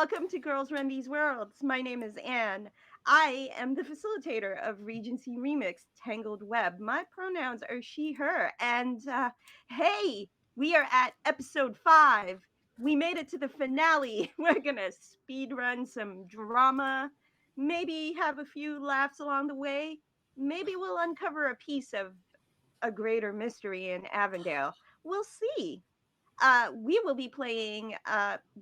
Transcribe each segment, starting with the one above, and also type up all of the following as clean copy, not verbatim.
Welcome to Girls Run These Worlds. My name is Anne. I am the facilitator of Regency Remixed Tangled Web. My pronouns are she, her. And hey, we are at episode 5. We made it to the finale. We're going to speed run some drama, maybe have a few laughs along the way. Maybe we'll uncover a piece of a greater mystery in Avondale. We'll see. We will be playing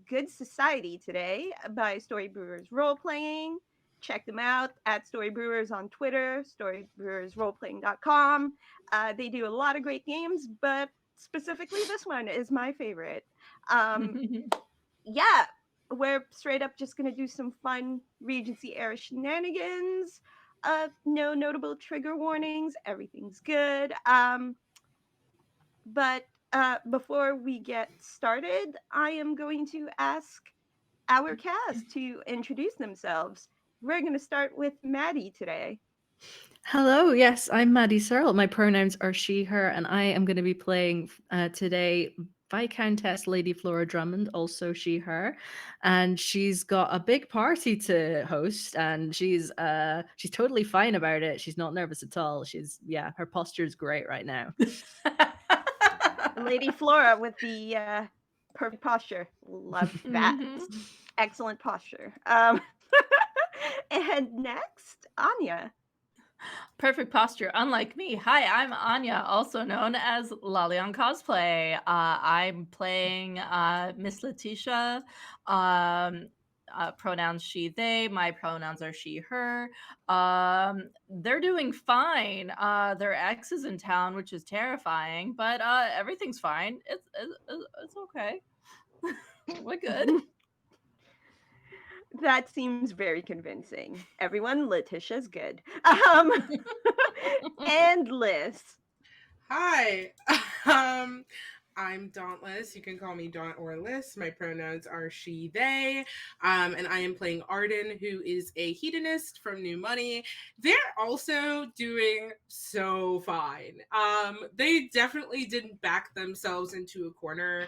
Good Society today by Story Brewers Role Playing. Check them out at Story Brewers on Twitter, storybrewersroleplaying.com. They do a lot of great games, but specifically this one is my favorite. Um, yeah, we're straight up just going to do some fun Regency era shenanigans. No notable trigger warnings. Everything's good. But before we get started, I am going to ask our cast to introduce themselves. We're going to start with Maddie today. Hello, yes, I'm Maddie Searle. My pronouns are she, her, and I am going to be playing today Viscountess Lady Flora Drummond, also she, her, and she's got a big party to host, and she's totally fine about it. She's not nervous at all. Her posture is great right now. Lady Flora with the perfect posture. Love that. Excellent posture. And next, Anya. Perfect posture, unlike me. Hi, I'm Anya, also known as Lolly on Cosplay. I'm playing Miss Letitia. Pronouns she, they. My pronouns are she, her. They're doing fine. Their ex is in town, which is terrifying, but everything's fine. It's okay. We're good. That seems very convincing. Everyone, Letitia's good. And Liz. Hi. I'm Dauntless. You can call me Daunt or Liz. My pronouns are she, they. And I am playing Arden, who is a hedonist from New Money. They're also doing so fine. They definitely didn't back themselves into a corner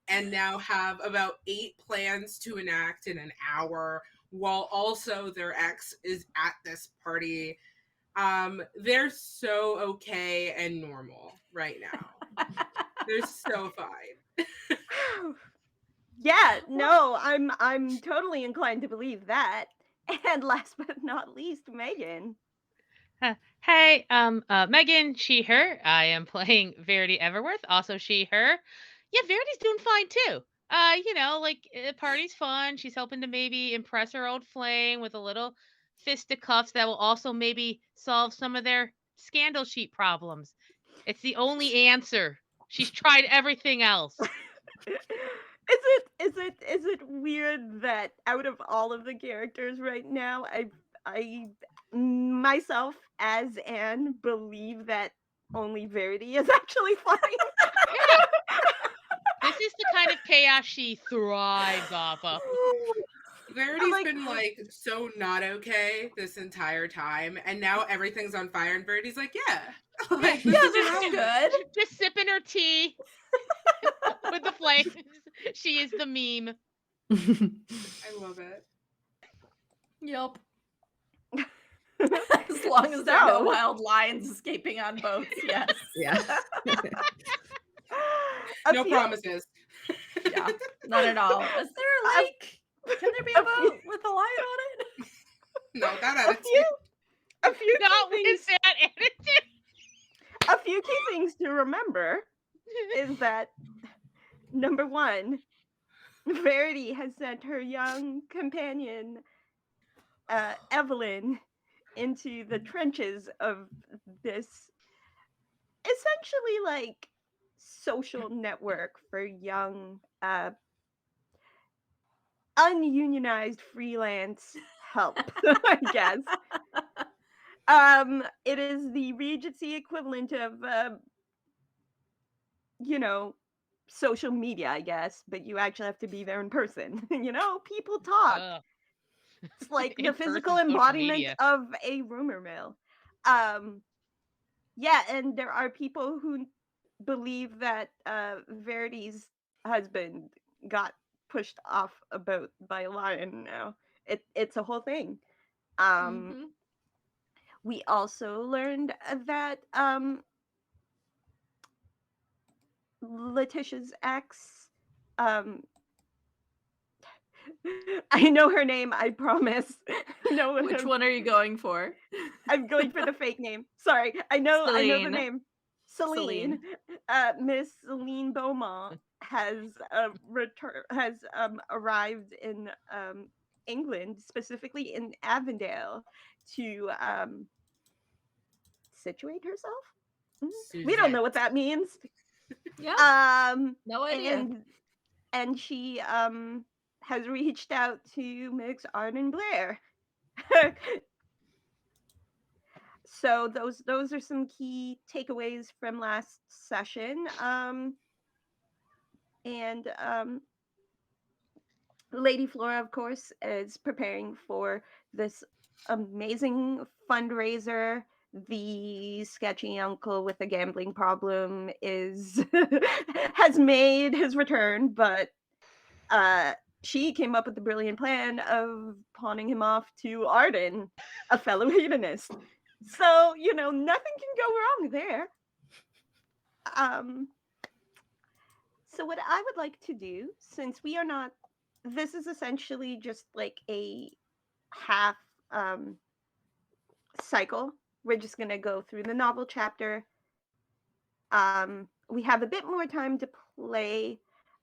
and now have about 8 plans to enact in an hour, while also their ex is at this party. They're so okay and normal right now. They're so fine. Yeah, no, I'm totally inclined to believe that. And last but not least, Megan. Hey, Megan, she, her. I am playing Verity Everworth, also she, her. Yeah, Verity's doing fine too. Party's fun. She's hoping to maybe impress her old flame with a little fisticuffs that will also maybe solve some of their scandal sheet problems. It's the only answer. She's tried everything else. Is it weird that out of all of the characters right now, I myself as Anne believe that only Verity is actually fine. Yeah. This is the kind of chaos she thrives off of. Verity's been like so not okay this entire time, and now everything's on fire, and Verity's like, yeah. Like, Yeah, this is good. Just sipping her tea with the flames. She is the meme. I love it. Yup. As long as there are no wild lions escaping on boats, yes. Yeah. No promises. Yeah, not at all. Is there can there be a boat with a lion on it? No, that attitude. A few Not key with things. that attitude. A few key things to remember is that number one, Verity has sent her young companion, Evelyn, into the trenches of this essentially like social network for young, ununionized freelance help, I guess. It is the Regency equivalent of, social media, I guess, but you actually have to be there in person. People talk. It's like the physical embodiment of a rumor mill. Yeah, and there are people who believe that Verity's husband got pushed off a boat by a lion now. It's a whole thing. Um, Mm-hmm. we also learned that Letitia's ex, um, I know her name, I promise. I know what Which one are you going for? I'm going for the fake name. Sorry, I know the Celine. name. Celine, Celine. Miss Celine Beaumont has arrived in England, specifically in Avondale, to situate herself. Mhm. We don't know what Suzette. that means. Yeah, Um, no idea. and she has reached out to mix Arden Blair. So those are some key takeaways from last session. And Lady Flora, of course, is preparing for this amazing fundraiser. The sketchy uncle with a gambling problem is has made his return, but uh, she came up with the brilliant plan of pawning him off to Arden, a fellow hedonist. So nothing can go wrong there. Um, so what I would like to do, since we are not, this is essentially just like a half um, cycle. We're just gonna go through the novel chapter. We have a bit more time to play.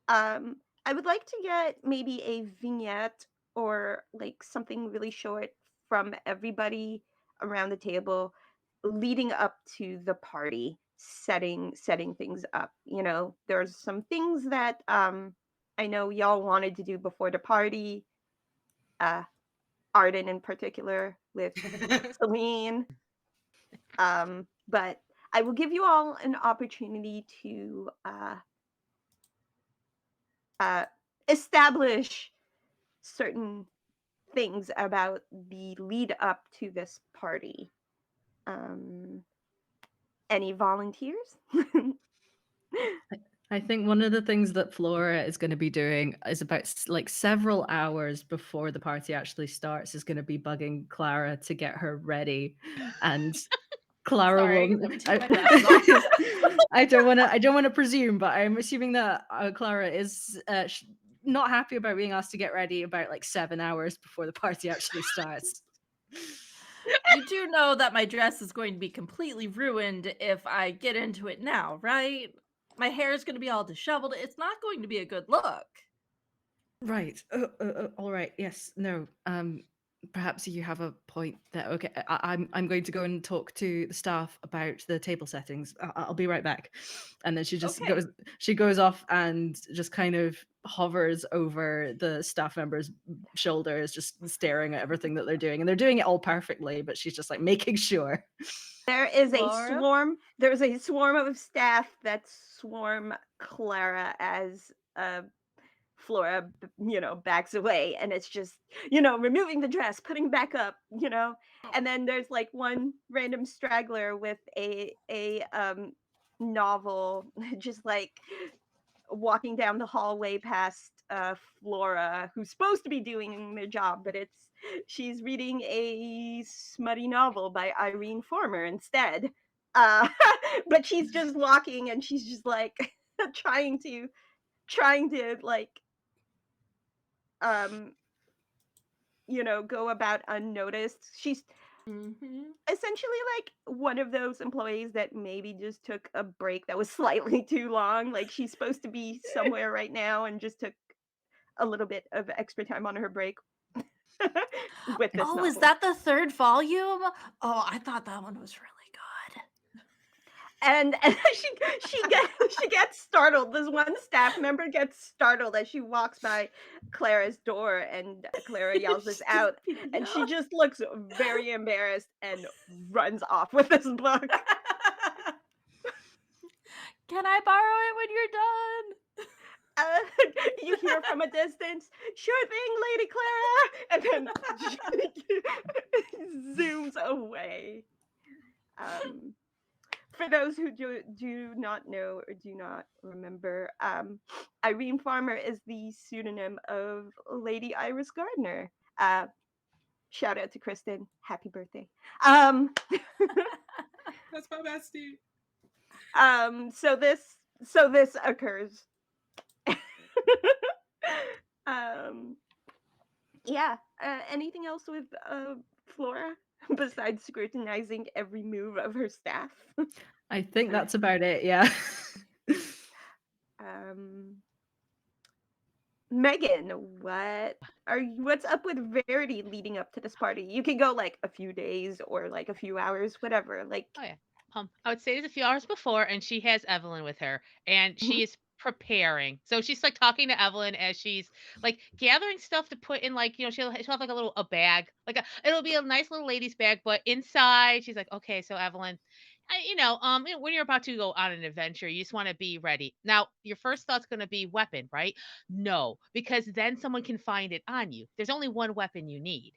Um, I would like to get maybe a vignette or like something really short from everybody around the table leading up to the party, setting things up. There's some things that I know y'all wanted to do before the party. Uh, Arden in particular with Celine. But I will give you all an opportunity to uh, establish certain things about the lead up to this party. Um, any volunteers? I think one of the things that Flora is going to be doing is about like several hours before the party actually starts is going to be bugging Clara to get her ready, and Clara will. Sorry, let me take my glasses off. I don't want to presume, but I'm assuming that Clara is not happy about being asked to get ready about like 7 hours before the party actually starts. You do know that my dress is going to be completely ruined if I get into it now, right? My hair is going to be all disheveled. It's not going to be a good look. Right. All right. Yes. No. Perhaps you have a point there. Okay. I'm going to go and talk to the staff about the table settings. I'll be right back. And then she just Okay. goes off and just kind of hovers over the staff members' shoulders, just staring at everything that they're doing. And they're doing it all perfectly, but she's just like making sure. Flora? There's a swarm of staff that swarm Clara as Flora, backs away, and it's just, removing the dress, putting back up, and then there's like one random straggler with a novel, just like walking down the hallway past Flora, who's supposed to be doing their job, but she's reading a smutty novel by Irene Former instead. Uh, but she's just walking, and she's just like trying to like um go about unnoticed. She's Mm-hmm. essentially like one of those employees that maybe just took a break that was slightly too long. Like she's supposed to be somewhere right now and just took a little bit of extra time on her break with this Oh, is novel. that the third volume? Oh, I thought that one was really good. And she gets startled. This one staff member gets startled as she walks by Clara's door, and Clara yells this She just out, peeked and she out. just looks very embarrassed and runs off with this book. Can I borrow it when you're done? You hear from a distance, "Sure thing, Lady Clara," and then zooms away. Um, For those who do not know or do not remember, Irene Farmer is the pseudonym of Lady Iris Gardner. Uh, Shout out to Kristen. Happy birthday. Um, That's my bestie. so this occurs. um, yeah. Anything else with Flora besides scrutinizing every move of her staff? I think that's about it. Yeah. um, Megan, what's up with Verity leading up to this party? You can go like a few days or like a few hours, whatever. Like, Oh yeah. I would say it's a few hours before, and she has Evelyn with her, and mhm. she is preparing. So she's like talking to Evelyn as she's like gathering stuff to put in, like, she'll have like a bag, like it'll be a nice little lady's bag, but inside she's like, okay, so Evelyn, when you're about to go on an adventure, you just want to be ready. Now, your first thought's going to be weapon, right? No, because then someone can find it on you. There's only one weapon you need.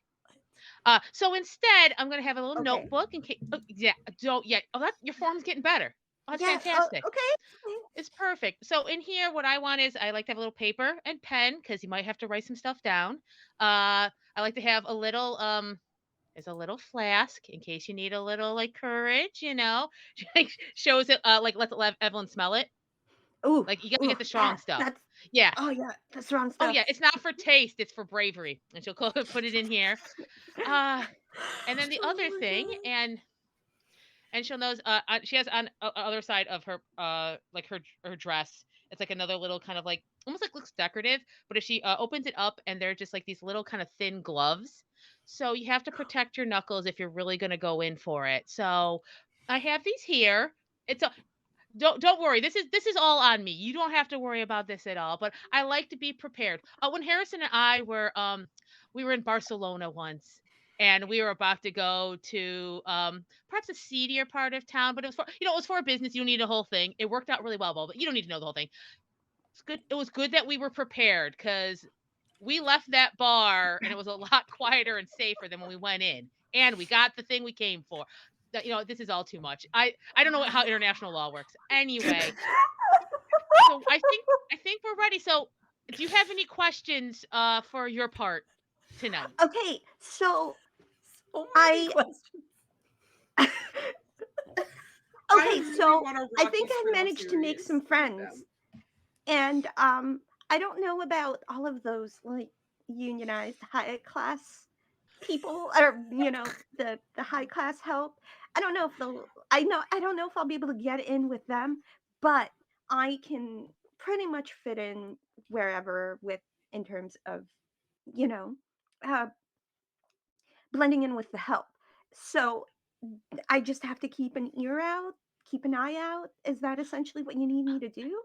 So instead, I'm gonna have a little Okay. notebook in case. Oh, yeah, don't yet. Oh, that your form's getting better. Oh, that's Yeah. fantastic. Okay. It's perfect. So in here, what I want is I like to have a little paper and pen because you might have to write some stuff down. I like to have a little there's a little flask in case you need a little like courage, like shows it like let Evelyn smell it. Ooh. Like you gotta Ooh. get the strong Yeah. stuff. That's. Yeah. Oh yeah. That's wrong Oh stuff. yeah, it's not for taste, it's for bravery. And she'll put it in here. Uh and then the Oh other my thing, god. and she'll knows she has on other side of her like her dress, it's like another little kind of like almost like looks decorative, but if she opens it up, and they're just like these little kind of thin gloves, so you have to protect your knuckles if you're really going to go in for it. So I have these here. It's a don't worry. This is all on me. You don't have to worry about this at all. But I like to be prepared. When Harrison and I were we were in Barcelona once, and we were about to go to perhaps a seedier part of town, but it was for a business. You don't need a whole thing. It worked out really well, but you don't need to know the whole thing. It's good. It was good that we were prepared because we left that bar and it was a lot quieter and safer than when we went in, and we got the thing we came for. This is all too much. I don't know how international law works. Anyway, so I think we're ready. So, do you have any questions for your part tonight? Okay. So So many I. questions. Okay. I really So want a I Rocky think I Trail managed to make series some with friends, them. and I don't know about all of those like unionized high class people, or the high class help. I don't know if I'll be able to get in with them, but I can pretty much fit in wherever with in terms of you know uh, blending in with the help. So I just have to keep an ear out, keep an eye out. Is that essentially what you need me to do?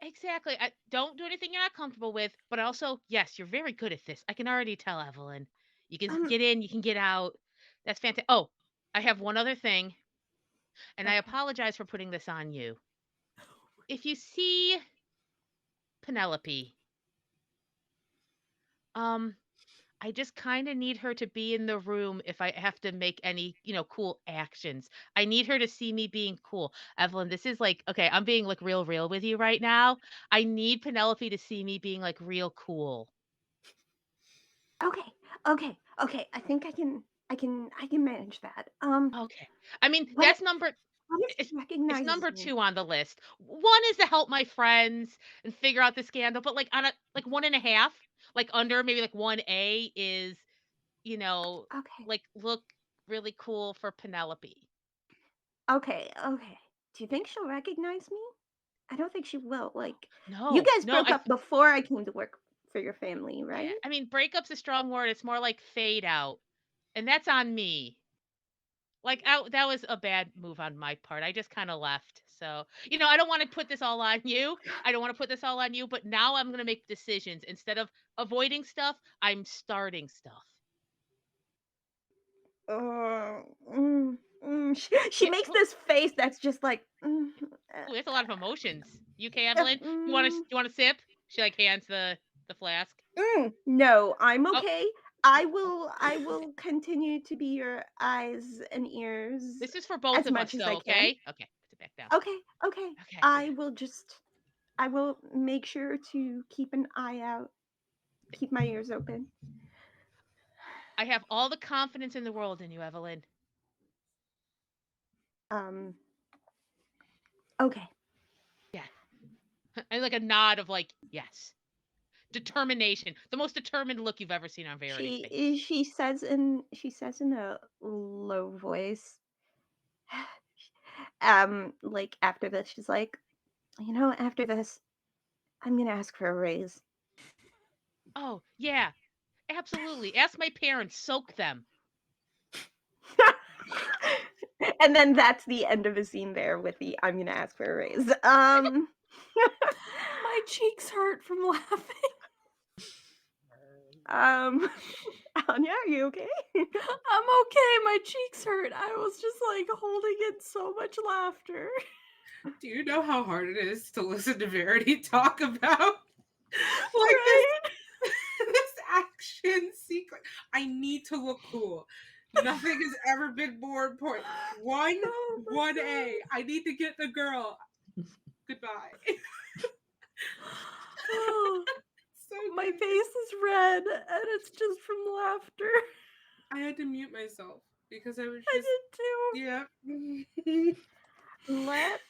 Exactly. Don't do anything you're not comfortable with, but also, yes, you're very good at this. I can already tell, Evelyn. You can Um. get in, you can get out. That's fantastic. Oh, I have one other thing, and I Okay. apologize for putting this on you. If you see Penelope, um, I just kind of need her to be in the room if I have to make any, cool actions. I need her to see me being cool. Evelyn, this is like, okay, I'm being like real with you right now. I need Penelope to see me being like real cool. Okay. Okay. Okay. I think I can manage that. Okay. I mean, What what if it's she it's recognizes number me? 2 on the list. One is to help my friends and figure out the scandal, but like on a like one and a half, like under maybe like 1A is, you know, Okay. like look really cool for Penelope. Okay. Okay. Do you think she'll recognize me? I don't think she will. Like, you No, guys no, broke up before I came to work for your family, right? I mean, breakup's a strong word. It's more like fade out, and that's on me. Like, that was a bad move on my part. I just kind of left. So, I don't want to put this all on you. I don't want to put this all on you, but now I'm going to make decisions. Instead of avoiding stuff, I'm starting stuff. Uh, mm, she Yeah. makes this face that's just like, Ooh, that's a lot of emotions. UK uh, Evelyn, mm, you want to sip? She like hands the flask. no, I'm Oh, okay. I will continue to be your eyes and ears this is for both as of us, much as I though. can. Okay. Okay. back down. Okay, okay. Okay, yeah. I will make sure to keep an eye out, keep my ears open. I have all the confidence in the world in you, Evelyn. Um, okay. Yeah. And like a nod of like, yes. Determination. The most determined look you've ever seen on Verity's face. She says in a low voice, like after this, she's like, after this, I'm gonna ask for a raise. Oh, yeah. Absolutely. Ask my parents, soak them. And then that's the end of the scene there with the I'm gonna ask for a raise. My cheeks hurt from laughing. um, Anya, are you okay? I'm okay. My cheeks hurt. I was just like holding in so much laughter. Do you know how hard it is to listen to Verity talk about like Right? this action sequence? I need to look cool. Nothing has ever been more important. Oh my 1A. I need to get the girl. Goodbye. Oh, So my good. face is red and it's just from laughter. I had to mute myself because I was I just did too. yeah. Let's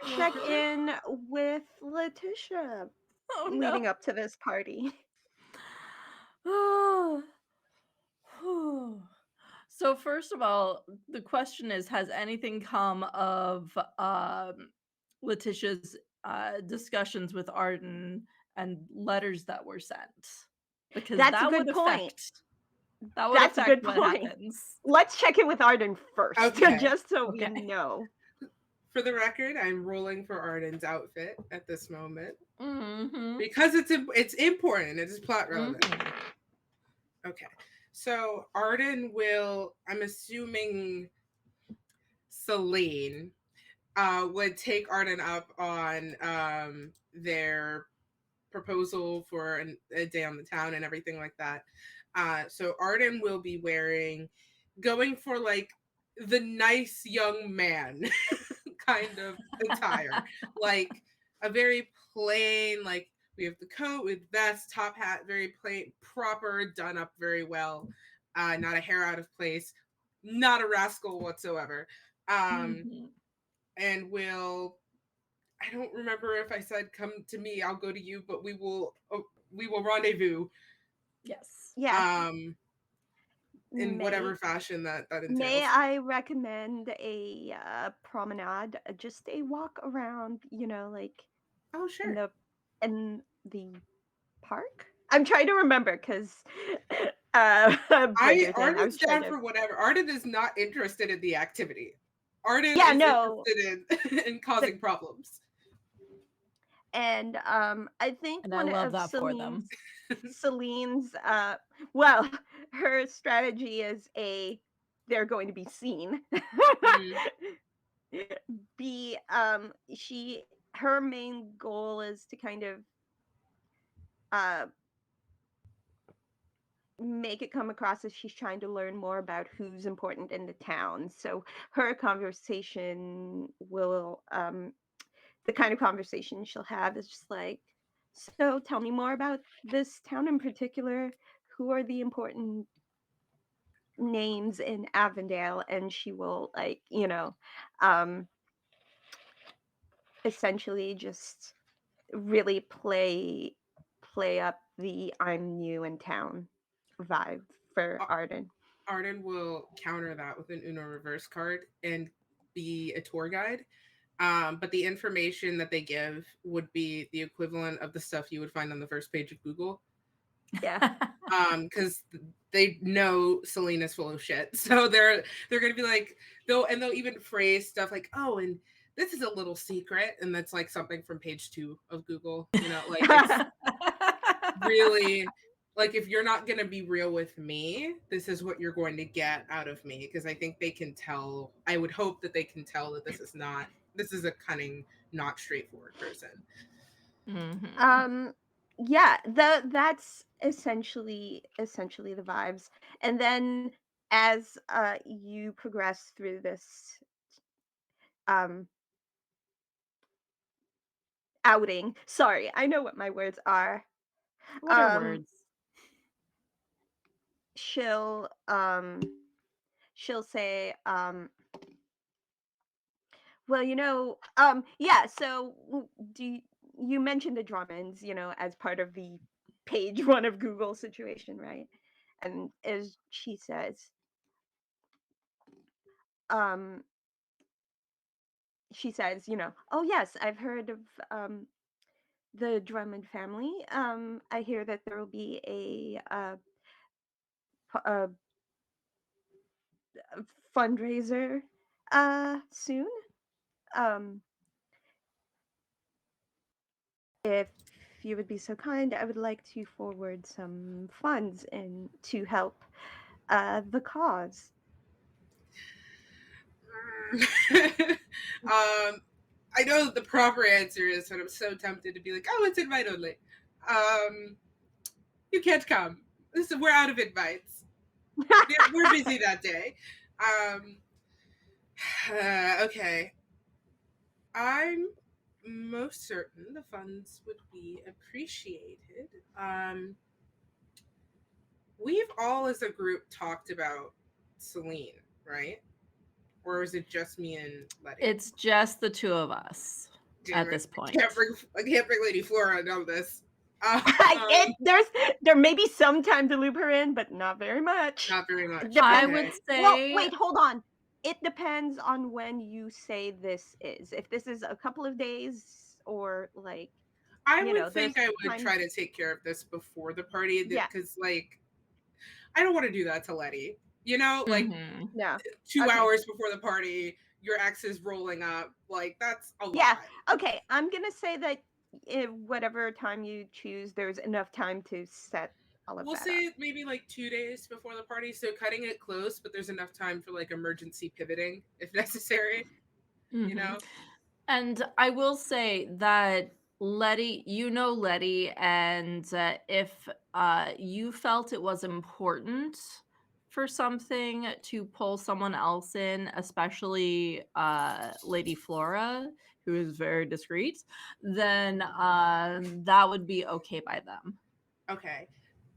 I love check her. in with Letitia Oh no. leading up to this party. Oh. So first of all, the question is, has anything come of Letitia's discussions with Arden and letters that were sent? Because That's a good point. that would That's a affect good what point. happens. Let's check in with Arden first, Okay. just so we Okay. know. For the record, I'm rolling for Arden's outfit at this moment Mm-hmm. because it's important. It is plot relevant. Mm-hmm. Okay, so Arden will. I'm assuming Celine would take Arden up on their proposal for a day on the town and everything like that. So Arden will be going for like the nice young man kind of attire, like a very plain, like we have the coat with vest, top hat, very plain, proper, done up very well, not a hair out of place, not a rascal whatsoever. Mm-hmm. And I don't remember if I said come to me, I'll go to you, but we will rendezvous Yes. Yes. in whatever May fashion that may entails. I recommend a promenade, just a walk around, like Oh in sure. the park? I'm trying to remember because Bridgerton. I was Arden's trying down to. for whatever. Arden is not interested in the activity. Arden Yeah, is no. interested in The, causing problems. and I think And I one love of that for them. Celine's well, her strategy is A, they're going to be seen. Mm. B, she her main goal is to kind of uh make it come across as she's trying to learn more about who's important in the town. So her conversation will the kind of conversation she'll have is just like, so tell me more about this town in particular. Who are the important names in Avondale? And she will like, um essentially just really play up the I'm new in town vibe for Ar- Arden. Arden will counter that with an Uno reverse card and be a tour guide. But the information that they give would be the equivalent of the stuff you would find on the first page of Google. Yeah. Because they know Selena's full of shit, so they're gonna be like they'll even phrase stuff like, oh, and this is a little secret, and that's like something from page 2 of Google. Like it's really like if you're not gonna be real with me, this is what you're going to get out of me, because I think they can tell. I would hope that they can tell that this is a cunning, not straightforward person. Mm-hmm. Yeah, that's essentially the vibes. And then as you progress through this um outing. Sorry, I know what my words are. What are Um words? she'll she'll say well, yeah, so you mentioned the Drummonds, as part of the page one of Google situation, right? And as she says, um oh yes, I've heard of the Drummond family. I hear that there will be a fundraiser soon. Um, if you would be so kind, I would like to forward some funds in to help the cause. I know the proper answer is, but I'm so tempted to be like, oh, it's invite only. You can't come. We're out of invites. We're busy that day. Um, okay. I'm most certain the funds would be appreciated. We've all as a group talked about Celine, right? Or is it just me and Letty? It's just the two of us Damn at it. this point. I can't bring Lady Flora on this. There may be some time to loop her in, but not very much. Not very It much. I depends. would Okay. Well, say wait, hold on. It depends on when you say this is. If this is a couple of days or like, I would there's think I would time. try to take care of this before the party Yeah. because, like, I don't want to do that to Letty. Like Mhm. Yeah. 2 hours before the party, your ex is rolling up. Like, that's a Yeah. lot. Okay. I'm gonna say that whatever time you choose, there's enough time to set all of We'll that up. say maybe like 2 days before the party, so cutting it close, but there's enough time for like emergency pivoting if necessary. You Mhm. know. And I will say that Letty, Letty, and if you felt it was important for something to pull someone else in, especially Lady Flora, who is very discreet, then that would be okay by them. Okay.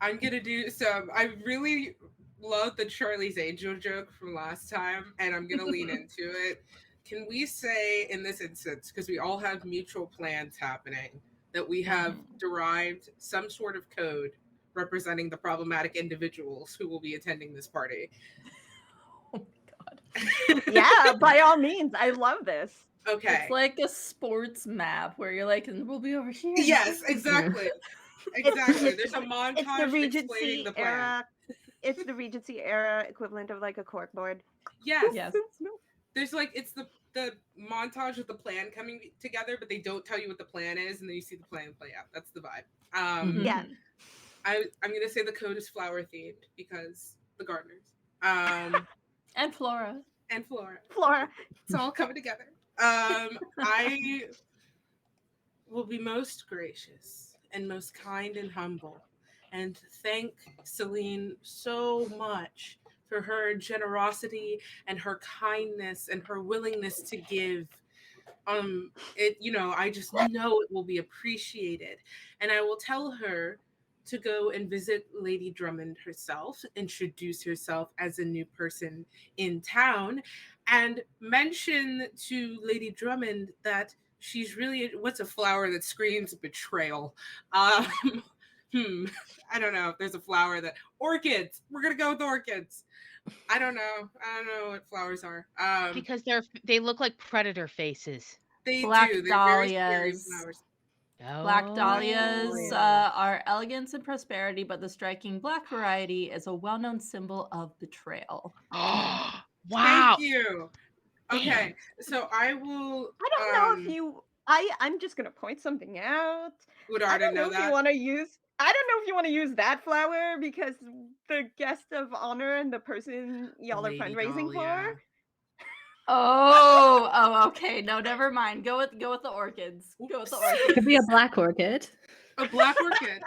I'm gonna do some. I really love the Charlie's Angel joke from last time, and I'm gonna lean into it. Can we say in this instance, because we all have mutual plans happening, that we have derived some sort of code representing the problematic individuals who will be attending this party? Oh my god. Yeah, by all means. I love this. Okay. It's like a sports map where you're like, and we'll be over here. Yes, exactly. Exactly. There's a It's the montage explaining the Regency plan. era. It's the Regency era equivalent of like a corkboard. Yes. Yes. There's like it's the montage of the plan coming together, but they don't tell you what the plan is, and then you see the plan play out. That's the vibe. Yeah. I'm gonna say the code is flower themed because the gardeners. And Flora. And Flora. Flora. It's all coming together. I will be most gracious and most kind and humble and thank Celine so much for her generosity and her kindness and her willingness to give. I just know it will be appreciated. And I will tell her to go and visit Lady Drummond herself, introduce herself as a new person in town, and mention to Lady Drummond that she's really what's a flower that screams betrayal. Um, I don't know if there's a flower that orchids. We're gonna go with orchids. I don't know. I don't know what flowers are. Because they look like predator faces. They Black do. They're very scary dahlias. flowers. Black Oh. dahlias are elegance and prosperity, but the striking black variety is a well known symbol of betrayal. Wow. Thank you. Okay, Damn. so I will. I don't know if you. I'm just gonna point something out. Would I Arden don't know know if you that? want to use. I don't know if you want to use that flower because the guest of honor and the person y'all are Lady fundraising for. Dahlia. Oh, okay. No, never mind. Go with the orchids. Go with the Oops. orchids. Could be a black orchid. A black orchid.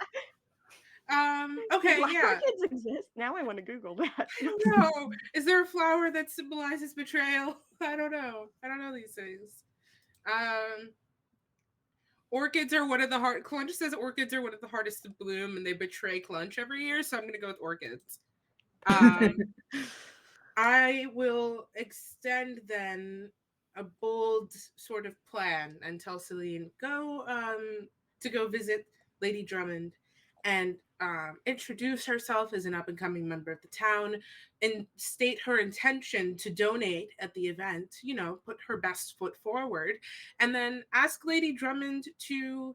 Okay, Black yeah. orchids exist. Now I want to Google that. I don't know. Is there a flower that symbolizes betrayal? I don't know. I don't know these things. Um, orchids are one of the hard. Clunch says orchids are one of the hardest to bloom, and they betray Clunch every year. So I'm gonna go with orchids. Um, I will extend then a bold sort of plan and tell Celine go visit Lady Drummond and introduce herself as an up and coming member of the town and state her intention to donate at the event, you know, put her best foot forward, and then ask Lady Drummond to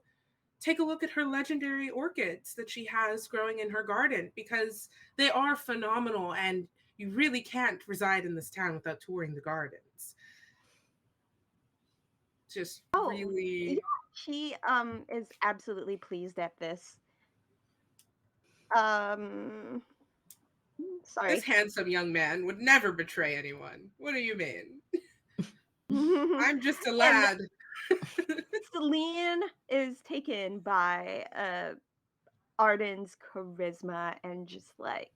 take a look at her legendary orchids that she has growing in her garden because they are phenomenal and you really can't reside in this town without touring the gardens. Just Oh, yeah, really she is absolutely pleased at this. Um, this sorry. handsome young man would never betray anyone. What do you mean? I'm just a And lad. Celine is taken by Arden's charisma and just like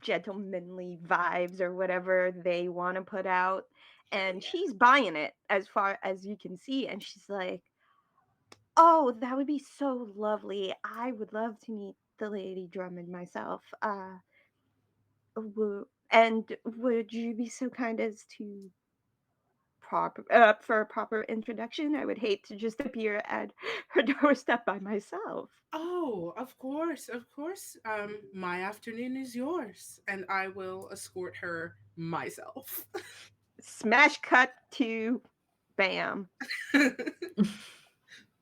gentlemanly vibes or whatever they want to put out. Hell And yeah. she's buying it as far as you can see. And she's like, oh, that would be so lovely. I would love to meet the Lady Drummond myself. And would you be so kind as to for a proper introduction? I would hate to just appear at her doorstep by myself. Oh, of course, of course. My afternoon is yours, and I will escort her myself. Smash cut to bam. uh,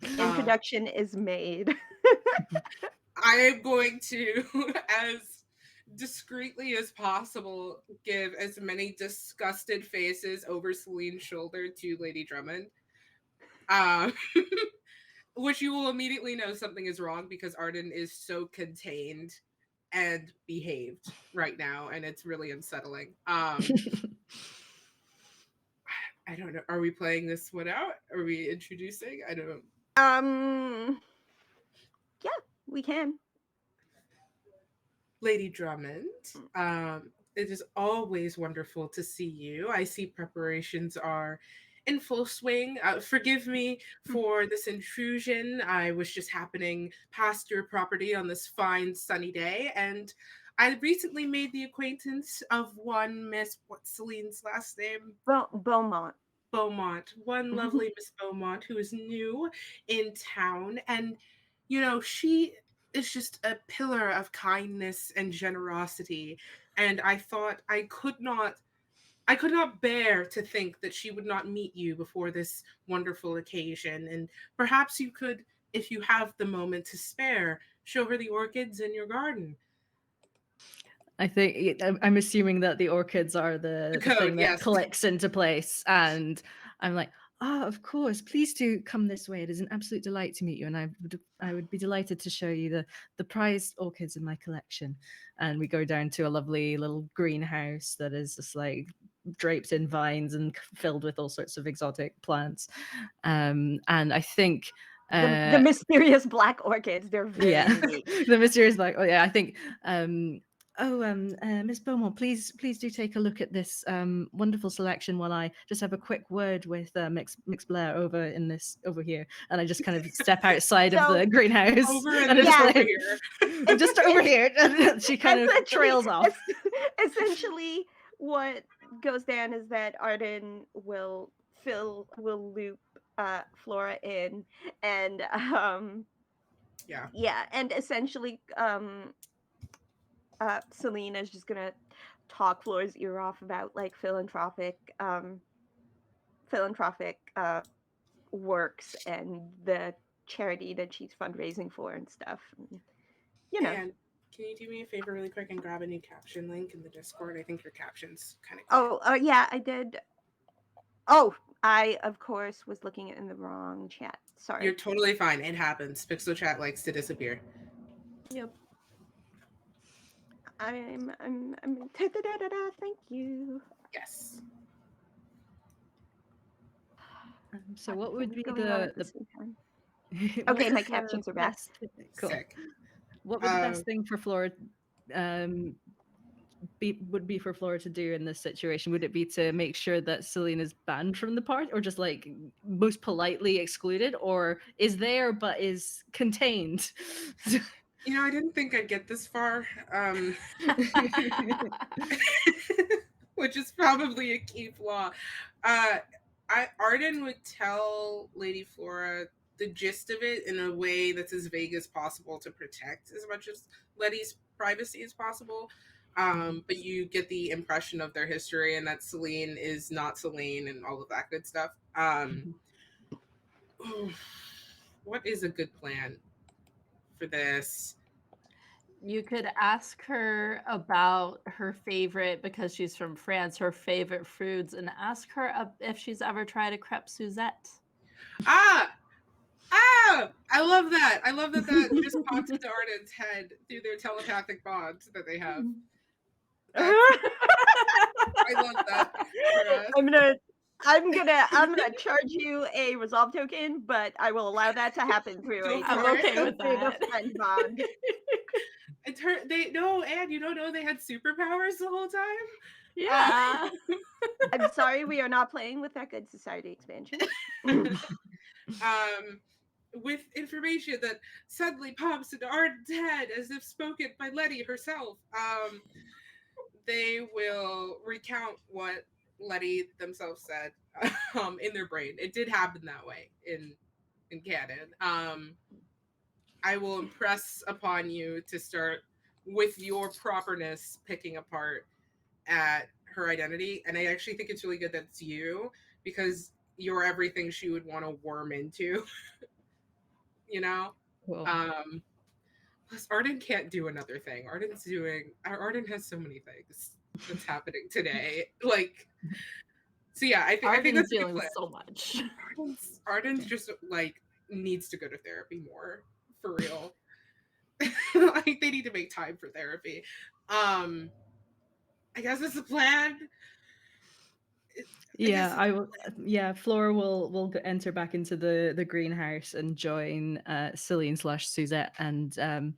Introduction is made. I am going to, as discreetly as possible, give as many disgusted faces over Celine's shoulder to Lady Drummond. Um, which you will immediately know something is wrong because Arden is so contained and behaved right now, and it's really unsettling. I don't know. Are we playing this one out? Are we introducing? I don't know. um, yeah, we can. Lady Drummond, it is always wonderful to see you. I see preparations are in full swing. Forgive me for this intrusion. I was just happening past your property on this fine sunny day, and I recently made the acquaintance of one Miss, what's Celine's last name? Beaumont. Beaumont, one lovely Miss Beaumont who is new in town. And, you know, she is just a pillar of kindness and generosity. And I thought I could not bear to think that she would not meet you before this wonderful occasion. And perhaps you could, if you have the moment to spare, show her the orchids in your garden. I think I'm assuming that the orchids are The the code, thing that yes. clicks into place, and I'm like, ah, of course, please do come this way. It is an absolute delight to meet you, and I would be delighted to show you the prized orchids in my collection. And we go down to a lovely little greenhouse that is just like draped in vines and filled with all sorts of exotic plants. And I think The mysterious black orchids. They're very yeah, unique. the mysterious black. Oh yeah, I think. Miss Beaumont, please do take a look at this wonderful selection while I just have a quick word with Mix Blair over here, and I just kind of step outside of So the greenhouse, Over and and I then just yeah, over like, here. I'm just over here, and she kind of essentially, trails off. essentially, what goes down is that Arden will loop Flora in, and Yeah. yeah, and essentially, Selena is just gonna talk Flora's ear off about like philanthropic works and the charity that she's fundraising for and stuff. And, you know. And can you do me a favor really quick and grab a new caption link in the Discord? I think your caption's kind of quiet. Oh, yeah, I did. Oh, I of course was looking in the wrong chat. You're Sorry. totally fine. It happens. Pixel chat likes to disappear. Yep. I'm thank you. Yes. So, what would Things be going on at the the same time. what Okay, my is the captions are back. best? Cool. Sick. What would the Um, best thing for Flora um be for Flora to do in this situation? Would it be to make sure that Celine is banned from the party, or just like most politely excluded, or is there but is contained? I didn't think I'd get this far, which is probably a key flaw. Uh, Arden would tell Lady Flora the gist of it in a way that's as vague as possible to protect as much as Letty's privacy as possible. But you get the impression of their history and that Celine is not Celine and all of that good stuff. What is a good plan for this? You could ask her about her favorite, because she's from France, her favorite foods, and ask her if she's ever tried a crepe Suzette. Ah, I love that. I love that that just popped into Arden's head through their telepathic bond that they have. That's I love that for us. I'm gonna I'm gonna charge you a resolve token, but I will allow that to happen through Go a I'm for it. okay with through the that. friend bond. They no, and you don't know they had superpowers the whole time. Yeah. I'm sorry, we are not playing with that good society expansion. Um, with information that suddenly pops into Arden's head as if spoken by Letty herself. They will recount what Letty themselves said in their brain. It did happen that way in canon. I will impress upon you to start with your properness picking apart at her identity, and I actually think it's really good that it's you because you're everything she would want to worm into. you know. Cool. Plus, Arden can't do another thing. Arden has so many things that's happening today. Like, so yeah, I think Arden's that's a good dealing with plan. so much. Arden's just like needs to go to therapy more for real. Like they need to make time for therapy. Um, I guess that's the plan. I guess Yeah, I will. Yeah, Flora will enter back into the greenhouse and join Celine slash Suzette and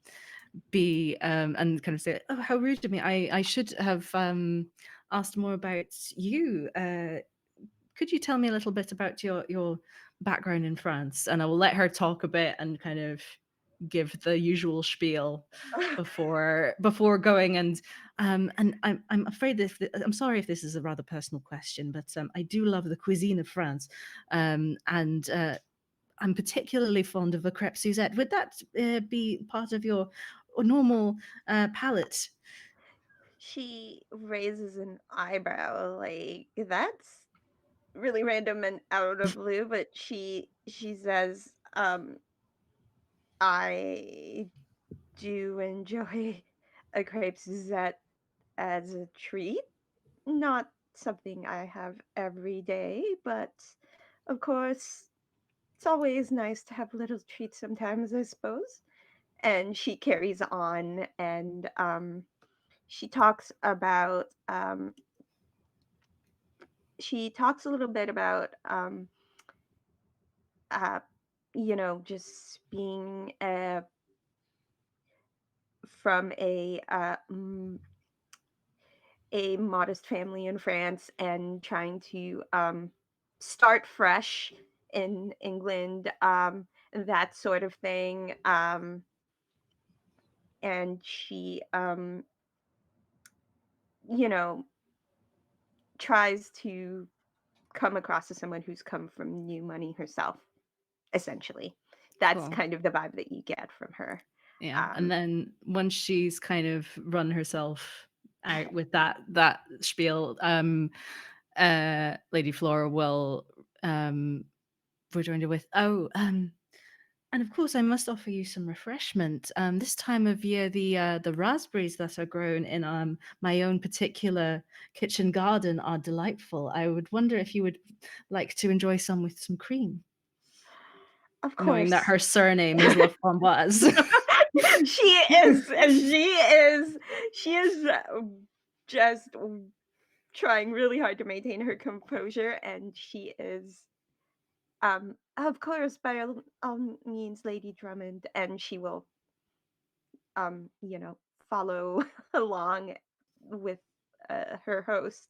be and kind of say, "Oh, how rude of me! I should have asked more about you. Could you tell me a little bit about your background in France?" And I will let her talk a bit and kind of give the usual spiel before going. And I'm afraid this I'm sorry if this is a rather personal question, but I do love the cuisine of France, and I'm particularly fond of a crepe Suzette. Would that be part of your normal palate? She raises an eyebrow, like that's really random and out of blue, but she says, I do enjoy a crepe Suzette as a treat. Not something I have every day, but of course, it's always nice to have little treats sometimes, I suppose. And she carries on and she talks about she talks a little bit about uh just being from a modest family in France and trying to start fresh in England, that sort of thing. And she, you know, tries to come across as someone who's come from new money herself, essentially. That's Cool. kind of the vibe that you get from her. Yeah, and Um, then once she's kind of run herself out with that spiel, Lady Flora will rejoin her with, "Oh, and of course, I must offer you some refreshment. This time of year, the raspberries that are grown in my own particular kitchen garden are delightful. I would wonder if you would like to enjoy some with some cream." of Knowing that course. her surname is La Framboise. she she is just trying really hard to maintain her composure, and she is of course, by all means, Lady Drummond, and she will you know, follow along with her host.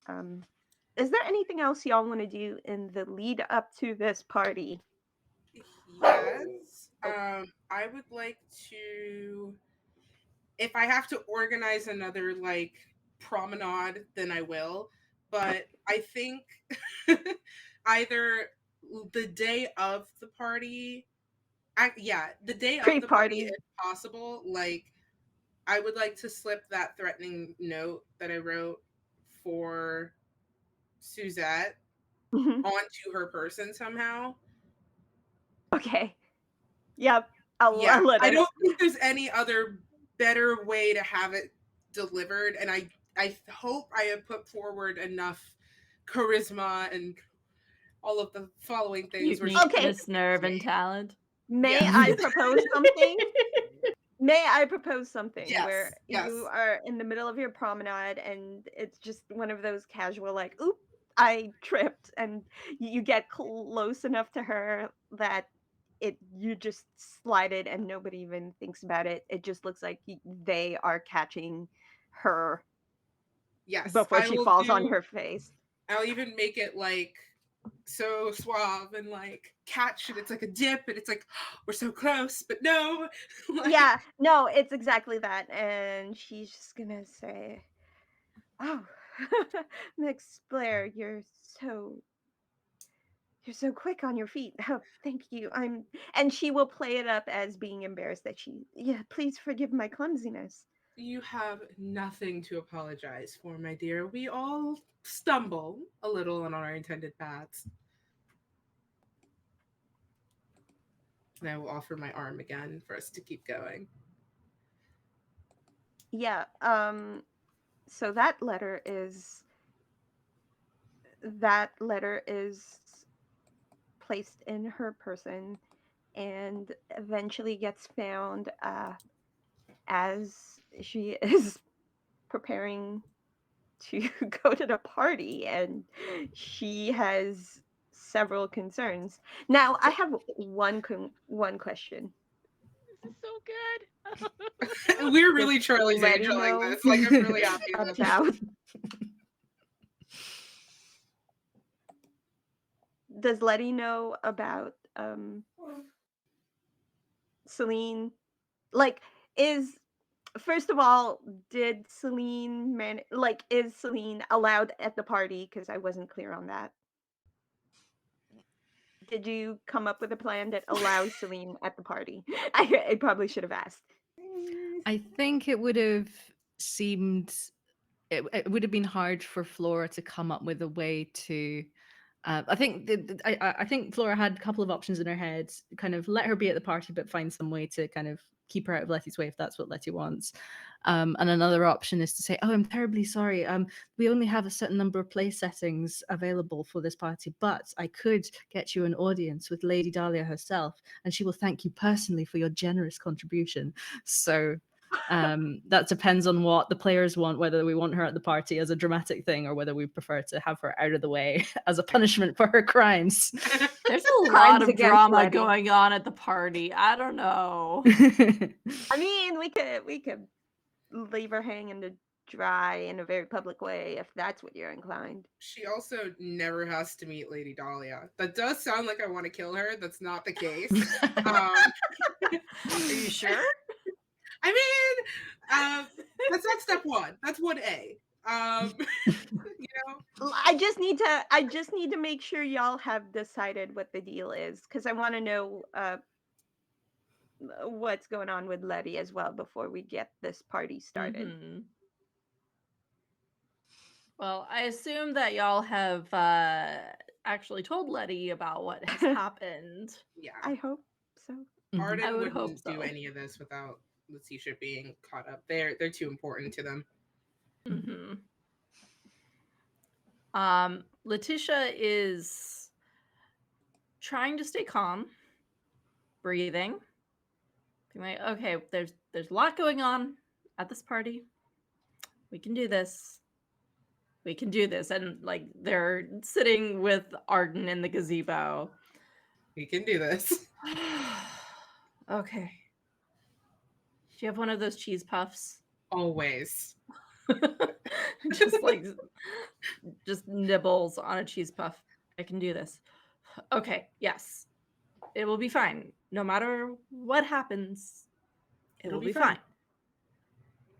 Um, is there anything else y'all want to do in the lead up to this party? Yes. Oh, I would like to, if I have to organize another like promenade, then I will. But I think either the day of the party, the day of the party, pre-party. if possible. Like, I would like to slip that threatening note that I wrote for Suzette onto her person somehow. Okay. Yep. Yeah, I'll let I us. don't think there's any other better way to have it delivered, and I hope I have put forward enough charisma and all of the following things where she Okay. Uniqueness, nerve, and talent. May Yes. I propose something? May I propose something where Yes, you yes. are in the middle of your promenade and it's just one of those casual, like, oop, I tripped, and you get close enough to her that you just slide it and nobody even thinks about it. It just looks like they are catching her Yes, before she falls on her face. I'll even make it like so suave and like catch, and it's like a dip, and it's like we're so close, but no. Like, Yeah, no, it's exactly that. And she's just gonna say, "Oh, Miss Blair, you're so quick on your feet. Oh, thank you. I'm." And she will play it up as being embarrassed that yeah, please forgive my clumsiness. you have nothing to apologize for, my dear. We all stumble a little on our intended paths. And I will offer my arm again for us to keep going. Yeah, so that letter is placed in her person and eventually gets found as she is preparing to go to the party, and she has several concerns. Now, I have one question. This is so good. We're Does really Charlie's Letty Angeling know this. Like, I'm really happy about this. about does Letty know about Celine? Like, is first of all, did Celine is Celine allowed at the party? Because I wasn't clear on that. Did you come up with a plan that allows Celine at the party? I probably should have asked. I think it would have seemed it would have been hard for Flora to come up with a way to. I think I think Flora had a couple of options in her head. Kind of let her be at the party, but find some way to kind of keep her out of Letty's way if that's what Letty wants. And another option is to say, "Oh, I'm terribly sorry. We only have a certain number of place settings available for this party, but I could get you an audience with Lady Dahlia herself, and she will thank you personally for your generous contribution." So that depends on what the players want, whether we want her at the party as a dramatic thing or whether we prefer to have her out of the way as a punishment for her crimes. There's a lot Crimes of against drama Letty. going on at the party. I don't know. I mean, we could leave her hanging to dry in a very public way if that's what you're inclined. She also never has to meet Lady Dahlia. That does sound like I want to kill her. That's not the case. Um, Are you sure? I mean, that's not step one. That's 1A. You know, I just need to make sure y'all have decided what the deal is, because I want to know what's going on with Letty as well before we get this party started. Mm-hmm. Well, I assume that y'all have actually told Letty about what has happened. yeah. I hope so. Arden I would hope wouldn't do so. any of this without Letitia being caught up. They're too important to them. Mm-hmm. Letitia is trying to stay calm, breathing, being like, okay, there's a lot going on at this party. We can do this. We can do this. And like they're sitting with Arden in the gazebo. We can do this. Okay. Do you have one of those cheese puffs? Always. Just like just nibbles on a cheese puff. I can do this. Okay, yes. It will be fine. No matter what happens, it It'll will be be fine.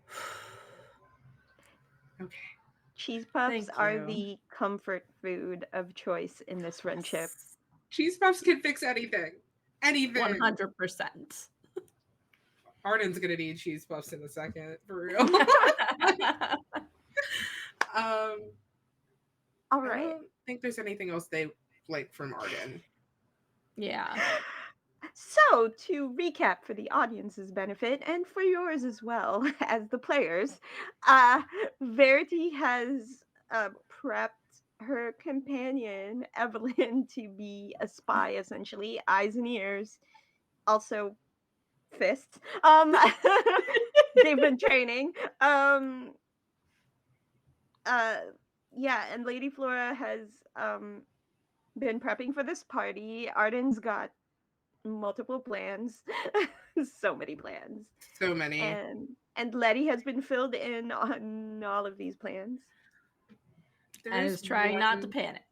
fine. Okay. Cheese puffs Thank are you. the comfort food of choice in this friendship. Yes. Cheese puffs can fix anything. Anything. 100%. Arden's gonna need cheese puffs in a second, for real. All I right. don't think there's anything else they like from Arden. Yeah. So, to recap for the audience's benefit and for yours as well as the players, uh, Verity has prepped her companion, Evelyn, to be a spy, essentially, eyes and ears, also fists. They've been training. Uh, yeah, and Lady Flora has been prepping for this party. Arden's got multiple plans, so many plans, So many. and Letty has been filled in on all of these plans. And There's is trying not to one panic.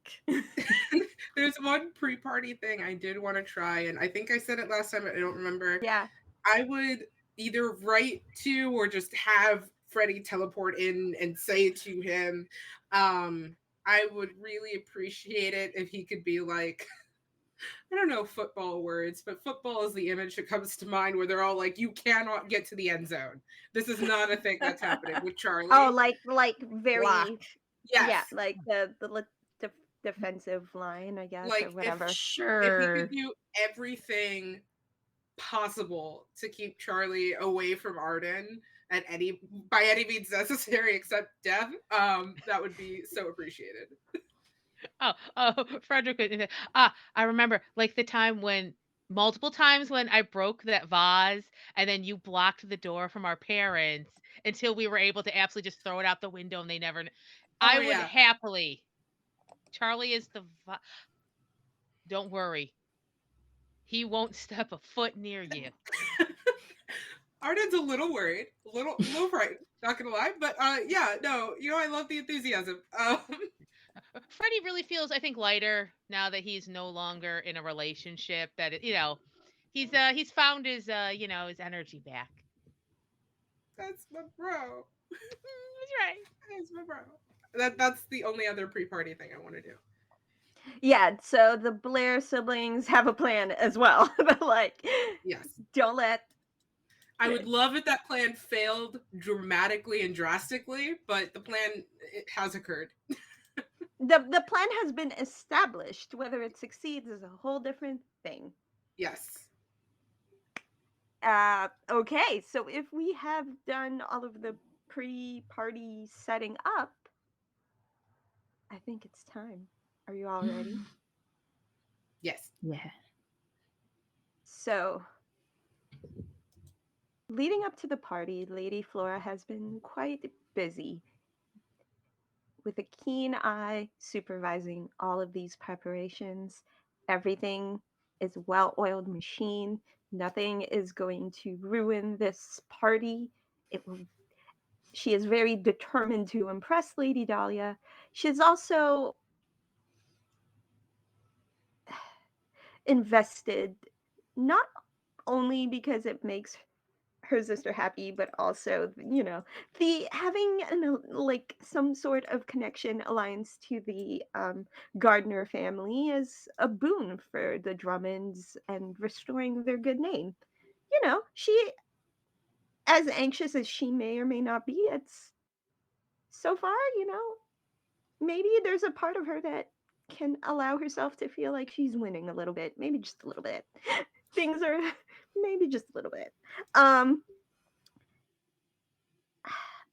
there's one pre-party thing I did want to try, and I think I said it last time, but I don't remember. Yeah, I would either write to or just have Freddie teleport in and say to him, I would really appreciate it if he could be like, I don't know football words, but football is the image that comes to mind where they're all like, you cannot get to the end zone. This is not a thing that's happening with oh, Charlie. like Block. very, yeah, Yes. like def- defensive line, I guess, or Like whatever. if he Sure. could do everything possible to keep Charlie away from Arden at any by any means necessary except death, that would be so appreciated. Oh, Frederick. I remember like the time when multiple times when I broke that vase and then you blocked the door from our parents until we were able to absolutely just throw it out the window and they never. Oh I would yeah. happily. Charlie is the. Don't worry. He won't step a foot near you. Arden's a little worried, a little frightened, not gonna lie, but yeah, no, I love the enthusiasm. Freddie really feels, I think, lighter now that he's no longer in a relationship. That he's found his his energy back. That's my bro. That's right. That's my bro. That's the only other pre-party thing I want to do. Yeah, so the Blair siblings have a plan as well. Like, Yes. don't let I would love if that plan failed dramatically and drastically, but the plan it has occurred. the plan has been established. Whether it succeeds is a whole different thing. Yes. Okay, so if we have done all of the pre-party setting up, I think it's time. Are you all ready? Yes. Yeah. So, leading up to the party, Lady Flora has been quite busy with a keen eye supervising all of these preparations. Everything is well-oiled machine. Nothing is going to ruin this party. It will She is very determined to impress Lady Dahlia. She is also invested, not only because it makes her sister happy, but also, the having like some sort of connection alliance to the Gardner family is a boon for the Drummonds and restoring their good name. She, as anxious as she may or may not be, it's so far, maybe there's a part of her that can allow herself to feel like she's winning a little bit, maybe just a little bit. Things are maybe just a little bit. Um,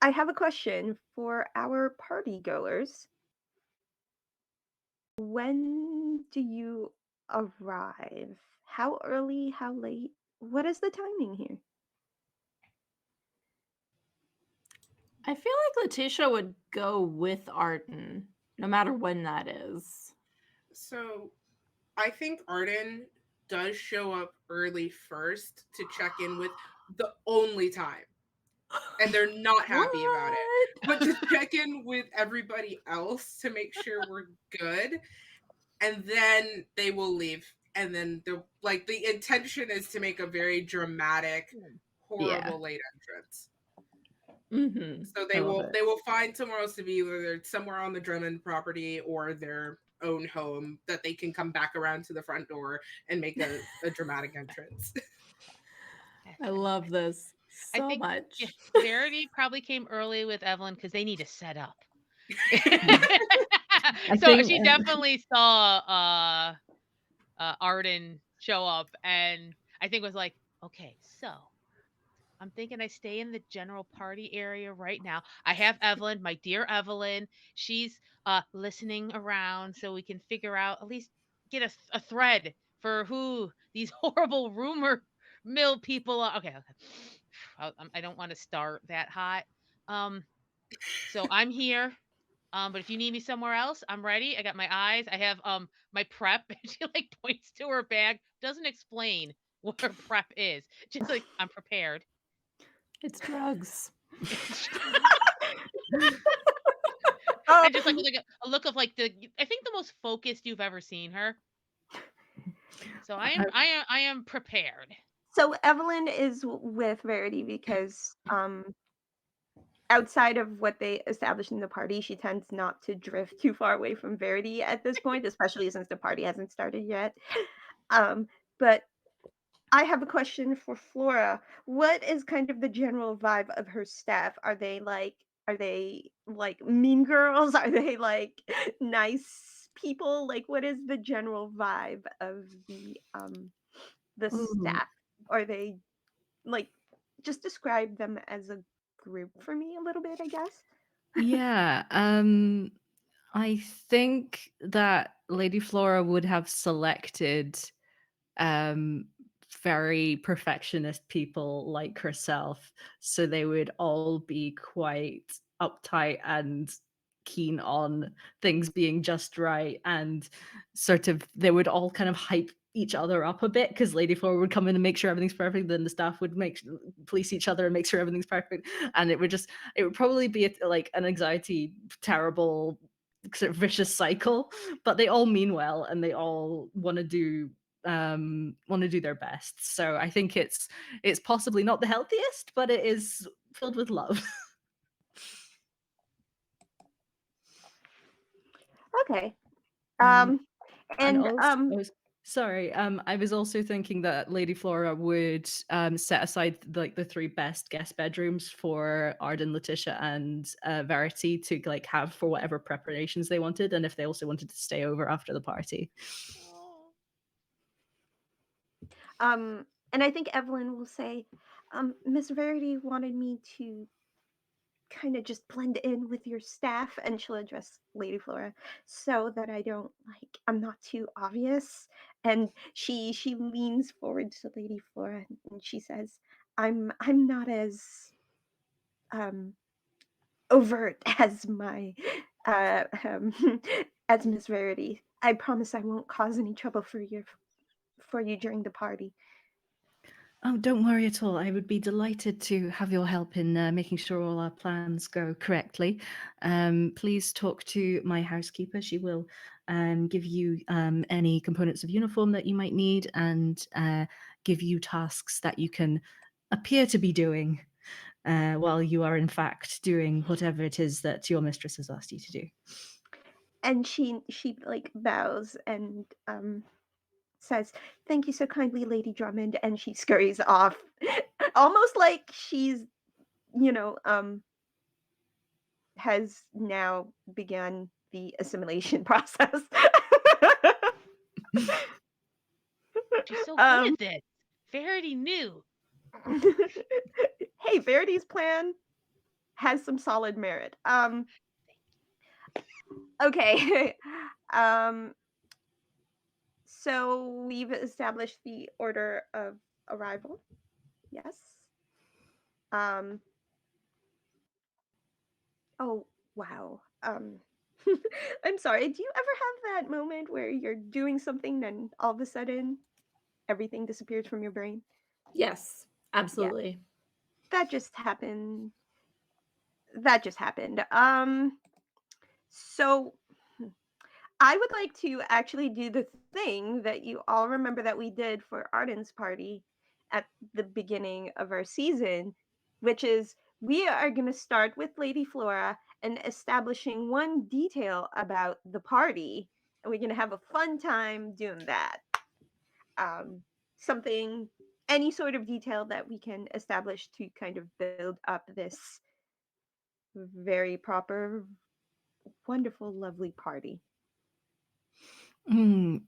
I have a question for our party goers. When do you arrive? How early? How late? What is the timing here? I feel like Letitia would go with Arden, no matter when that is. So I think Arden does show up early first to check in with the only time. And they're not happy about it. But to check in with everybody else to make sure we're good, and then they will leave. And then the intention is to make a very dramatic, Yeah, horrible late entrance. Mm-hmm. So I love they it. will find somewhere else to be, whether they're somewhere on the Drummond property or their own home, that they can come back around to the front door and make a dramatic entrance. I love this I so think, yeah, much. Verity probably came early with Evelyn because they need to set up. Mm. I So think she definitely saw Arden show up, and I think was like, okay, so I'm thinking I stay in the general party area right now. I have Evelyn, my dear Evelyn. She's listening around so we can figure out, at least get a thread for who these horrible rumor mill people are. Okay, okay. I don't want to start that hot. Um, so I'm here. But if you need me somewhere else, I'm ready. I got my eyes. I have my prep. She like points to her bag, doesn't explain what her prep is. Just like I'm prepared. It's drugs. And just like Um, with like a look of like I think the most focused you've ever seen her. So I am prepared. so Evelyn is with Verity because outside of what they established in the party, she tends not to drift too far away from Verity at this point, especially since the party hasn't started yet. But I have a question for Flora. What is kind of the general vibe of her staff? Are they like mean girls? Are they like nice people? Like what is the general vibe of the Ooh, staff? Are they like just describe them as a group for me a little bit, I guess? yeah. I think that Lady Flora would have selected um very perfectionist people like herself, so they would all be quite uptight and keen on things being just right, and sort of they would all kind of hype each other up a bit, because Lady Flora would come in and make sure everything's perfect, then the staff would police each other and make sure everything's perfect, and it would probably be like an anxiety terrible sort of vicious cycle. But they all mean well and they all want to do their best. So I think it's possibly not the healthiest, but it is filled with love. Okay. um Um and and also, sorry, I was also thinking that Lady Flora would set aside like the three best guest bedrooms for Arden, Letitia, and Verity to like have for whatever preparations they wanted, and if they also wanted to stay over after the party. Oh. and I think Evelyn will say, Miss Verity wanted me to kind of just blend in with your staff, and she'll address Lady Flora so that I'm not too obvious. And she leans forward to Lady Flora and she says, I'm not as um overt as my as Miss Verity. I promise I won't cause any trouble for you during the party. Oh, don't worry at all. I would be delighted to have your help in making sure all our plans go correctly. Please talk to my housekeeper. She will give you any components of uniform that you might need, and give you tasks that you can appear to be doing while you are in fact doing whatever it is that your mistress has asked you to do. And she like bows and says, "Thank you so kindly, Lady Drummond," and she scurries off, almost like she's, you know, has now begun the assimilation process. She's so good um, at this. Verity knew. hey, Verity's plan has some solid merit. Okay. um, so we've established the order of arrival. Yes. Um, oh, wow. I'm sorry. Do you ever have that moment where you're doing something, then all of a sudden everything disappears from your brain? Yes. Yeah, Absolutely. that just happened. That just happened. So I would like to actually do the thing that you all remember that we did for Arden's party at the beginning of our season, which is we are going to start with Lady Flora and establishing one detail about the party. And we're going to have a fun time doing that. Something, any sort of detail that we can establish to kind of build up this very proper, wonderful, lovely party.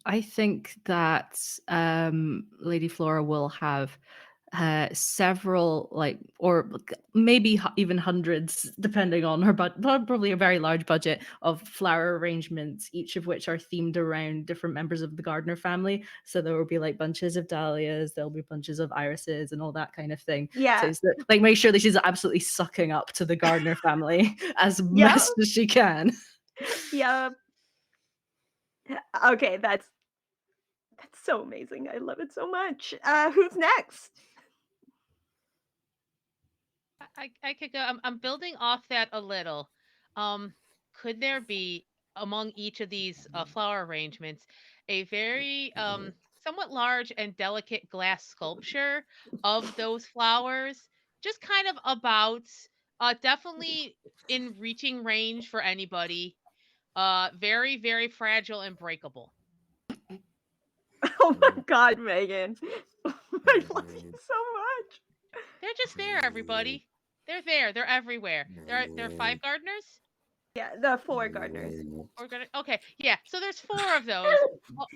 I think that Lady Flora will have several, like, or maybe even hundreds, depending on her, but probably a very large budget of flower arrangements, each of which are themed around different members of the gardener family. So there will be like bunches of dahlias, there'll be bunches of irises, and all that kind of thing. So Yeah. it's like make sure that she's absolutely sucking up to the gardener family as Yep. best as she can. Yep. Okay, that's so amazing. I love it so much. Who's next? I could go. I'm building off that a little. Um, could there be among each of these flower arrangements a very somewhat large and delicate glass sculpture of those flowers, just kind of about definitely in reaching range for anybody. Very very fragile and breakable. Oh my God, Megan. I love you so much. They're just there, everybody. They're there. They're everywhere. There are five gardeners. Yeah, the four gardeners. We're gonna okay, yeah. So there's four of those,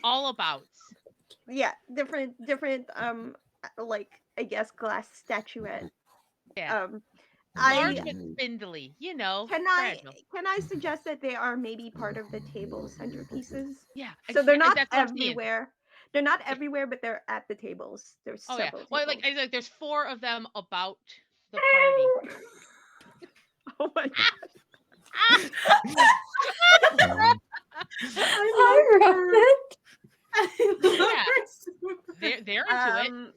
all about. Yeah, different like I guess glass statuette. Yeah, Um large I but spindly. You know, can I fragile. can I suggest that they are maybe part of the table centerpieces? Yeah, So they're not that's what I'm seeing. everywhere. They're not Yeah. everywhere, but they're at the tables. There's Oh yeah. several Well, tables. like there's four of them about the party. Oh my God. I love her. it. I love Yeah, her so much. they're into it.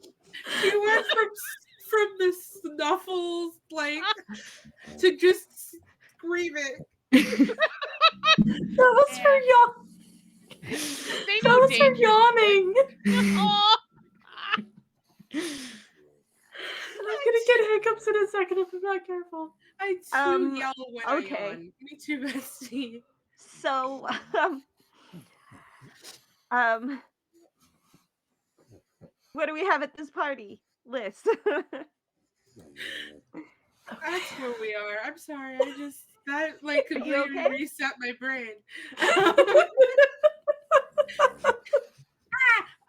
She went from the snuffles like to just screaming. That was Yeah. her yawn. They That know was her danger. yawning. Oh. And I'm gonna get hiccups in a second if I'm not careful. I too Um, yell when okay. I yawn. Me too, bestie. So um what do we have at this party? List. That's where we are. I'm sorry. I just that like Are you completely okay? reset my brain.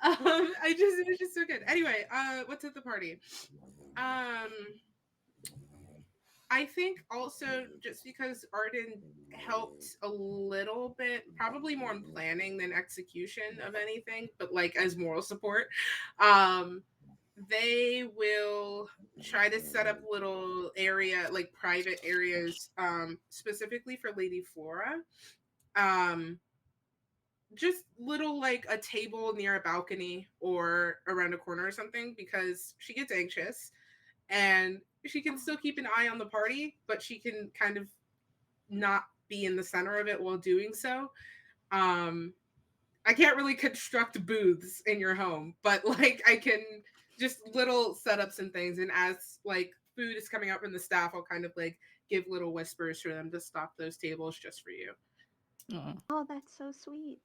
It was just so good. Anyway, what's at the party? Um, I think also just because Arden helped a little bit, probably more in planning than execution of anything, but like as moral support, um, they will try to set up little area, like private areas, specifically for Lady Flora. Um, just little like a table near a balcony or around a corner or something because she gets anxious and she can still keep an eye on the party, but she can kind of not be in the center of it while doing so. Um, I can't really construct booths in your home, but like I can just little setups and things. And as like food is coming out from the staff, I'll kind of like give little whispers for them to stop those tables just for you. Aw, Oh, that's so sweet.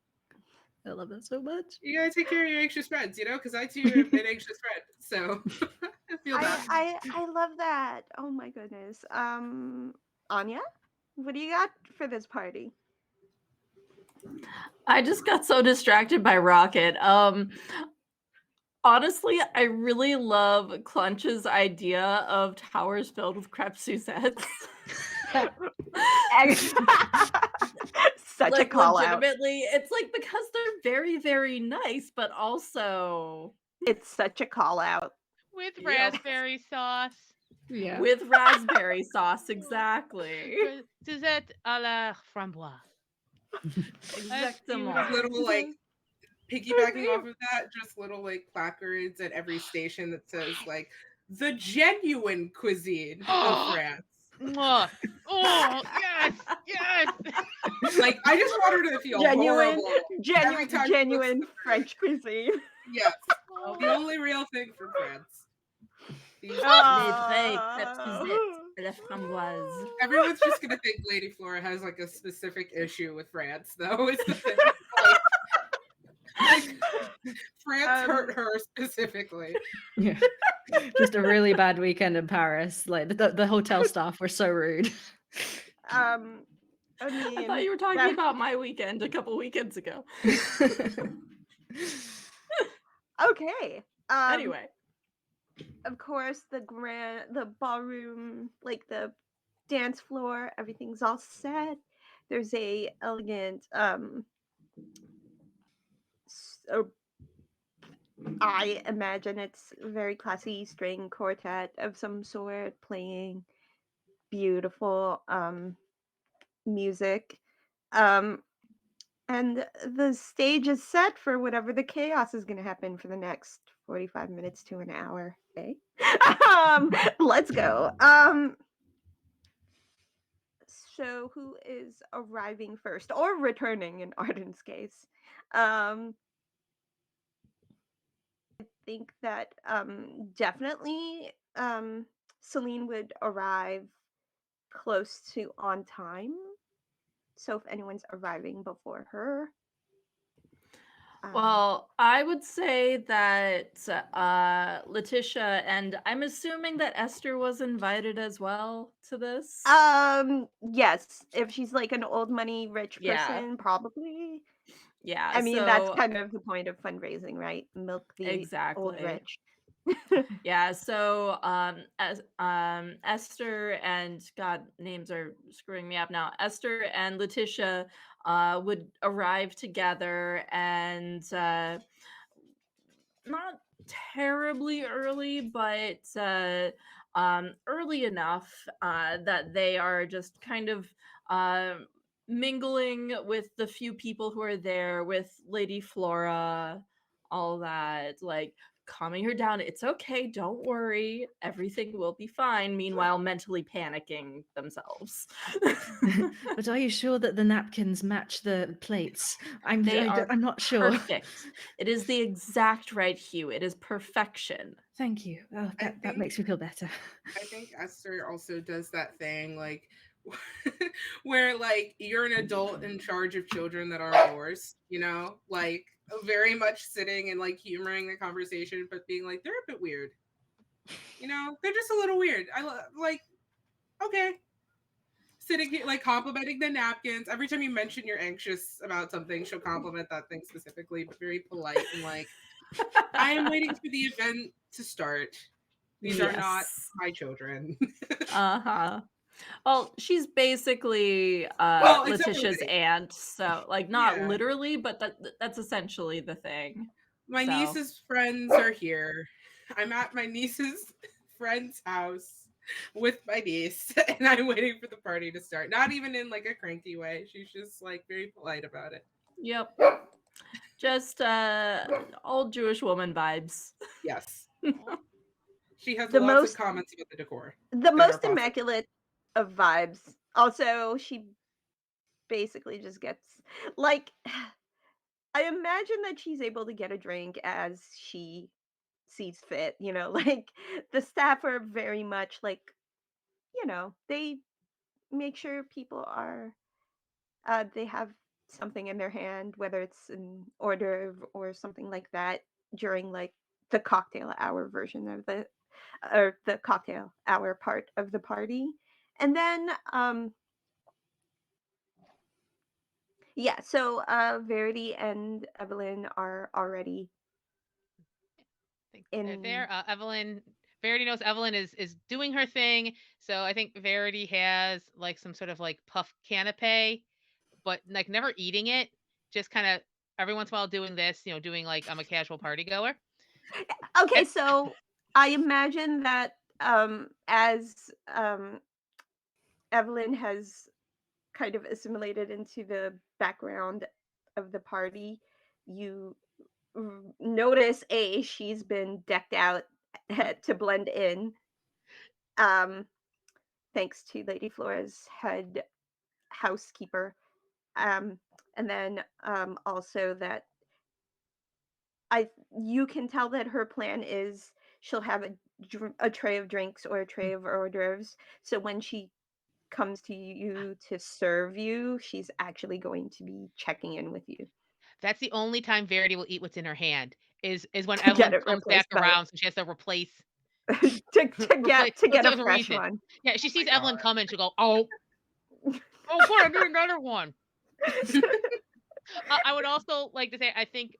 I love that so much. You gotta take care of your anxious friends, you know, because I too have been anxious friend, so I feel that. I love that. Oh my goodness. Anya, what do you got for this party? I just got so distracted by Rocket. Honestly, I really love Clunch's idea of towers filled with crepe Suzettes. Such a Like call out. legitimately, it's like because they're very, very nice, but also It's such a call out. With Yep. raspberry sauce. Yeah. with raspberry sauce, exactly. Suzette à la framboise. That's Exactement. Little like piggybacking off of that, just little like placards at every station that says like the genuine cuisine of France. Mwah. Oh, yes, yes. Like, I just want her to feel Genuine, horrible every time she looks at genuine the food. French cuisine. Yes, the Oh. only real thing from France. These Les delicious. vrais crêpes Oh. à la framboise. Everyone's just gonna think Lady Flora has like a specific issue with France, though. Is the thing. Like France hurt Um, her specifically. Yeah. Just a really bad weekend in Paris. Like the hotel staff were so rude. I I thought mean, you were talking that, about my weekend a couple weekends ago. okay. Anyway, Of course, the ballroom, like the dance floor, everything's all set. There's a elegant, or I imagine it's a very classy string quartet of some sort playing beautiful music. Um, and the stage is set for whatever the chaos is going to happen for the next 45 minutes to an hour. Okay. Let's go. So who is arriving first or returning in Arden's case? Um, think that definitely Celine would arrive close to on time. So if anyone's arriving before her, well, I would say that Letitia, and I'm assuming that Esther was invited as well to this. yes, if she's like an old money rich Yeah. person, probably. Yeah, I mean, that's so kind of the point of fundraising, right? Milk the old exactly. rich. Yeah, so as Esther and God, names are screwing me up now. Esther and Letitia would arrive together, and not terribly early, but early enough that they are just kind of um mingling with the few people who are there, with Lady Flora, all that, like calming her down. It's okay, don't worry, everything will be fine. Meanwhile, mentally panicking themselves. But are you sure that the napkins match the plates? I'm They are I'm not sure. perfect. It is the exact right hue. It is perfection. Thank you. Oh, I that think makes me feel better. I think Esther also does that thing like where like you're an adult in charge of children that aren't yours, you know? Like very much sitting and like humoring the conversation, but being like, they're a bit weird. You know, they're just a little weird. Like, okay. Sitting here, like complimenting the napkins. Every time you mention you're anxious about something, she'll compliment that thing specifically, but very polite and like, I am waiting for the event to start. These are not Yes. my children. Uh-huh. Well, she's basically Well, except for Letitia's Liddy. aunt, so like not Yeah. literally, but that's essentially the thing. My So, niece's friends are here. I'm at my niece's friend's house with my niece, and I'm waiting for the party to start. Not even in like a cranky way. She's just like very polite about it. yep. Just old Jewish woman vibes. Yes. Aw. She has the lots of most comments about the decor the that are most positive. immaculate of vibes. Also, she basically just gets like I imagine that she's able to get a drink as she sees fit, like the staff are very much like, they make sure people are they have something in their hand, whether it's an hors d'oeuvre or something like that during like the cocktail hour version of the cocktail hour part of the party. And then yeah, so Verity and Evelyn are already I think they're in. there. Evelyn, Verity knows Evelyn is doing her thing. So I think Verity has like some sort of like puff canapé, but like never eating it. Just kind of every once in a while doing this, doing like I'm a casual party goer. Okay, And so I imagine that as Evelyn has kind of assimilated into the background of the party, you notice she's been decked out to blend in. Um, thanks to Lady Flora's head housekeeper. Um, and then also that I you can tell that her plan is she'll have a tray of drinks or a tray of hors d'oeuvres. So when she comes to you to serve you, she's actually going to be checking in with you That's the only time Verity will eat what's in her hand is when to get Evelyn it comes back replaced by around, so she has to replace replace to let's get a say the fresh Reese's. one. Yeah, she Oh my sees Evelyn god. coming, she'll go, "Oh, oh, good, I need another one." I would also like to say I think,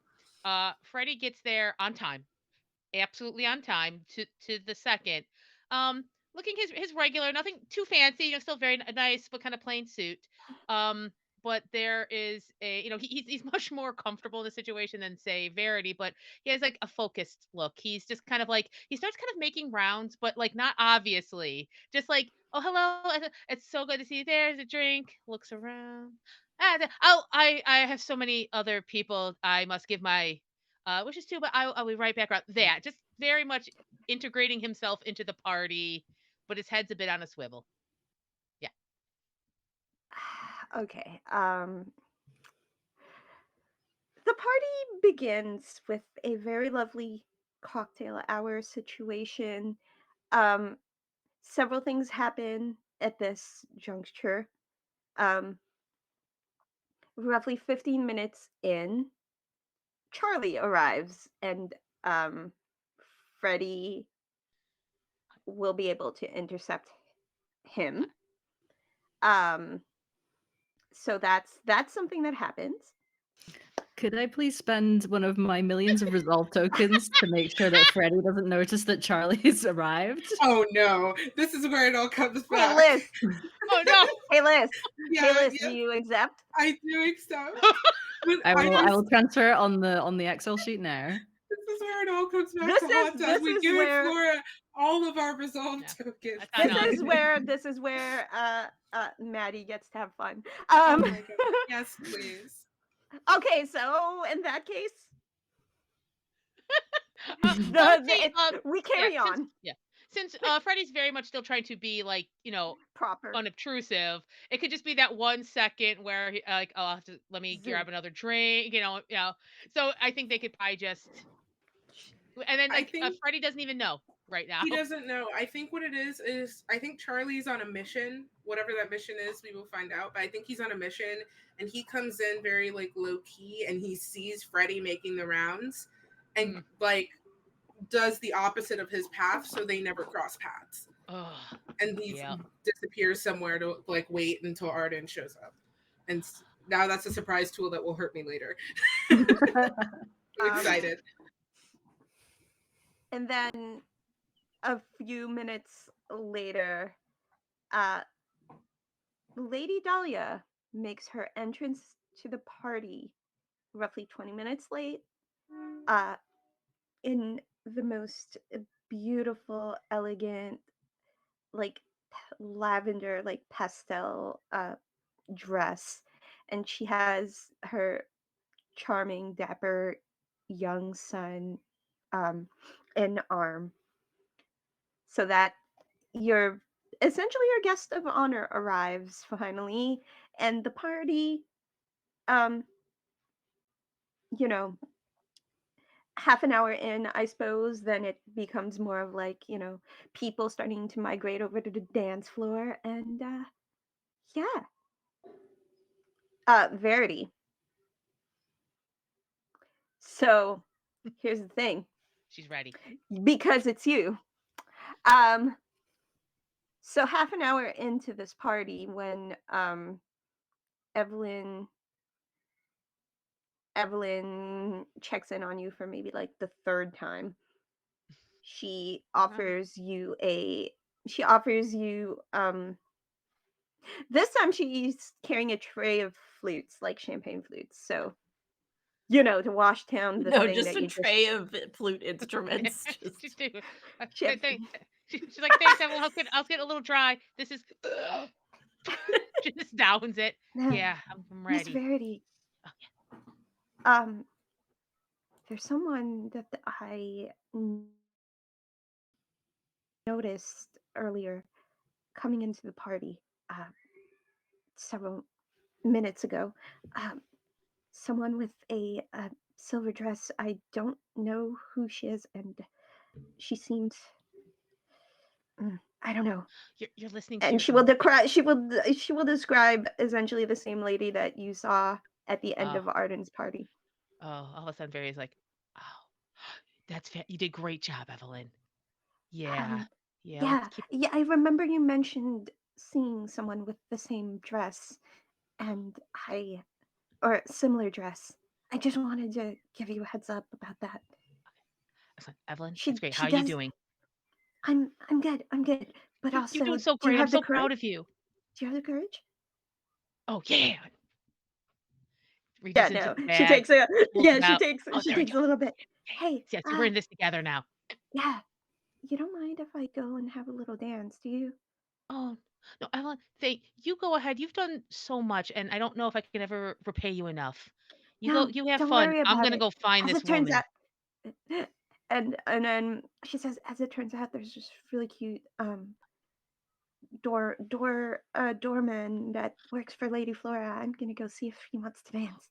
Freddie gets there on time. Absolutely on time to the second. Looking his regular, nothing too fancy, still very nice, but kind of plain suit. Um, but there is a, he's much more comfortable in the situation than say Verity, but he has like a focused look. He's just kind of like he starts kind of making rounds, but like not obviously, just like, oh hello, it's so good to see you. There's a drink. Looks around. I have so many other people I must give my wishes too, but I'll be right back around that. Just very much integrating himself into the party, but his head's a bit on a swivel. Yeah. Okay. The party begins with a very lovely cocktail hour situation. Um, several things happen at this juncture. Um, roughly 15 minutes in, Charlie arrives, and um, Freddie will be able to intercept him. Um, so that's something that happens. Could I please spend one of my millions of resolve tokens to make sure that Freddy doesn't notice that Charlie's arrived? Oh no. This is where it all comes Hey back. Liz, Oh no. hey Liz, hey Yeah, Liz, do yes, you accept? I do accept. But I I will I just will transfer it on the Excel sheet now. this is where it all comes back This to hot is sauce. this We is give where Flora all of our resolve Yeah. tokens. That's on us. this is where Maddie gets to have fun. Oh Um, my god. Yes, please. okay, so in that case, Well, let's see. we Yeah, carry on since Freddy's very much still trying to be like, proper. unobtrusive. It could just be that 1 second where like, oh, I'll have to, let me Zoom. grab another drink, So I think they could probably just, and then I like think Freddy doesn't even know right now. he doesn't know. I think what it is I think Charlie's on a mission. Whatever that mission is, we will find out. But I think he's on a mission and he comes in very like low key and he sees Freddy making the rounds and Mm. like does the opposite of his path so they never cross paths. Oh, And he yeah. disappears somewhere to like wait until Arden shows up. And now that's a surprise tool that will hurt me later. I'm Um, excited. and then a few minutes later, uh, Lady Dahlia makes her entrance to the party, roughly 20 minutes late, uh, in the most beautiful, elegant, like lavender, like pastel dress. And she has her charming, dapper young son um, in arm. So that your essentially your guest of honor arrives finally, and the party, um, you know, half an hour in, I suppose, then it becomes more of like, people starting to migrate over to the dance floor. And yeah, Verity. So here's the thing, She's ready. because it's you. Um, so half an hour into this party, when Evelyn Evelyn checks in on you for maybe like the third time, she offers you a she offers you this time she's carrying a tray of flutes, like champagne flutes. So, to wash down the No, thing just that a you just tray of flute Yeah, instruments. she's Just too. she had, She's like, thanks, Evelyn. I'll get a little dry. This is. She just downs it. Yeah, I'm Miss ready. Verity, Oh, um there's someone that I noticed earlier coming into the party several minutes ago. Um, Someone with a silver dress. I don't know who she is, and she seemed. I don't know. You're listening to And your intuition. she will describe essentially the same lady that you saw at the end Oh, of Arden's party. all of a sudden, Barry's like, "Oh, you did great job, Evelyn. Yeah, Um, yeah. Let's yeah, keep. yeah. I remember you mentioned seeing someone with the same dress, and I or similar dress. I just wanted to give you a heads up about that. Excellent. Evelyn, that's great. How She are you does. doing? I'm good. I'm good. But You're also, doing so do you great. I'm have the so courage? proud of you. Do you have the courage? Oh yeah. Yeah, Reaches into no. the bag, pulls them out. Oh, She there we takes go. a little bit. Yeah, Hey, yeah. See, we're in this together now. yeah. You don't mind if I go and have a little dance, do you? Oh, no, Evelyn, you go ahead. You've done so much, and I don't know if I can ever repay you enough. You go, No, you have don't fun. worry I'm about gonna it. go find As this it turns woman. out, and then she says, as it turns out, there's this really cute doorman that works for Lady Flora. I'm gonna go see if he wants to dance.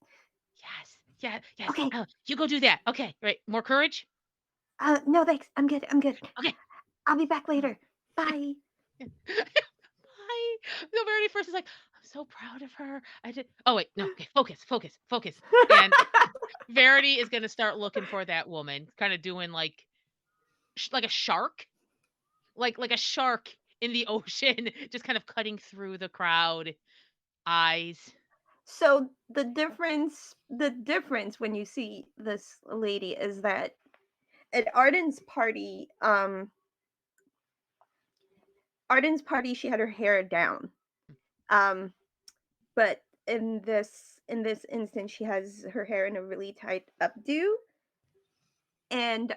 Yes, yeah, yes. Okay. You go do that. Okay, right. More courage. No thanks. I'm good. I'm good. Okay. I'll be back later. Bye. Bye. The very first is like, I'm so proud of her. I did. Oh wait, no. Okay, focus, focus, focus. And Verity is gonna start looking for that woman, kind of doing like a shark, like a shark in the ocean, just kind of cutting through the crowd. Eyes. So the difference when you see this lady is that at Arden's party, she had her hair down. Um, but in this instance, she has her hair in a really tight updo, and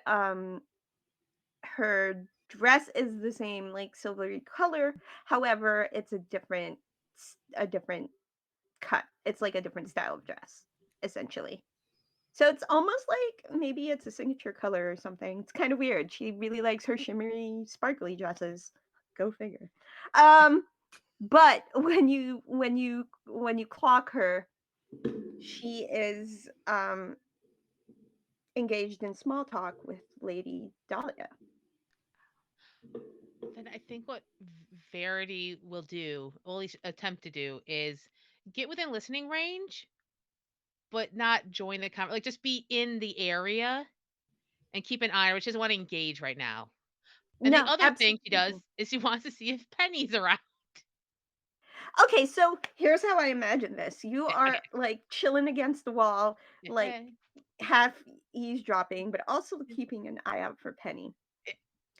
her dress is the same, like silvery color. However, it's a different cut. It's like a different style of dress, essentially. So it's almost like maybe it's a signature color or something. It's kind of weird. She really likes her shimmery, sparkly dresses. Go figure. Um, but when you clock her, she is engaged in small talk with Lady Dahlia. Then I think what Verity will do, or at least attempt to do, is get within listening range, but not join the like just be in the area and keep an eye on her. She doesn't want to engage right now. And the No, other thing she does absolutely. is she wants to see if Penny's around. Okay, so here's how I imagine this. You Okay. are like chilling against the wall, like Okay. half eavesdropping, but also keeping an eye out for Penny. E-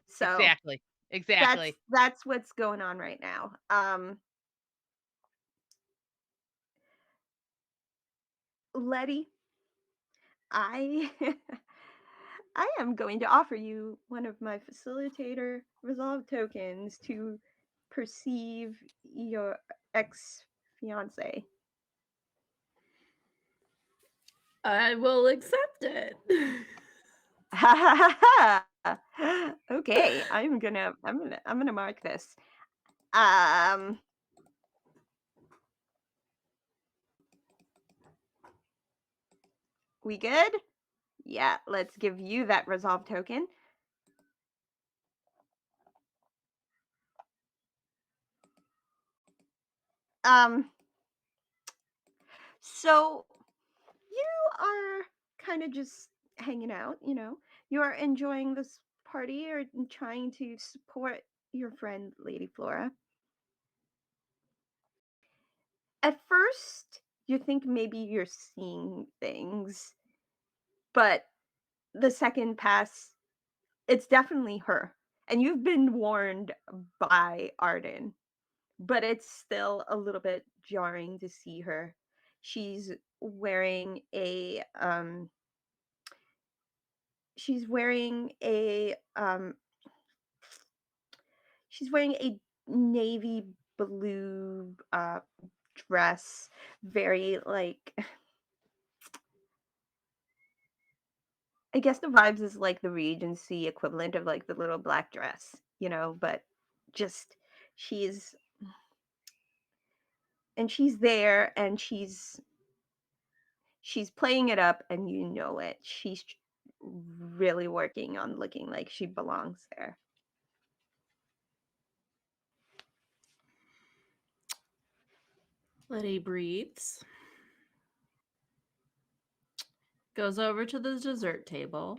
So Exactly. that's Exactly. that's what's going on right now. Letty, I I am going to offer you one of my facilitator resolve tokens to perceive your ex fiance. I will accept it. Ha ha ha ha. Okay, I'm gonna mark this. Um, we good? Yeah, let's give you that resolve token. Um, so you are kind of just hanging out, you are enjoying this party or trying to support your friend Lady Flora. At first, you think maybe you're seeing things, but the second pass, it's definitely her. And you've been warned by Arden, but it's still a little bit jarring to see her. She's wearing a um she's wearing a she's wearing a navy blue dress, very like I guess the vibes is like the Regency equivalent of like the little black dress. but just she's she's there, and she's playing it up, and it. She's really working on looking like she belongs there. Letty breathes, goes over to the dessert table,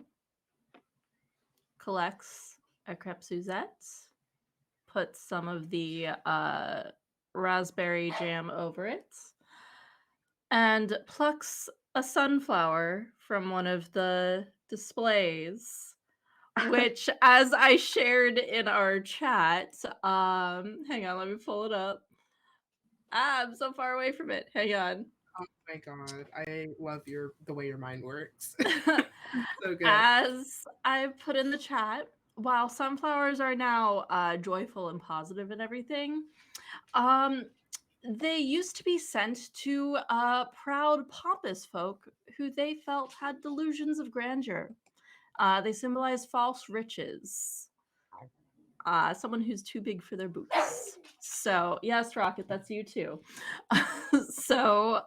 collects a crepe Suzette, puts some of the raspberry jam over it, and plucks a sunflower from one of the displays, which, as I shared in our chat, hang on, let me pull it up. I'm so far away from it. Hang on. Oh my god, I love the way your mind works. So good. As I put in the chat, while sunflowers are now joyful and positive and everything, they used to be sent to proud, pompous folk who they felt had delusions of grandeur. They symbolize false riches. Someone who's too big for their boots. So, yes, Rocket, that's you too. So,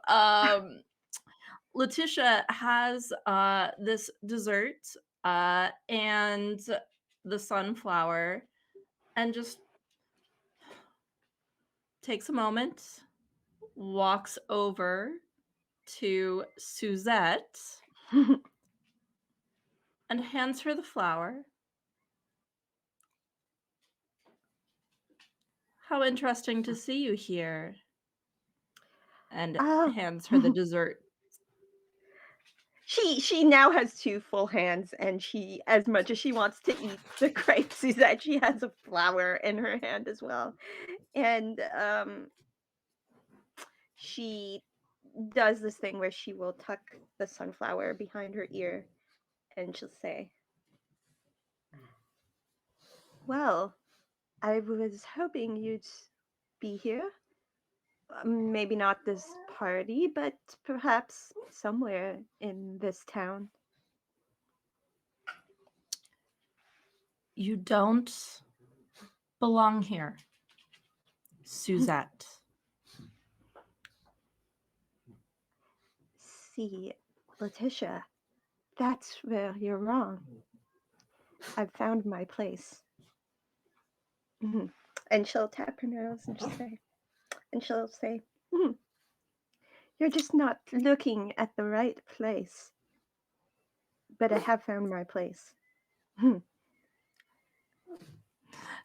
Letitia has this dessert and the sunflower, and just takes a moment, walks over to Suzette and hands her the flower. How interesting to see you here. And hands her the dessert. She now has two full hands, and she, as much as she wants to eat the crepe Suzette, she has a flower in her hand as well. And she does this thing where she will tuck the sunflower behind her ear, and she'll say, "Well, I was hoping you'd be here. Maybe not this party, but perhaps somewhere in this town." You don't belong here, Suzette. See, Letitia, that's where you're wrong. I've found my place. Mm-hmm. And she'll tap her nose and she'll say, "You're just not looking at the right place. But I have found my place."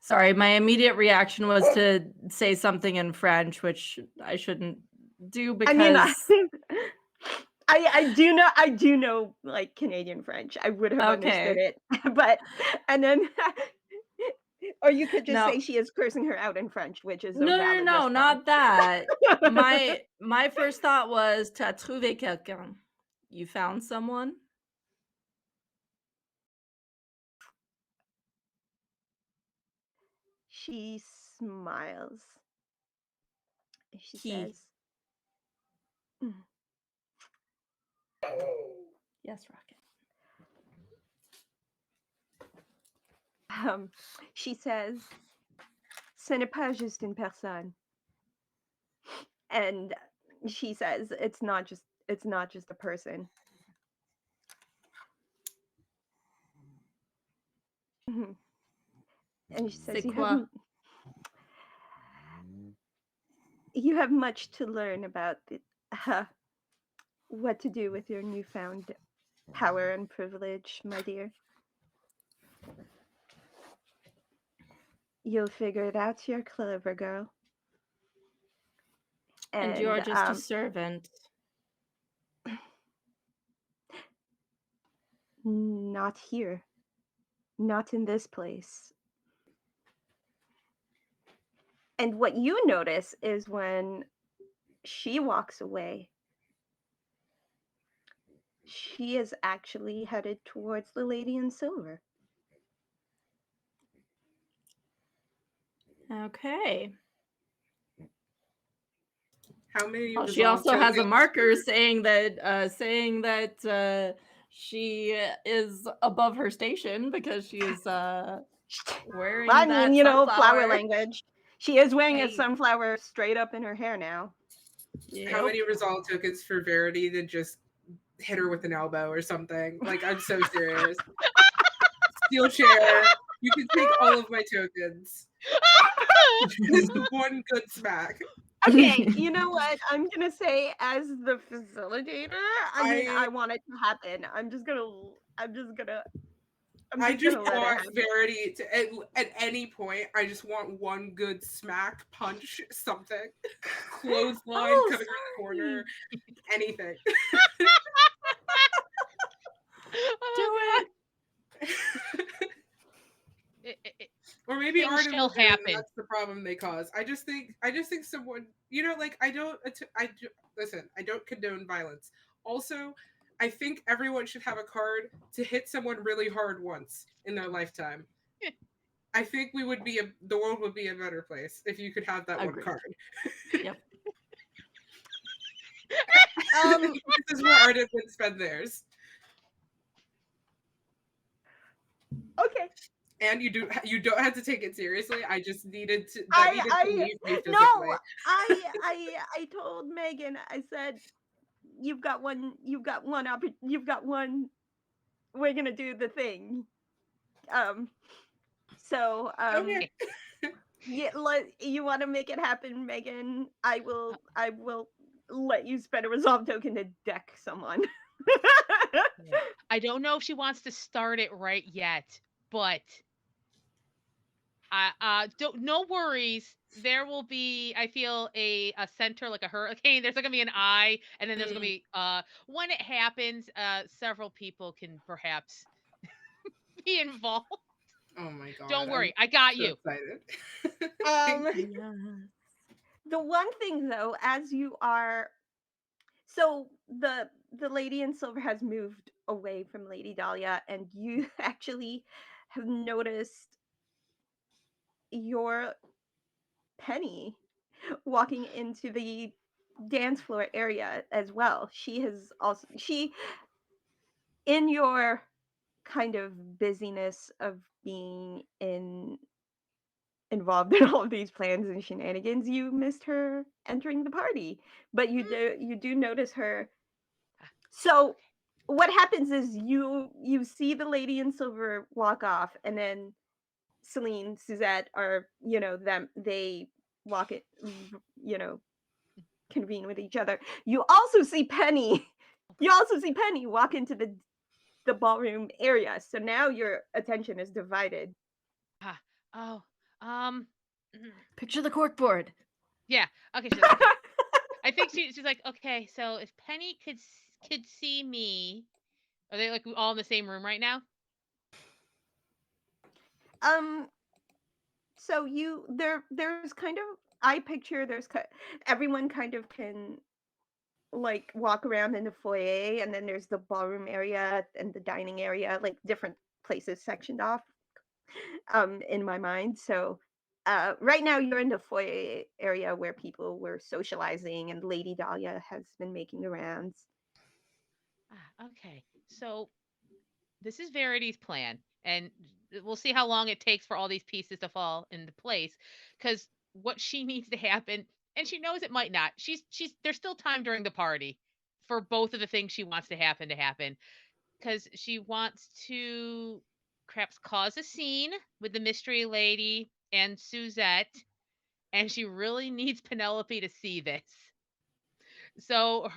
Sorry, my immediate reaction was to say something in French, which I shouldn't do because I do know like Canadian French. I would have understood okay. it. But and then or you could just No. say she is cursing her out in French, which is a No, valid response. not that. My first thought was "t'as trouvé quelqu'un." You found someone? She smiles. And she He. says, "Mm, Yes, Rocket. she says, ce n'est pas juste une personne." And she says, it's not just a person. Mhm. And she says, C'est quoi? You have much to learn about what to do with your newfound power and privilege, my dear. You'll figure it out. You're a clever girl. And you're just a servant. Not here. Not in this place. And what you notice is when she walks away, she is actually headed towards the lady in silver. Okay. How many? Well, she also has a marker saying that she is above her station because she is Wearing I mean, that flower sunflower. language. She is wearing a Hey, sunflower straight up in her hair now. How yep. many resolve tokens for Verity to just hit her with an elbow or something? Like, I'm so serious. Steel chair. You can take all of my tokens. Just one good smack. Okay, you know what? I'm gonna say as the facilitator, I mean, I I want it to happen. I'm I just just gonna let it want happen. Verity to at any point. I just want one good smack, punch, something, clothesline Oh, coming around the corner, sorry. anything. Oh Do god. it. It, Or maybe things Arden shall will do it, and happen. that's the problem they cause. I just think someone, like listen. I don't condone violence. Also, I think everyone should have a card to hit someone really hard once in their lifetime. I think the world would be a better place if you could have that one Agreed. card. Yep. Um, This is where Arden would spend theirs. okay. And you don't have to take it seriously. I just needed to I leave me physically. no, I told Megan, I said, you've got one, we're gonna do the thing. Um, so, Okay. yeah, you want to make it happen, Megan? I will let you spend a resolve token to deck someone. Yeah. I don't know if she wants to start it right yet, but don't no worries. There will be, I feel, a center like a hurricane. There's gonna be an eye, and then there's gonna Mm. be when it happens, several people can perhaps be involved. Oh my god, Don't worry, I'm I got so you. excited. Thank um, you. the one thing though, as you are, so the lady in silver has moved away from Lady Dahlia, and you actually have noticed your Penny walking into the dance floor area as well. She in your kind of busyness of being involved in all of these plans and shenanigans, you missed her entering the party. But you do notice her. So what happens is you see the lady in silver walk off, and then Celine, Suzette are, them, they walk it, you know, convene with each other. You also see Penny. You also see Penny walk into the ballroom area. So now your attention is divided. Ah, oh, um, mhm. Picture the corkboard. Yeah. Okay. She's like, okay. I think she's like, okay. So if Penny could see me, are they like all in the same room right now? um so there's kind of, I picture everyone kind of can like walk around in the foyer, and then there's the ballroom area and the dining area, like different places sectioned off in my mind. So right now you're in the foyer area where people were socializing, and Lady Dahlia has been making the rounds. Okay. So this is Verity's plan, and we'll see how long it takes for all these pieces to fall into place. Because what she needs to happen, and she knows it might not. She's there's still time during the party for both of the things she wants to happen. Because she wants to perhaps cause a scene with the mystery lady and Suzette, and she really needs Penelope to see this. So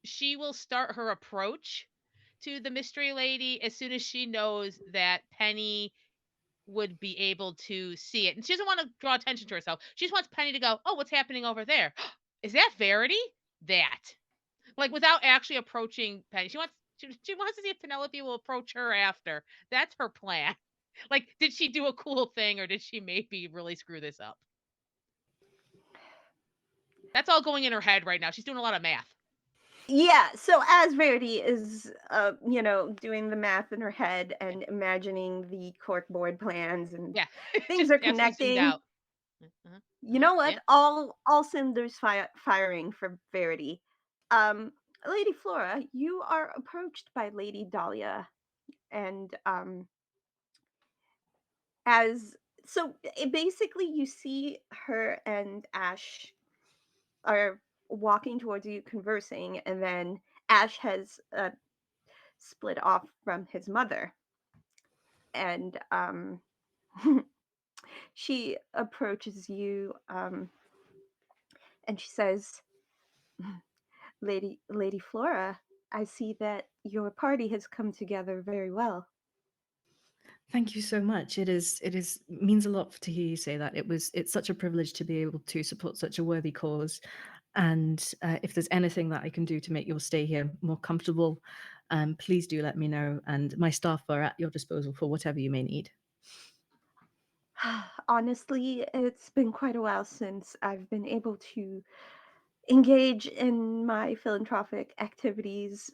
she will start her approach to the mystery lady as soon as she knows that Penny would be able to see it. And she doesn't want to draw attention to herself. She just wants Penny to go, "Oh, what's happening over there? Is that Verity?" That. Like without actually approaching Penny. She wants to see if Penelope will approach her after. That's her plan. Like, did she do a cool thing or did she maybe really screw this up? That's all going in her head right now. She's doing a lot of math. Yeah, so as Verity is doing the math in her head and imagining the corkboard plans, and Yeah. things Just are absolutely zoomed connecting, out. Uh-huh. you know what? Yeah. All cylinders firing for Verity. Um, Lady Flora, you are approached by Lady Dahlia, and as so basically you see her and Ash are walking towards you conversing, and then Ash has split off from his mother, and she approaches you, and she says, Lady Flora, I see that your party has come together very well. Thank you so much. It is means a lot to hear you say that. It's such a privilege to be able to support such a worthy cause. And if there's anything that I can do to make your stay here more comfortable, please do let me know. And my staff are at your disposal for whatever you may need. Honestly, it's been quite a while since I've been able to engage in my philanthropic activities.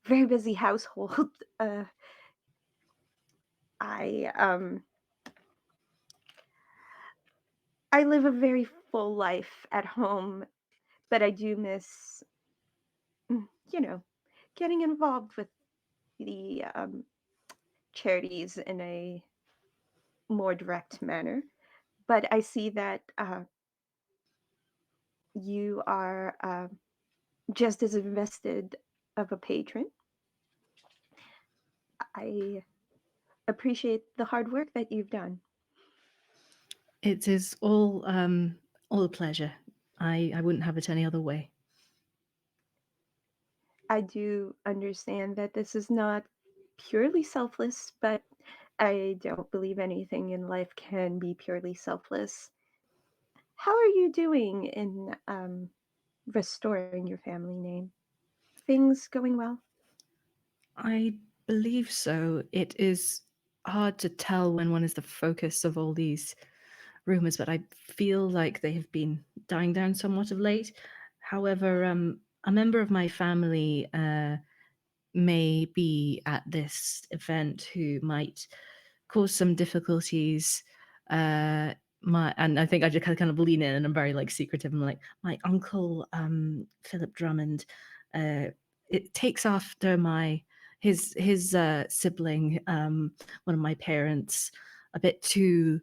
Very busy household. Uh, I I live a very full life at home, but I do miss, you know, getting involved with the charities in a more direct manner. But I see that you are just as invested of a patron. I appreciate the hard work that you've done. It is all a pleasure. I wouldn't have it any other way. I do understand that this is not purely selfless, but I don't believe anything in life can be purely selfless. How are you doing in restoring your family name? Things going well? I believe so. It is hard to tell when one is the focus of all these rumors, but I feel like they have been dying down somewhat of late. However, a member of my family may be at this event who might cause some difficulties. And I think I just kind of lean in, and I'm very like secretive. I'm like, my uncle Philip Drummond, it takes after his sibling, one of my parents, a bit too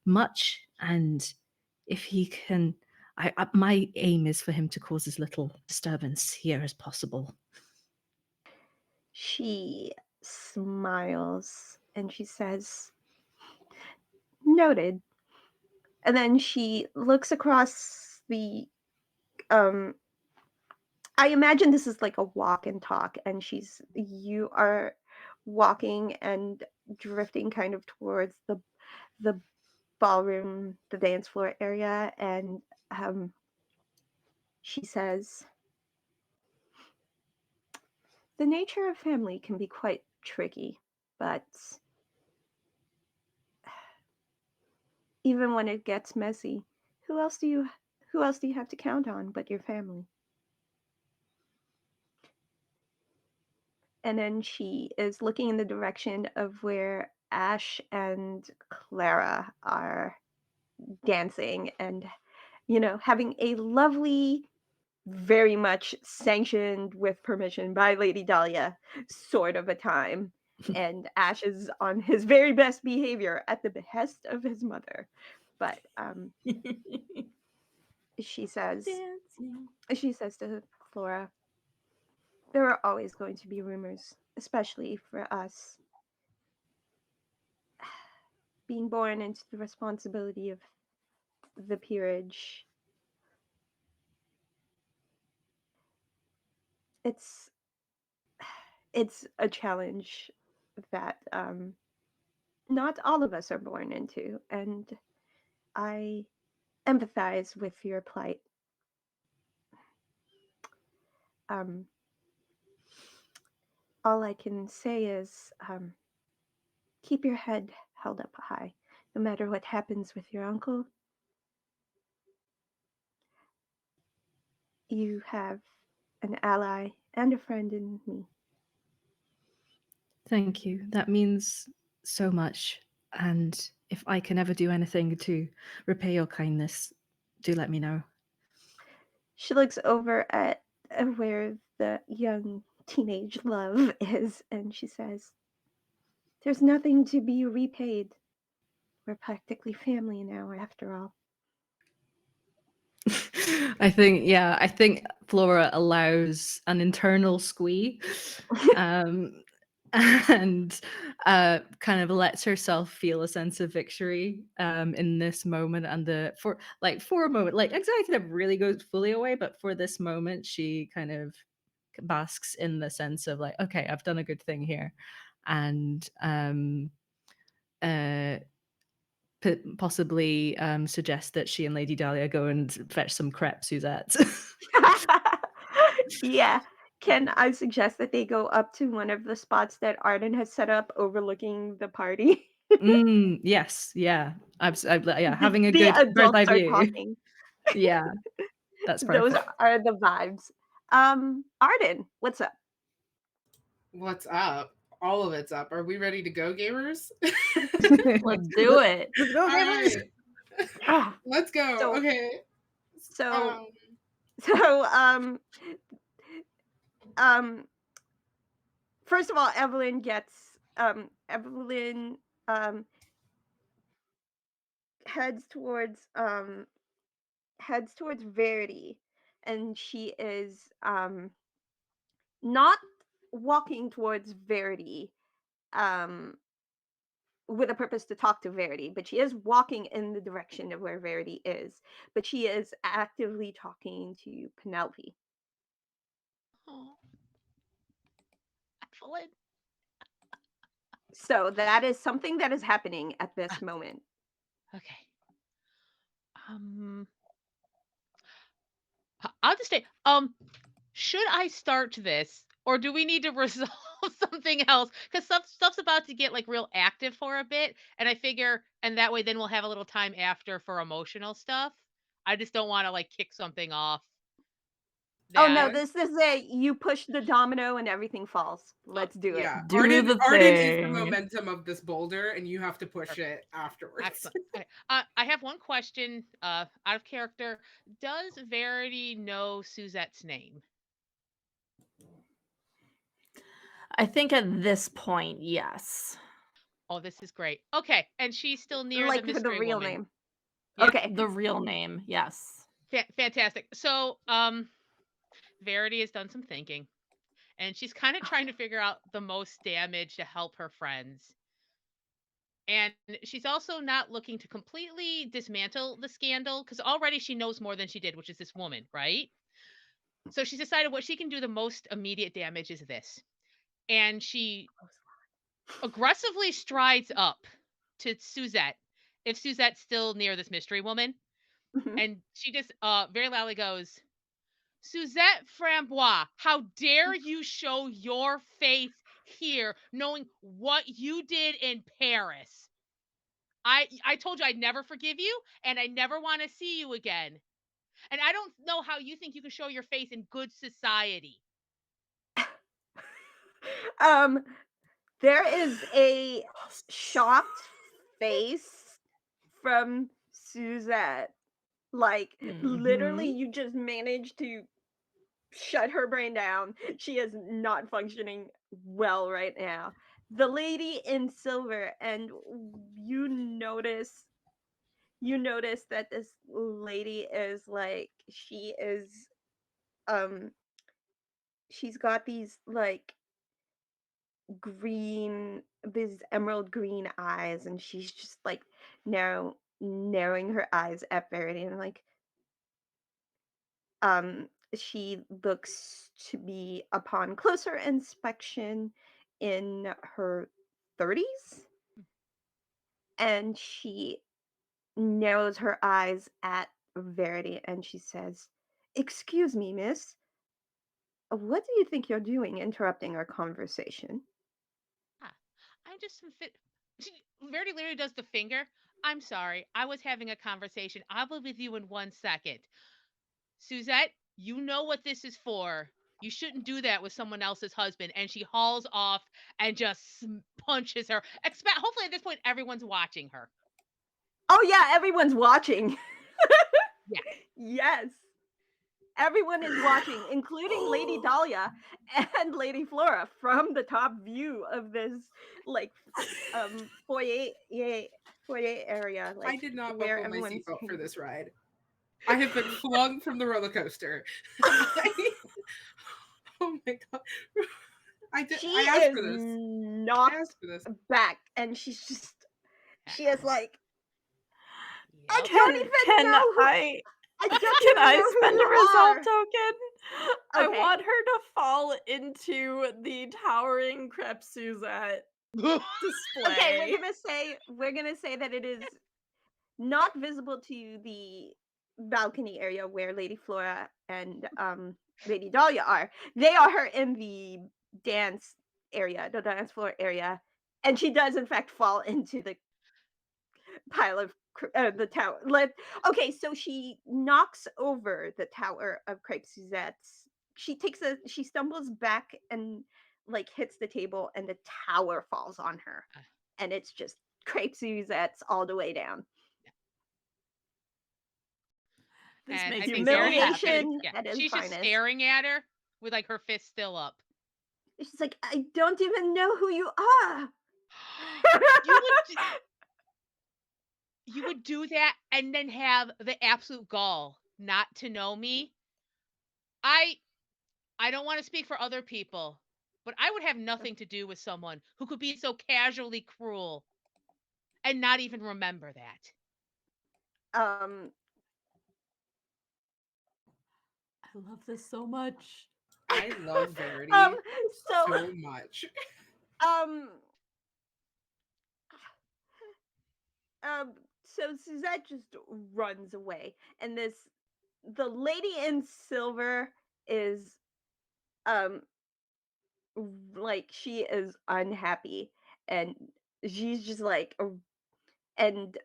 much, and if he can, my aim is for him to cause as little disturbance here as possible. She smiles and she says, Noted. And then she looks across the um I imagine this is like a walk and talk, and you are walking and drifting kind of towards the ballroom, the dance floor area, and um she says, the nature of family can be quite tricky, but even when it gets messy, who else do you who else do you have to count on but your family? And then she is looking in the direction of where Ash and Clara are dancing and, having a lovely, very much sanctioned with permission by Lady Dahlia sort of a time. And Ash is on his very best behavior at the behest of his mother. But she says, Dancing. she says to Flora, there are always going to be rumors, especially for us. Being born into the responsibility of the peerage, it's it's a challenge that not all of us are born into, and I empathize with your plight. Um, all I can say is keep your head held up high, no matter what happens with your uncle. You have an ally and a friend in me. Thank you. That means so much. And if I can ever do anything to repay your kindness, do let me know. She looks over at where the young teenage love is, and she says, There's nothing to be repaid. We're practically family now, after all. I think Flora allows an internal squee, um, and kind of lets herself feel a sense of victory in this moment, and for a moment, like anxiety never really goes fully away, but for this moment, she kind of basks in the sense of like, okay, I've done a good thing here, and uh possibly suggest that she and Lady Dahlia go and fetch some crepe Suzette. Yeah. Can I suggest that they go up to one of the spots that Arden has set up overlooking the party? Yes, yeah, yeah, the, having a the good bird's adults eye are view. talking. Yeah, that's Those perfect. are the vibes. Arden, what's up? What's up? All of it's up. Are we ready to go, gamers? Let's do it. Let's go, All gamers. right. Ah, Let's go. so Okay. so Um, so um first of all, Evelyn um heads towards Verity, and she is not walking towards Verity um with a purpose to talk to Verity, but she is walking in the direction of where Verity is. But she is actively talking to Penelope. Oh, Evelyn. So that is something that is happening at this Ah, moment. okay. Um, I'll just say, should I start this, or do we need to resolve something else? Because stuff's about to get like real active for a bit, and I figure, and that way, then we'll have a little time after for emotional stuff. I just don't want to like kick something off Oh no, that. okay. this is a you push the domino and everything falls. Let's do it. Yeah. Do the Arden is the thing. momentum of this boulder, and you have to push Perfect. it afterwards. Excellent. Okay. I have one question, out of character. Does Verity know Suzette's name? I think at this point, yes. Oh, this is great. Okay, and she's still near the Like for the mystery real woman. name. Yeah, Okay. The real name, yes. fantastic. So, Verity has done some thinking, and she's kind of trying to figure out the most damage to help her friends. And she's also not looking to completely dismantle the scandal because already she knows more than she did, which is this woman, right? So she's decided what she can do the most immediate damage is this. And she aggressively strides up to Suzette if Suzette's still near this mystery woman. Mhm. And she just very loudly goes, Suzette Frambois, how dare you show your face here knowing what you did in Paris? I told you I'd never forgive you and I never want to see you again. And I don't know how you think you can show your face in good society. um, there is a shocked face from Suzette. Like literally, Hmm. you just managed to shut her brain down. She is not functioning well right now. The lady in silver, and you notice that this lady is like um she's got these emerald green eyes, and she's just like narrowing her eyes at Verity, and like um she looks to be, upon closer inspection, in her 30s, and she narrows her eyes at Verity, and she says, "Excuse me, miss. What do you think you're doing interrupting our conversation?" Ah, I'm just Verity literally does the finger. I'm sorry. I was having a conversation. I'll be with you in 1 second. Suzette, you know what this is for. You shouldn't do that with someone else's husband. And she hauls off and just punches her. Hopefully, at this point, everyone's watching her. Oh yeah, everyone's watching. Yeah. Yes. everyone is watching, including Lady Dahlia and Lady Flora, from the top view of this like foyer foyer area, I like did not where buckle my everyone's seatbelt for hanging. this ride. I have been flung from the roller coaster. Oh my god. She I asked is for this. I knocked asked for this. back, and she is like, I Yep. don't even Can know who I I don't can even I know who spend you a resolve are. token? I Okay. want her to fall into the towering crepe Suzette Okay, display. we're gonna say that it is not visible to the balcony area where Lady Flora and Lady Dahlia are. They are in the dance area, the dance floor area, and she does in fact fall into the pile of the tower. Okay, so she knocks over the tower of crepe Suzette's. She stumbles back and like hits the table, and the tower falls on her, and it's just crepe Suzette's all the way down. This And I makes me think so Verity is happy. just Humiliation at its she's just finest. staring at her with like her fist still up. She's like, I don't even know who you are. You would do that and then have the absolute gall not to know me. I don't want to speak for other people, but I would have nothing to do with someone who could be so casually cruel and not even remember that. um, I love this so much. I love um, Verity so, so much. um, so Suzette just runs away, and the lady in silver is, um, like she is unhappy, and she's just like, and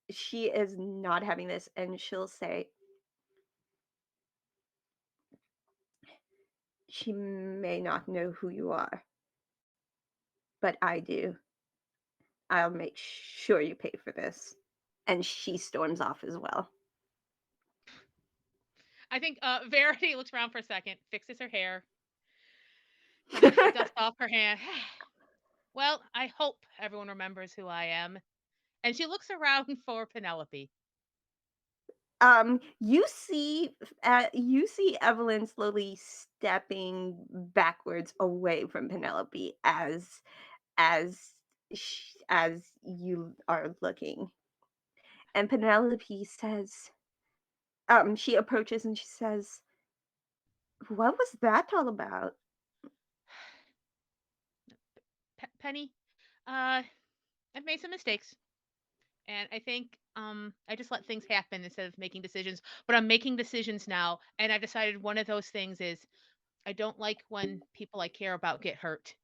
she is not having this, and she'll say, she may not know who you are, but I do. I'll make sure you pay for this. And she storms off as well. I think Verity looks around for a second, fixes her hair, kind of dusts off her hand. Well, I hope everyone remembers who I am. And she looks around for Penelope. You see Evelyn slowly stepping backwards away from Penelope as as you are looking. And Penelope says, she approaches and she says, "What was that all about?" Penny, I've made some mistakes. And I think I just let things happen instead of making decisions. But I'm making decisions now. And I've decided one of those things is I don't like when people I care about get hurt,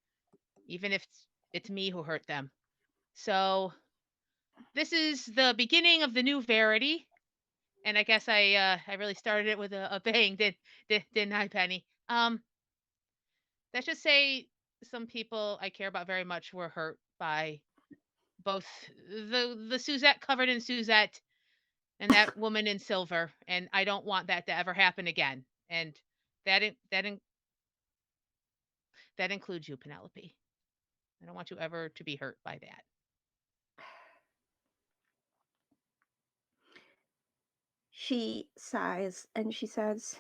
even if it's me who hurt them. So this is the beginning of the new Verity. And I guess I really started it with a bang, didn't I, Penny? Let's just say some people I care about very much were hurt by both the Suzette covered in Suzette and that woman in silver, and I don't want that to ever happen again. And that in, that in, that includes you, Penelope. I don't want you ever to be hurt by that. She sighs and she says,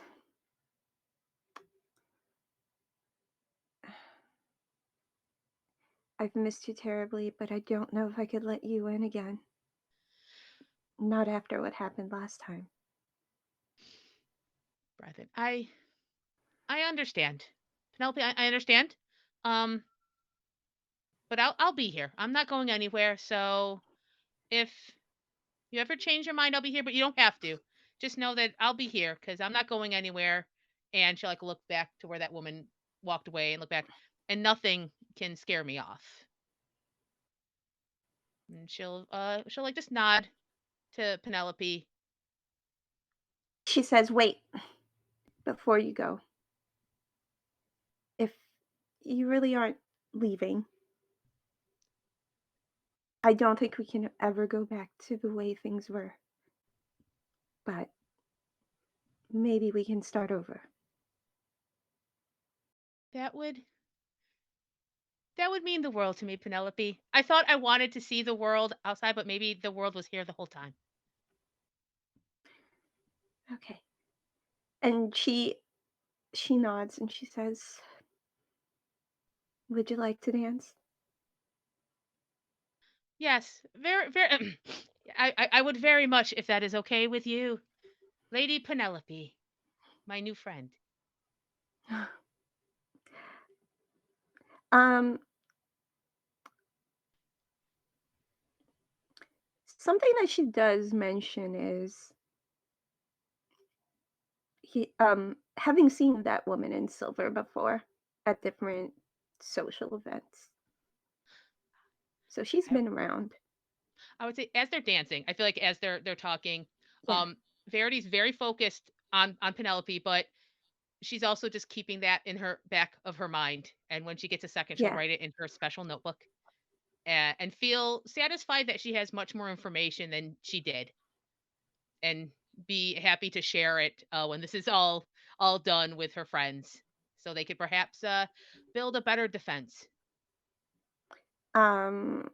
"I've missed you terribly, but I don't know if I could let you in again. Not after what happened last time." Brethren, I understand, Penelope. I understand. Um, but I'll be here. I'm not going anywhere. So if you ever change your mind, I'll be here. But you don't have to. Just know that I'll be here because I'm not going anywhere. And she'll like look back to where that woman walked away and look back, and nothing can scare me off. And she'll like just nod to Penelope. She says, "Wait, before you go. If you really aren't leaving, I don't think we can ever go back to the way things were. But maybe we can start over. That would that would mean the world to me, Penelope. I thought I wanted to see the world outside, but maybe the world was here the whole time. Okay. And she nods and she says, "Would you like to dance?" Yes, very, very. I would very much if that is okay with you, Lady Penelope, my new friend. Um, something that she does mention is having seen that woman in silver before at different social events. So she's I, been around. I would say as they're dancing, I feel like as they're talking, Yeah. Verity's very focused on Penelope, but she's also just keeping that in her back of her mind. And when she gets a second, she'll Yeah. write it in her special notebook and feel satisfied that she has much more information than she did, and be happy to share it when this is all done with her friends, so they could perhaps build a better defense. Um,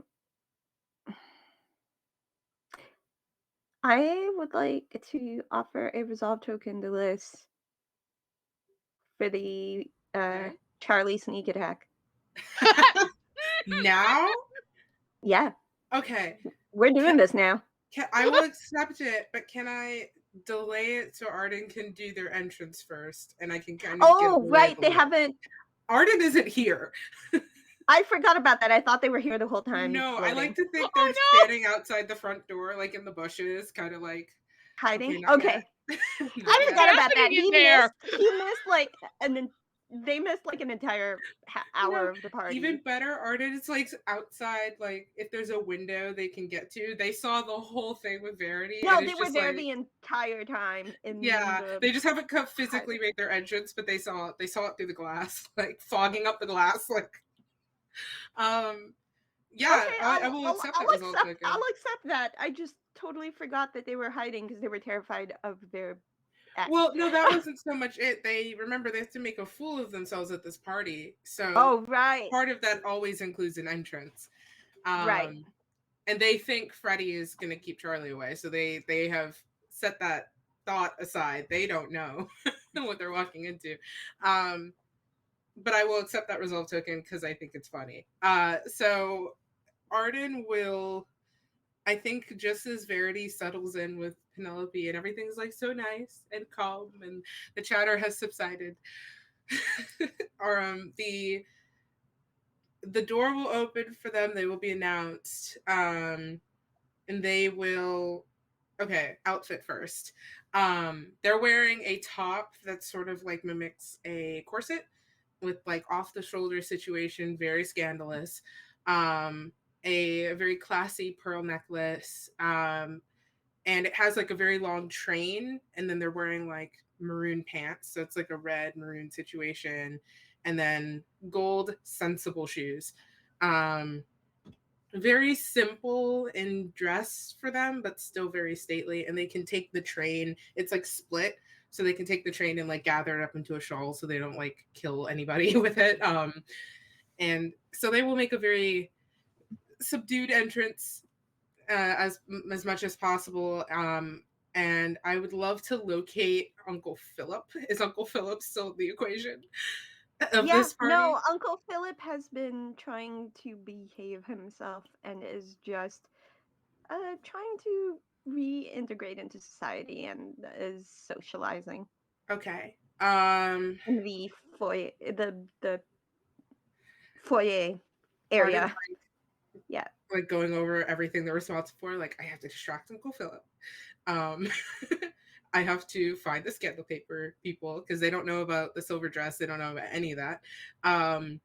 I would like to offer a resolve token to Liz for the Okay. Charlie sneak attack. Now? Yeah, Okay. we're doing this now. I will accept it, but can I delay it so Arden can do their entrance first and I can kind of get Oh, the lay of right. the They land? haven't. Arden isn't here. I forgot about that. I thought they were here the whole time No, I like floating, to think they're Oh standing outside the front door, like in the bushes, kind of like, okay, hiding. not yet. Okay. Not I what is yet. forgot about that. happening in there? He missed like they missed like an entire No, hour of the even party. better, Arden is like outside, like if there's a window they can get to. They saw the whole thing with Verity, and No, they it's were just there like, the entire time in yeah, the they just haven't come physically hiding. made their entrance, but they saw it through the glass, like fogging up the glass, like um yeah, Okay, I will accept that result I'll token. accept that. I just totally forgot that they were hiding because they were terrified of their ex. Well, no, that wasn't so much it. They remember they have to make a fool of themselves at this party. So Oh, right. part of that always includes an entrance. Right. And they think Freddy is going to keep Charlie away. So they have set that thought aside. They don't know what they're walking into. Um, but I will accept that resolve token because I think it's funny. So Arden will, I think, just as Verity settles in with Penelope and everything's like so nice and calm and the chatter has subsided, or the door will open for them. They will be announced, and they will. Okay, outfit first. They're wearing a top that sort of like mimics a corset with like off the shoulder situation, very scandalous. Um, a very classy pearl necklace. And it has like a very long train, and then they're wearing like maroon pants, so it's like a red maroon situation, and then gold sensible shoes. Um, very simple in dress for them, but still very stately. And they can take the train. It's like split, so they can take the train and like gather it up into a shawl, so they don't like kill anybody with it. And so they will make a very subdued entrance as much as possible. And I would love to locate Uncle Philip. Is Uncle Philip still in the equation of Yeah, this party? no, Uncle Philip has been trying to behave himself and is just trying to reintegrate into society and is socializing Okay. in the the foyer Arden's area. Yeah. like going over everything they're responsible for. Like, I have to distract Uncle Philip. Um, I have to find the scandal paper people because they don't know about the silver dress. They don't know about any of that. Um,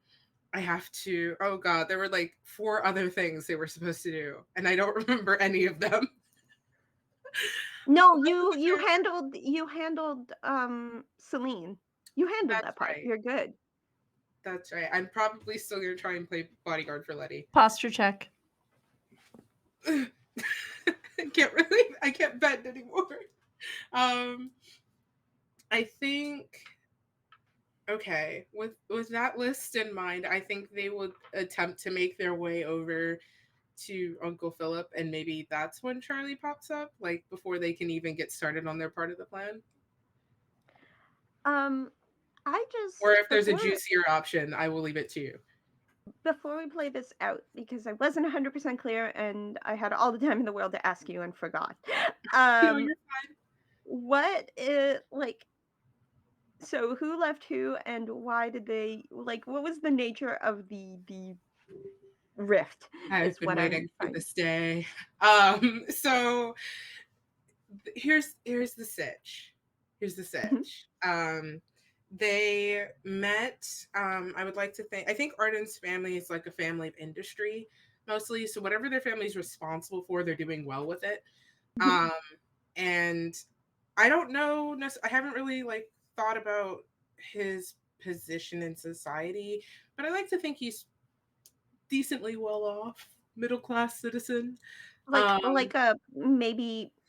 I have to. Oh God, there were like 4 other things they were supposed to do, and I don't remember any of them. No, That's you handled Celine. You handled that part. right. You're good. That's right. I'm probably still gonna try and play bodyguard for Letty. Posture check. I can't bend anymore. Um, I think with that list in mind, I think they would attempt to make their way over to Uncle Philip, and maybe that's when Charlie pops up, like before they can even get started on their part of the plan. Um, I Or just if there's a juicier option, I will leave it to you. before we play this out, because I wasn't 100% clear and I had all the time in the world to ask you and forgot. No, Um, you're fine. what is like so who left who and why did they like what was the nature of the rift I've is been what I'm waiting for trying. this day. So here's the sitch. Here's the Mhm. sitch. They met. I would like to think. I think Arden's family is like a family of industry mostly. So whatever their family's responsible for, they're doing well with it. Um, and I don't know. I haven't really like thought about his position in society, but I like to think he's decently well off, middle class citizen. Like a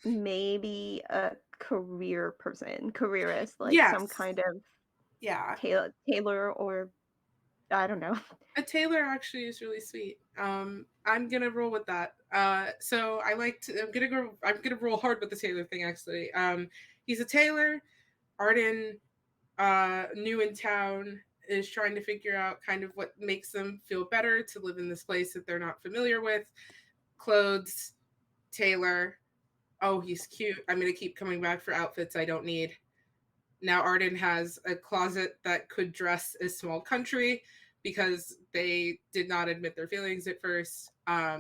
maybe a career person, careerist, like some Yes, kind of yeah. tailor or I don't know. A tailor actually is really sweet. I'm gonna roll with that. So I like to. I'm gonna go. I'm gonna roll hard with the tailor thing. Actually, he's a tailor. Arden, new in town, is trying to figure out kind of what makes them feel better to live in this place that they're not familiar with. Clothes, tailor. Oh, he's cute. I'm gonna keep coming back for outfits I don't need. Now Arden has a closet that could dress a small country because they did not admit their feelings at first.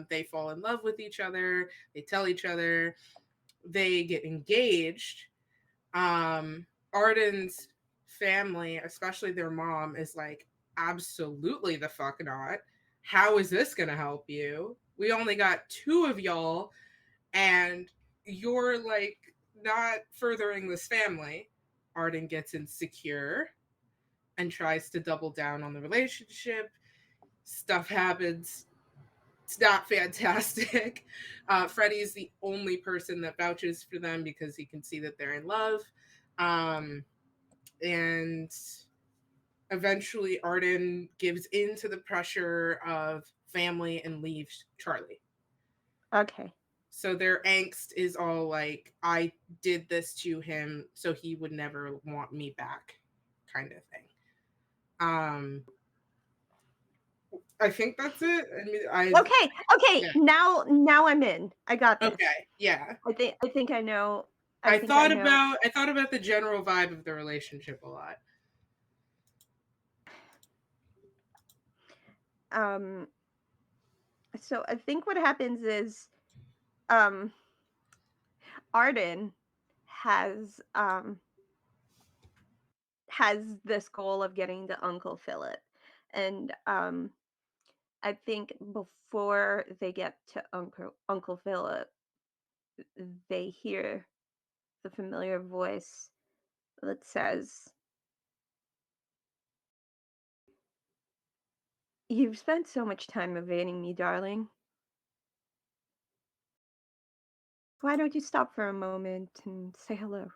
They fall in love with each other. They tell each other. They get engaged. Arden's family, especially their mom, is like, absolutely the fuck not. How is this going to help you? We only got two of y'all, and you're like not furthering this family. Arden gets insecure and tries to double down on the relationship. Stuff happens. It's not fantastic. Freddie's the only person that vouches for them because he can see that they're in love. Um, and eventually, Arden gives in to the pressure of family and leaves Charlie. Okay. So their angst is all like, I did this to him, so he would never want me back, kind of thing. I think that's it. I mean, Okay, yeah. now I'm in. I got this. Okay, yeah. I think I know. I think I know. I thought about the general vibe of the relationship a lot. Um so I think what happens is um Arden has has this goal of getting to Uncle Philip. And I think before they get to Uncle Philip, they hear the familiar voice that says, "You've spent so much time evading me, darling. Why don't you stop for a moment and say hello?"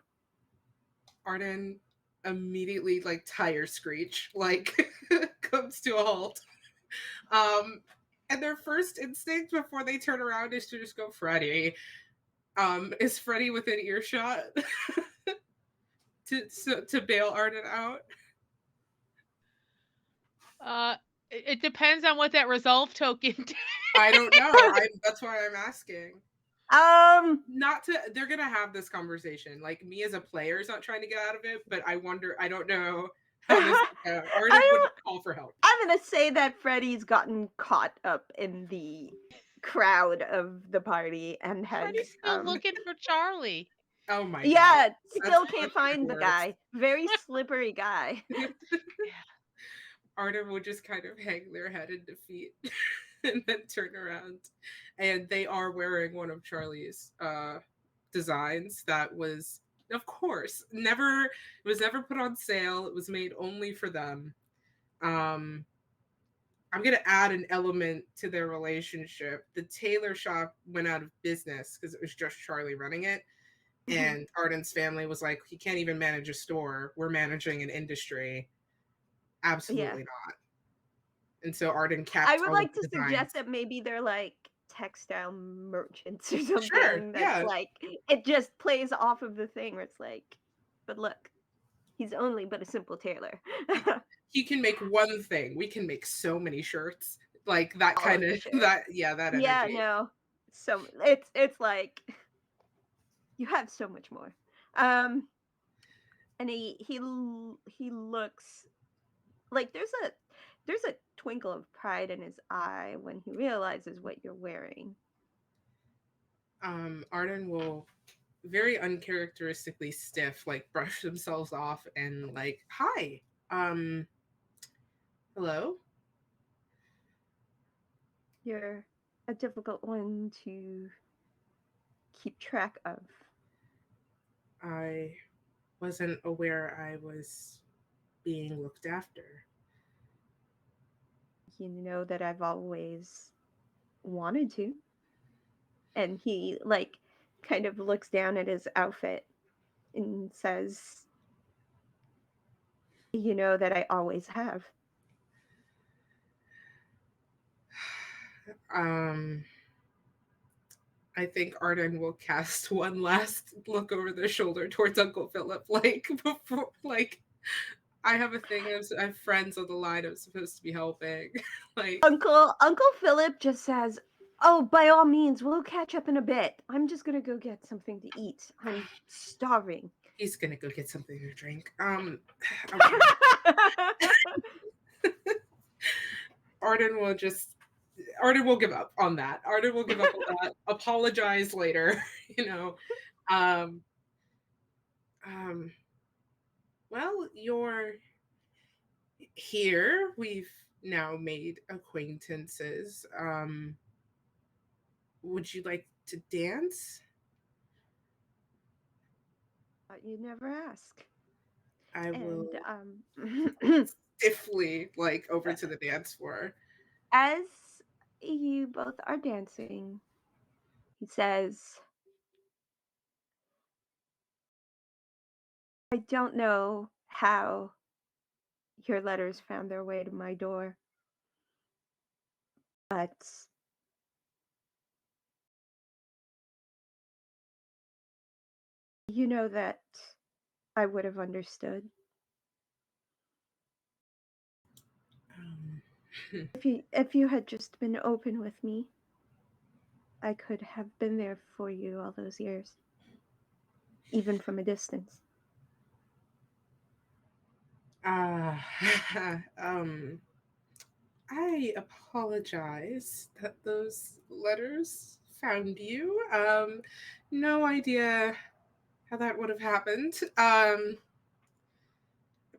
Arden immediately like tire screech, like comes to a halt. Um and their first instinct before they turn around is to just go, Freddie. Is Freddie within earshot to bail Arden out? Uh, it depends on what that resolve token. I don't know. That's why I'm asking. Um, Not to They're gonna have this conversation. Like, me as a player is not trying to get out of it, but I wonder, I don't know how this Arden I'm wouldn't call for help. I'm gonna say that Freddie's gotten caught up in the crowd of the party and has Freddie's still looking for Charlie. Oh my god. yeah, That's still can't fucking find the worse. guy. Very slippery guy. Yeah. Arden would just kind of hang their head in defeat and then turn around. And they are wearing one of Charlie's designs that was, of course, never put on sale. It was made only for them. Um I'm gonna add an element to their relationship. The tailor shop went out of business because it was just Charlie running it. And Arden's family was like, he can't even manage a store. We're managing an industry. Yeah. Absolutely not. And so Arden I capped would all of like to the suggest designs. that maybe they're like textile merchants or Sure, something that's yeah. like it just plays off of the thing where it's like, but look, he's only but a simple tailor. He can make one thing. We can make so many shirts. Like that All kind of of the shirts. that Yeah, energy. no. So it's like you have so much more. Um and he looks like there's a twinkle of pride in his eye when he realizes what you're wearing. Arden will very uncharacteristically stiff, like brush themselves off and like, hi. Hello. You're a difficult one to keep track of. I wasn't aware I was being looked after. You know that I've always wanted to. And he like kind of looks down at his outfit and says, you know that I always have. um I think Arden will cast one last look over their shoulder towards Uncle Philip, like before, like I have a thing. I have friends on the line. I'm supposed to be helping. Like Uncle Philip just says, "Oh, by all means, we'll catch up in a bit. I'm just gonna go get something to eat. I'm starving." he's gonna go get something to drink. Okay. Arden will just Arden will give up on that. Arden will give up on that. Apologize later. You know. Um. Um. Well, you're here. We've now made acquaintances. Would you like to dance? But you never ask. I And will walk stiffly like over to the dance floor. as you both are dancing, he says, "I don't know how your letters found their way to my door, but you know that I would have understood Um, if you had just been open with me. I could have been there for you all those years, even from a distance." uh, um, I apologize that those letters found you. No idea how that would have happened.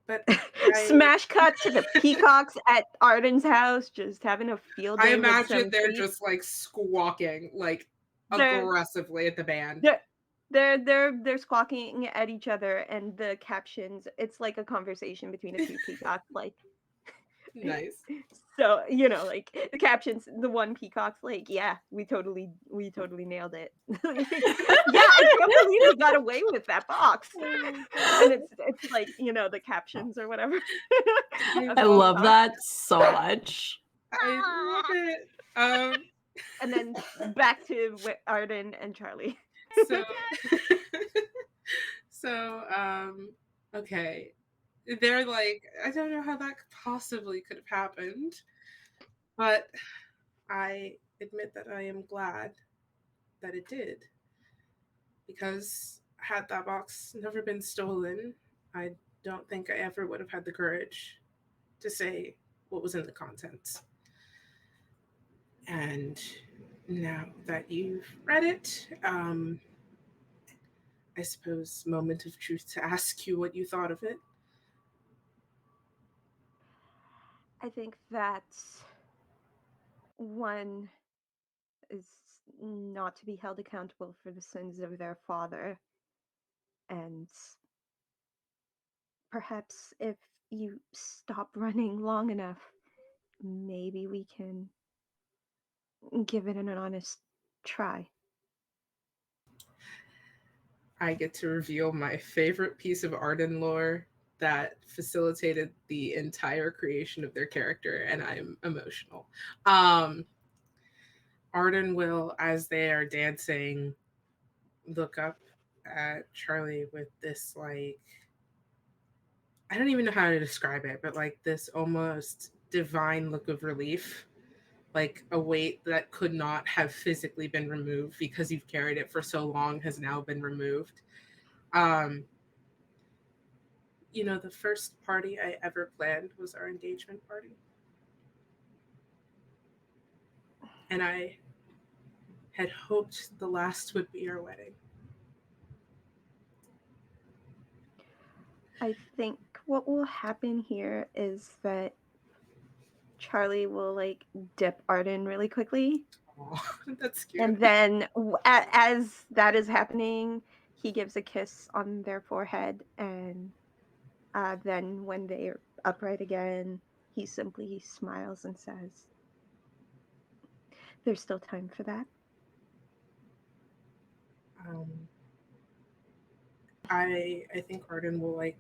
But I Smash cut to the peacocks at Arden's house, just having a field I day with imagine some they're sheep. just like squawking like They're aggressively at the band. they're they're squawking at each other, and the captions. It's like a conversation between the two peacocks, like. Nice. So like the captions, the one peacock's like, "Yeah, we totally nailed it." Yeah, I can't believe we got away with that box. And it's like the captions or whatever. I Of I the love love peacock. that so much. I love it. And then back to Arden and Charlie. So so okay. They're like, I don't know how that possibly could have happened, but I admit that I am glad that it did, because had that box never been stolen, I don't think I ever would have had the courage to say what was in the contents. And now that you've read it, I suppose moment of truth to ask you what you thought of it. I think that one is not to be held accountable for the sins of their father. And perhaps if you stop running long enough, maybe we can give it an honest try. I get to reveal my favorite piece of Arden lore that facilitated the entire creation of their character, and I'm emotional. Um, Arden will, as they are dancing, look up at Charlie with this, like, I don't even know how to describe it, but like this almost divine look of relief, like a weight that could not have physically been removed because you've carried it for so long has now been removed. Um, the first party I ever planned was our engagement party. And I had hoped the last would be our wedding. I think what will happen here is that Charlie will like dip Arden really quickly, Oh, that's cute. and then as that is happening, he gives a kiss on their forehead, and then when they're upright again, he simply smiles and says, "There's still time for that." Um, I think Arden will, like,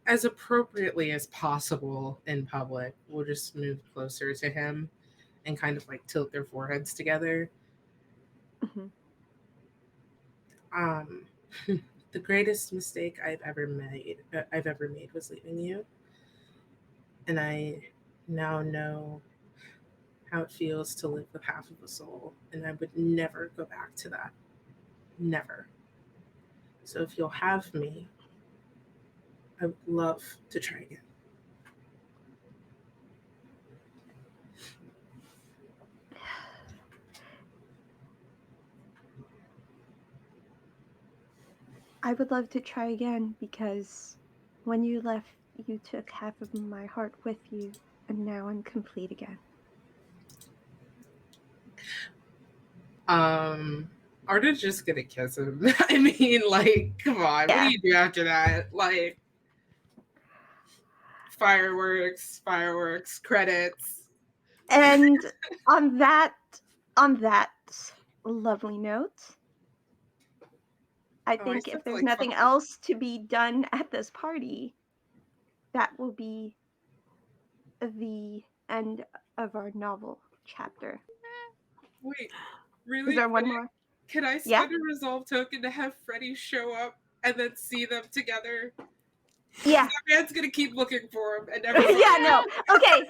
as appropriately as possible in public, will just move closer to him and kind of like tilt their foreheads together. Mhm. Um, the greatest mistake I've ever made was leaving you, and I now know how it feels to live with half of a soul, and I would never go back to that. Never. So if you'll have me, I would love to try again. I would love to try again because when you left, you took half of my heart with you, and now I'm complete again. Um, Arda's just gonna kiss him. I mean, like, come on, what do Yeah. you do after that? Like, fireworks, credits. And on that on that lovely note, I Oh, I think still if have to there's like nothing funnel. else to be done at this party, that will be the end of our novel chapter. Wait, Is really there one quick? more? Can I Yeah? spend a resolve token to have Freddy show up and then see them together? Because Yeah. that man's gonna keep looking for him and never find Yeah, him. no. Okay,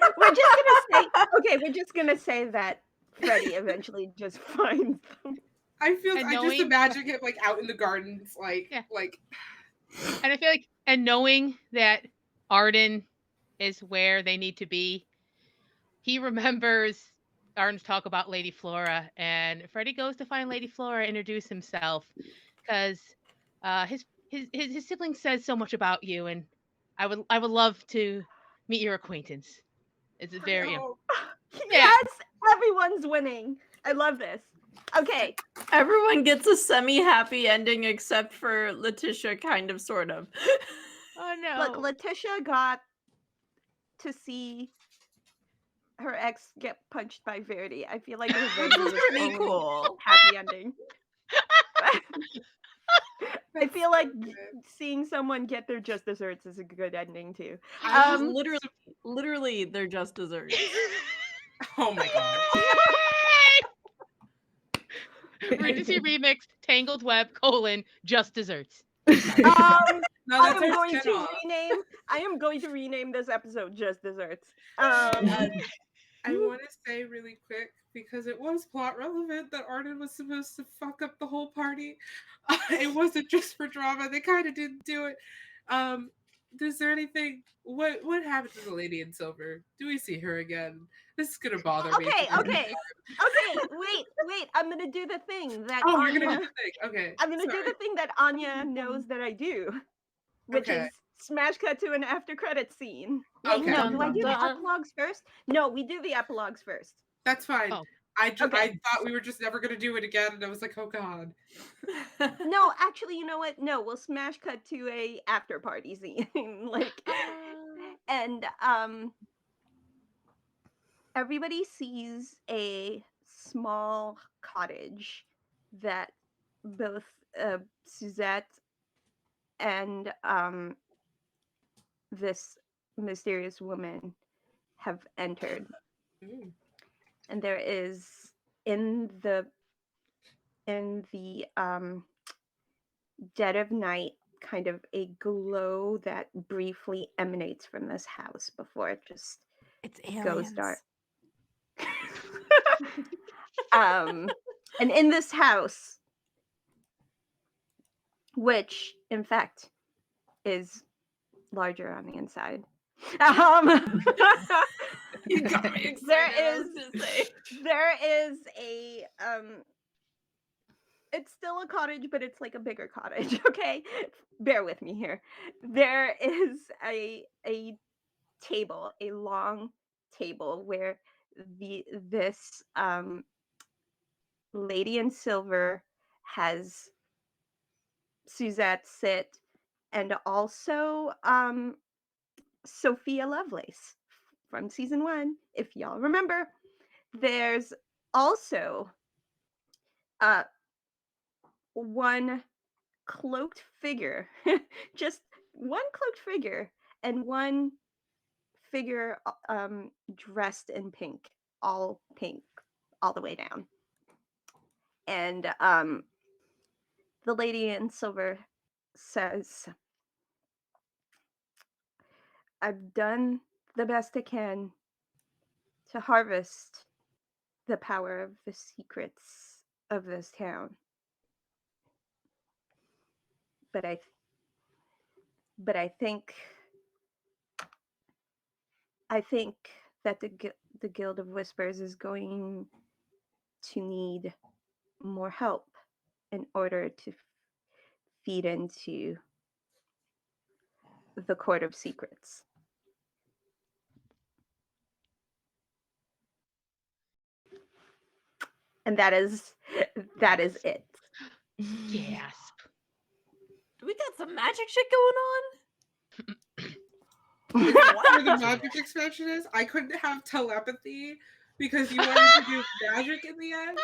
we're just gonna say that Freddy eventually just finds them. And I just knowing, imagine him like out in the gardens, yeah, like and I feel like, and knowing that Arden is where they need to be, he remembers Arden's talk about Lady Flora, and Freddy goes to find Lady Flora, introduce himself, because his sibling says so much about you, and I would love to meet your acquaintance. It's a bring it very, home. yeah. Yes, everyone's winning. I love this. Okay, Everyone gets a semi-happy ending except for Letitia, kind of, sort of. Oh look, no. Letitia got to see her ex get punched by Verdi. I feel like Which revenge was is its pretty own cool. happy ending. I That's feel like so good. seeing someone get their just desserts is a good ending too. I was Um, Literally, they're just desserts. oh my god. Regency Remixed, Tangled Web, just desserts. Nice. No, I that's am our going to spin-off. rename. I am going to rename this episode just desserts. Yes. I want to say really quick because it was plot relevant that Arden was supposed to fuck up the whole party. It wasn't just for drama. They kind of didn't do it. Um, is there anything? What happened to the lady in silver? Do we see her again? This is gonna bother me for Okay, the next. okay, okay. Wait. I'm gonna do the thing that Oh, you're gonna do Anya. the thing. Okay, I'm gonna do sorry. the thing that Anya knows that I do, which Okay, is smash cut to an after credit scene. Wait, okay, no. Dun Do I dun do the dun. epilogues first? No, we do the epilogues first. that's fine. Oh, Okay. I thought we were just never gonna do it again, and I was like, oh god. No, actually, you know what? No, we'll smash cut to a after party scene, like, and everybody sees a small cottage that both Suzette and this mysterious woman have entered, Mm. and there is in the dead of night kind of a glow that briefly emanates from this house before it just It's goes dark. aliens. um and in this house, which in fact is larger on the inside, You got me there excited. I is was gonna say. there is a it's still a cottage, but it's like a bigger cottage. Okay, bear with me here. There is a table, a long table where this lady in silver has Suzette sit, and also Sophia Lovelace from season 1, if y'all remember. There's also uh one cloaked figure, just one cloaked figure, and one figure dressed in pink, all pink, all the way down. And the lady in silver says, I've done the best I can to harvest the power of the secrets of this town. But I think that the Guild of Whispers is going to need more help in order to feed into the Court of Secrets. And that is it. Gasp. Do we got some magic shit going on? Is that where the magic expansion is? I couldn't have telepathy because you wanted to do magic in the end.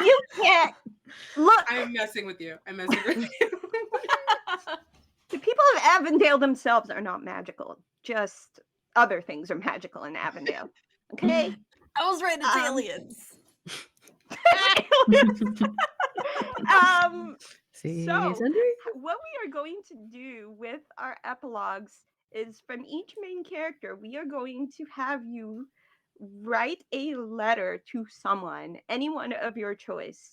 You can't look. I'm messing with you. I'm messing with you. The people of Avondale themselves are not magical. Just other things are magical in Avondale. Okay? I was right, it's Um, aliens. So, Season 3. what we are going to do with our epilogues is from each main character, we are going to have you write a letter to someone, anyone of your choice.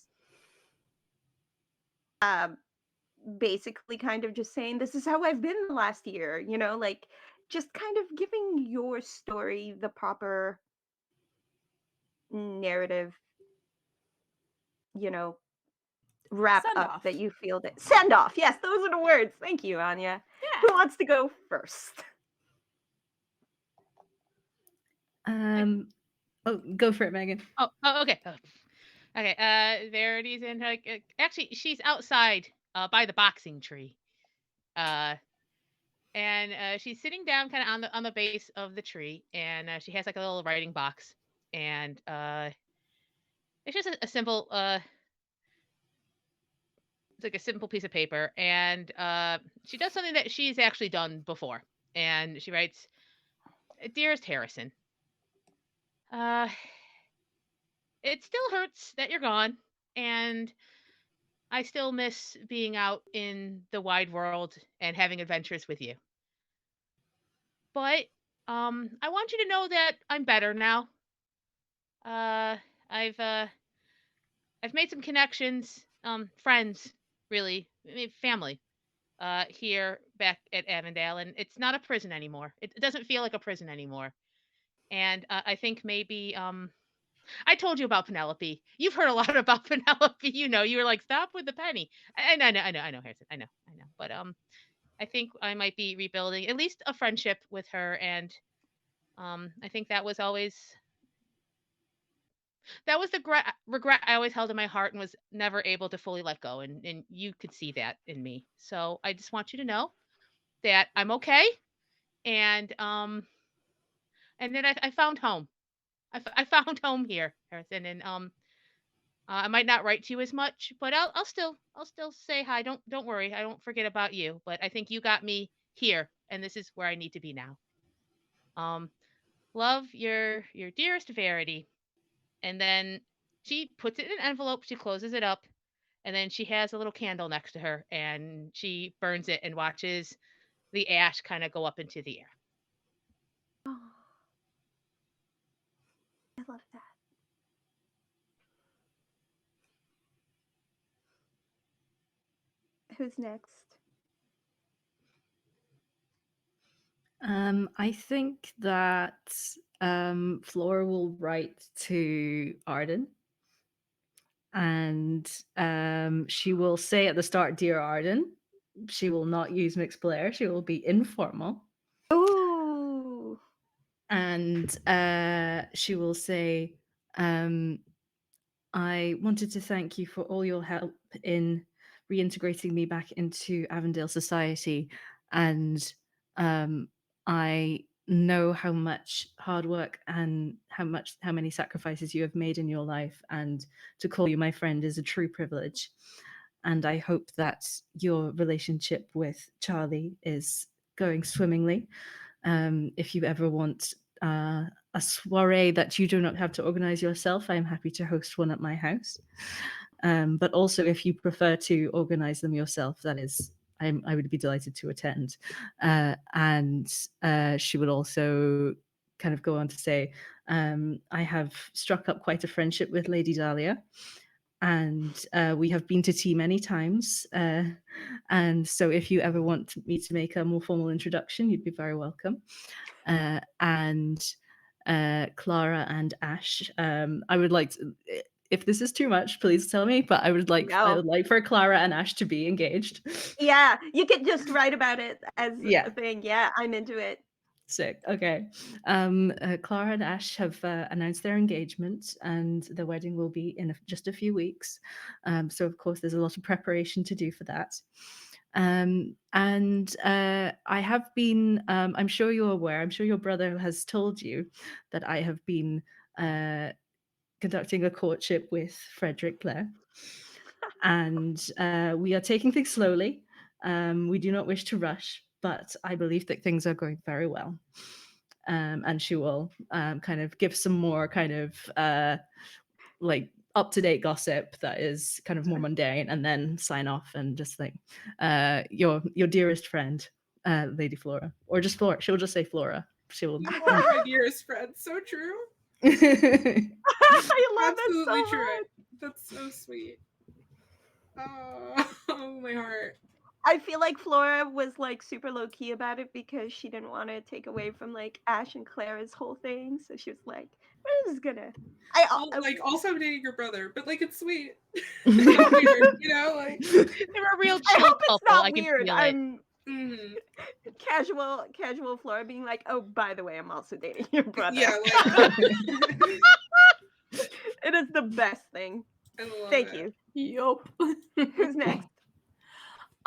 Basically, kind of just saying, this is how I've been the last year, like just kind of giving your story the proper narrative, you know, wrap Send up off. that you feel that send off. Yes, those are the words. Thank you, Anya. Who Yeah. wants to go first? Oh, go for it, Megan. Oh, okay. Okay. Verity's in actually she's outside by the boxing tree. Uh and she's sitting down kind of on the base of the tree, and she has like a little writing box, and it's just a simple it's like a simple piece of paper, and she does something that she's actually done before, and she writes, "Dearest Harrison, uh it still hurts that you're gone, and I still miss being out in the wide world and having adventures with you. But I want you to know that I'm better now. Uh I've uh I've made some connections, friends, really, family here back at Avondale, and it's not a prison anymore. It doesn't feel like a prison anymore. And I think maybe I told you about Penelope. You've heard a lot about Penelope. You were like, stop with the penny. And I know, Harrison. I know. But I think I might be rebuilding at least a friendship with her, and I think that was the regret I always held in my heart and was never able to fully let go, and you could see that in me. So I just want you to know that I'm okay, and and then I found home. I found home here, Harrison, and I might not write to you as much, but I'll still say hi. Don't worry. I don't forget about you. But I think you got me here, and this is where I need to be now. Um, love your dearest Verity. And then she puts it in an envelope. She closes it up, and then she has a little candle next to her, and she burns it and watches the ash kind of go up into the air. Oh, I love that. Who's next? I think that Flora will write to Arden, and she will say at the start, "Dear Arden." She will not use mixed player. She will be informal, Ooh. and she will say, "I wanted to thank you for all your help in reintegrating me back into Avondale society, and I know how much hard work and how many sacrifices you have made in your life, and to call you my friend is a true privilege. And I hope that your relationship with Charlie is going swimmingly. If you ever want a soiree that you do not have to organize yourself, I'm happy to host one at my house. But also, if you prefer to organize them yourself, that is, I would be delighted to attend." And she would also kind of go on to say, "I have struck up quite a friendship with Lady Dahlia, and we have been to tea many times. And so, if you ever want me to make a more formal introduction, you'd be very welcome." And Clara and Ash, I would like to, if this is too much, please tell me. But I No. would like for Clara and Ash to be engaged. Yeah, you could just write about it as a Yeah, thing. Yeah, I'm into it. sick. Okay. Clara and Ash have announced their engagement, and the wedding will be in just a few weeks. So, of course, there's a lot of preparation to do for that. And I have been, I'm sure you're aware, I'm sure your brother has told you that I have been conducting a courtship with Frederick Blair. And we are taking things slowly. We do not wish to rush, but I believe that things are going very well. And she will kind of give some more kind of like up to date gossip that is kind of more mundane, and then sign off and just like your dearest friend, Lady Flora, or just Flora. She'll just say Flora. She will. You are my dearest friend. So true. I love it Absolutely so true. much. That's so sweet. Oh, oh my heart. I feel like Flora was like super low key about it because she didn't want to take away from like Ash and Clara's whole thing. So she was like, "We're just gonna." Well, I like also I'm dating your brother, but like it's sweet. Not weird, you know, like They're a real I chill hope it's couple. not I can weird. feel it. I'm mm, casual Flora being like, "Oh, by the way, I'm also dating your brother." yeah, like It is the best thing. I love Thank it. you. Yup. Who's next?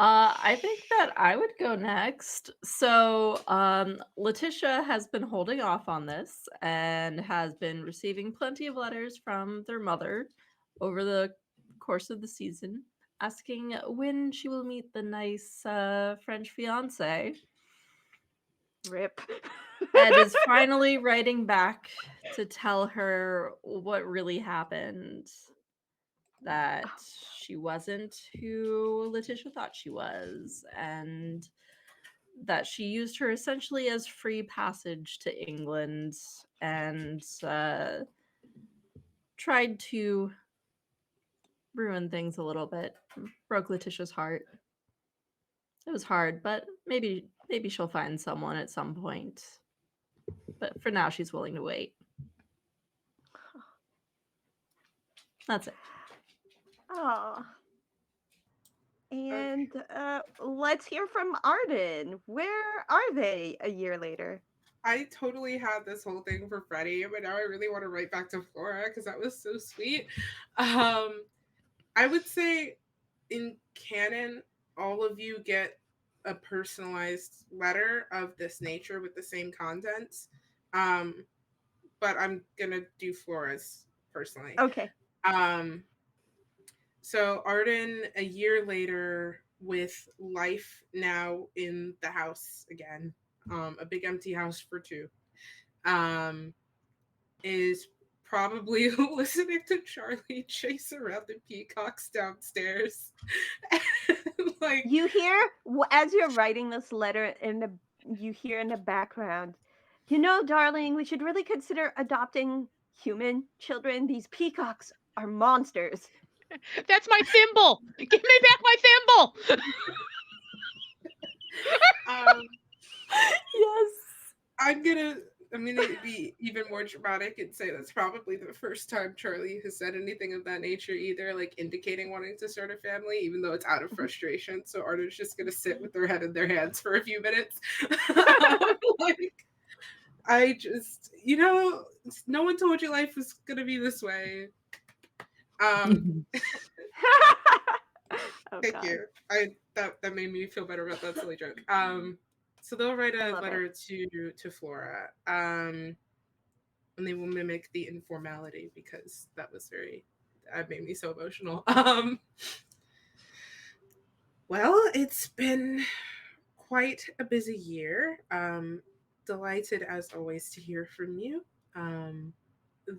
I think that I would go next. So, Letitia has been holding off on this and has been receiving plenty of letters from their mother over the course of the season, asking when she will meet the nice French fiance, Rip. and is finally writing back to tell her what really happened. That she wasn't who Letitia thought she was, and that she used her essentially as free passage to England, and tried to ruin things a little bit. Broke Letitia's heart. It was hard, but maybe she'll find someone at some point. But for now, she's willing to wait. That's it. Oh. Okay. And let's hear from Arden. Where are they a year later? I totally had this whole thing for Freddie, but now I really want to write back to Flora because that was so sweet. I would say in canon, all of you get a personalized letter of this nature with the same contents. Um, but I'm gonna do Flora's personally. Okay. Um, So Arden, a year later, with life now in the house again, a big empty house for two, um, is probably listening to Charlie chase around the peacocks downstairs. Like, You hear as you're writing this letter you hear in the background, darling, we should really consider adopting human children. These peacocks are monsters. That's my thimble. Give me back my thimble. um, Yes. I'm gonna be even more dramatic and say that's probably the first time Charlie has said anything of that nature either, like indicating wanting to start a family, even though it's out of frustration. So Arden's just gonna sit with their head in their hands for a few minutes. Like, I just, no one told you life was gonna be this way. Oh, Thank God. you. That made me feel better about that silly joke. So they'll write a Love letter to Flora. And they will mimic the informality because that made me so emotional. Well, it's been quite a busy year. Delighted as always to hear from you.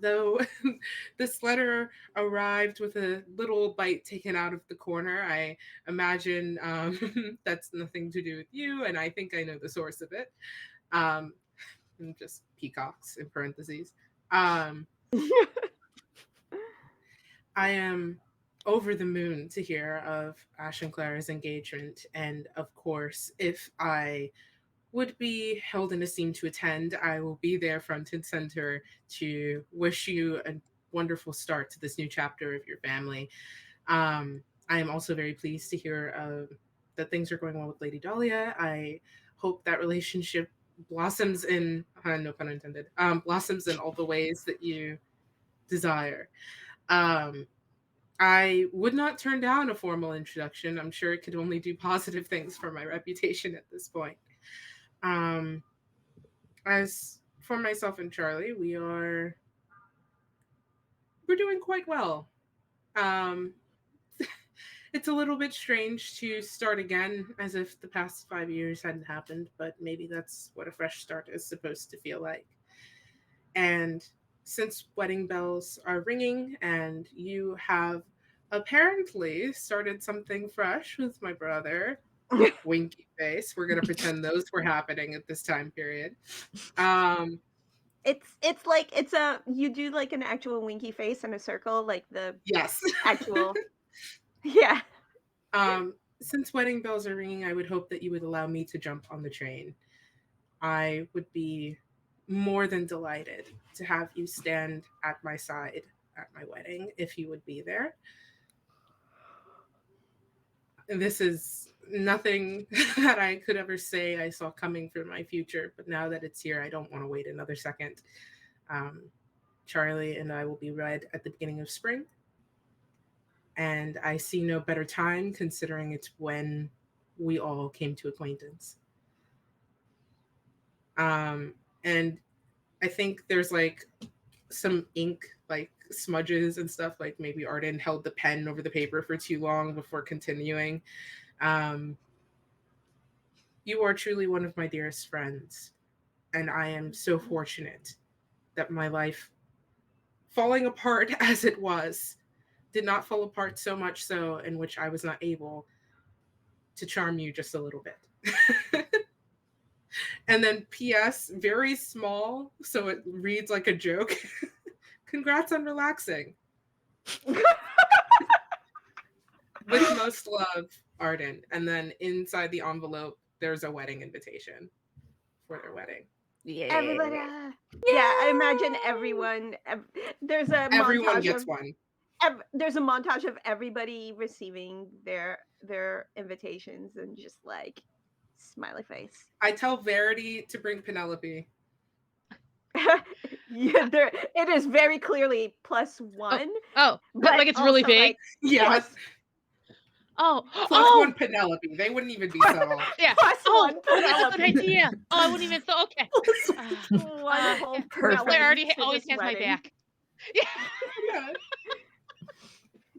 Though this letter arrived with a little bite taken out of the corner, I imagine that's nothing to do with you, and I think I know the source of it. And just peacocks in parentheses. Um, I am over the moon to hear of Ash and Clara's engagement, and of course, if I would be held in esteem to attend, I will be there front and center to wish you a wonderful start to this new chapter of your family. I am also very pleased to hear that things are going well with Lady Dahlia. I hope that relationship blossoms in, no pun intended, blossoms in all the ways that you desire. Um, I would not turn down a formal introduction. I'm sure it could only do positive things for my reputation at this point. As for myself and Charlie, we're doing quite well. Um, it's a little bit strange to start again as if the past 5 years hadn't happened, but maybe that's what a fresh start is supposed to feel like. And since wedding bells are ringing and you have apparently started something fresh with my brother, winky face, we're going to pretend those were happening at this time period. It's like you do like an actual winky face in a circle, like the Yes. actual. Yeah. Since wedding bells are ringing, I would hope that you would allow me to jump on the train. I would be more than delighted to have you stand at my side at my wedding if you would be there. And this is nothing that I could ever say I saw coming for my future, but now that it's here, I don't want to wait another second. Charlie and I will be wed at the beginning of spring, and I see no better time considering it's when we all came to acquaintance. And I think there's like some ink like smudges and stuff, like maybe Arden held the pen over the paper for too long before continuing. You are truly one of my dearest friends, and I am so fortunate that my life, falling apart as it was, did not fall apart so much so in which I was not able to charm you just a little bit. And then PS, very small, so it reads like a joke. Congrats on relaxing. With most love, Arden. And then inside the envelope, there's a wedding invitation for their wedding. Yeah. Everybody. Yeah, I imagine everyone. There's a Everyone montage gets of one. there's a montage of everybody receiving their invitations and just like smiley face. I tell Verity to bring Penelope. Yeah, it is very clearly +1. Oh, but like it's really also, big. like, Yes. Oh, +1 Penelope. They wouldn't even be subtle. yeah. +1 That's a Penelope. good idea. Oh, I wouldn't even thought. Okay. Wonderful. Perfect. Claire already to always this has my wedding. back. Yeah. Yeah.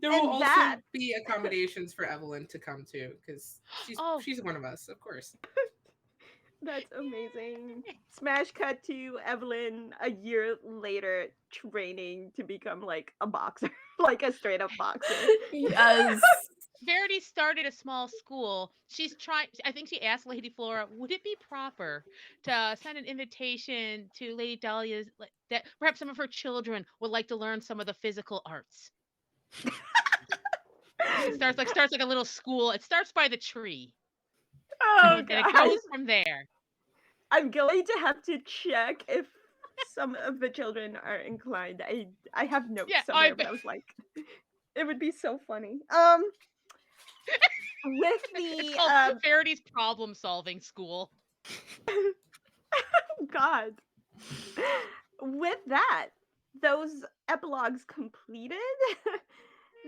There will And that, also be accommodations for Evelyn to come too, because Oh, she's one of us, of course. that's amazing. Smash cut to Evelyn a year later training to become like a boxer, like a straight up boxer. Yes. Verity started a small school. She's trying. I think she asked Lady Flora, "Would it be proper to send an invitation to Lady Dahlia's that perhaps some of her children would like to learn some of the physical arts?" It starts like a little school. It starts by the tree, Oh and it god. grows from there. I'm going to have to check if some of the children are inclined. I have Yeah, notes I somewhere, but bet. I was like, it would be so funny. With It's the called Verity's Problem Solving School. God, with that, those epilogues completed.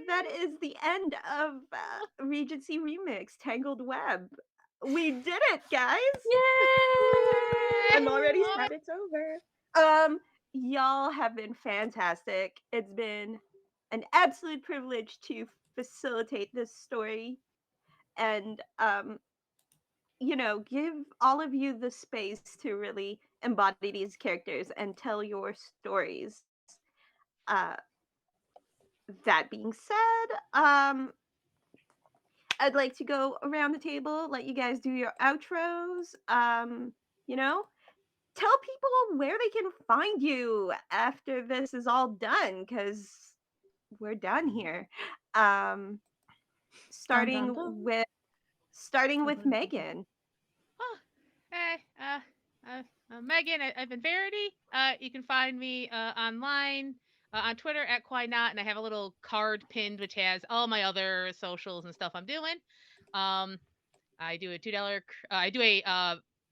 That is the end of Regency Remix Tangled Web. We did it, guys. I'm already sad it's over. Y'all have been fantastic. It's been an absolute privilege to facilitate this story and give all of you the space to really embody these characters and tell your stories. Uh that being said, I'd like to go around the table, let you guys do your outros. You know, tell people where they can find you after this is all done, because we're done here. Um, Dun dun starting dun. with starting Oh, with go ahead, go ahead. Megan. Oh, hey, Megan, I've been Verity. You can find me online on Twitter at QuiNot, and I have a little card pinned which has all my other socials and stuff I'm doing. Um, I do a $2. I do a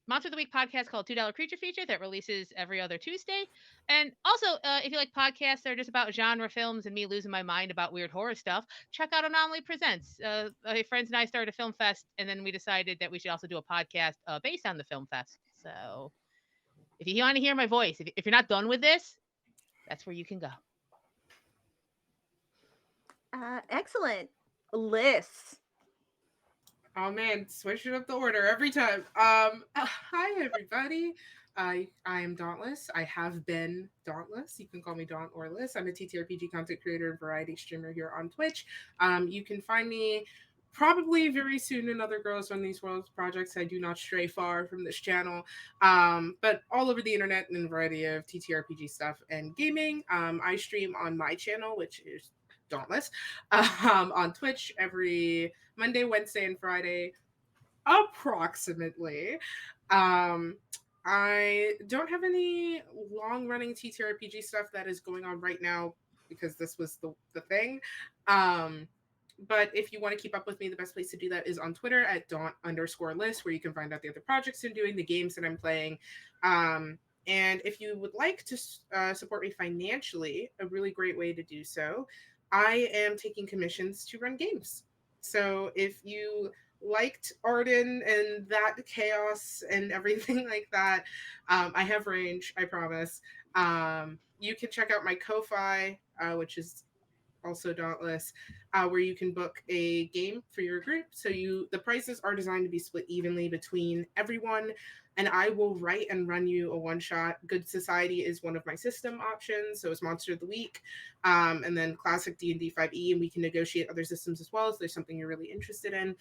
Monster of the Week podcast called $2 Creature Feature that releases every other Tuesday. And also, if you like podcasts that are just about genre films and me losing my mind about weird horror stuff, check out Anomaly Presents. My friends and I started a film fest, and then we decided that we should also do a podcast based on the film fest. So if you want to hear my voice, if you're not done with this, that's where you can go. Excellent. Lists. Oh man, switching up the order every time. Hi everybody. I am Dauntless. I have been Dauntless. You can call me Daunt or Liz. I'm a TTRPG content creator and variety streamer here on Twitch. You can find me probably very soon in other Girls Run These Worlds projects. I do not stray far from this channel, but all over the internet and a variety of TTRPG stuff and gaming. I stream on my channel, which is Dauntless, on Twitch every Monday, Wednesday, and Friday, approximately. Um, I don't have any long running TTRPG stuff that is going on right now because this was the thing. Um, but if you want to keep up with me, the best place to do that is on Twitter at Daunt_list, where you can find out the other projects I'm doing, the games that I'm playing. And if you would like to support me financially, a really great way to do so, I am taking commissions to run games. So if you liked Arden and that chaos and everything like that, I have range, I promise. You can check out my Ko-Fi, which is also Dauntless, where you can book a game for your group. So the prices are designed to be split evenly between everyone, and I will write and run you a one shot. Good Society is one of my system options, so it's Monster of the Week, and then Classic D&D 5e, and we can negotiate other systems as well. So there's something you're really interested in.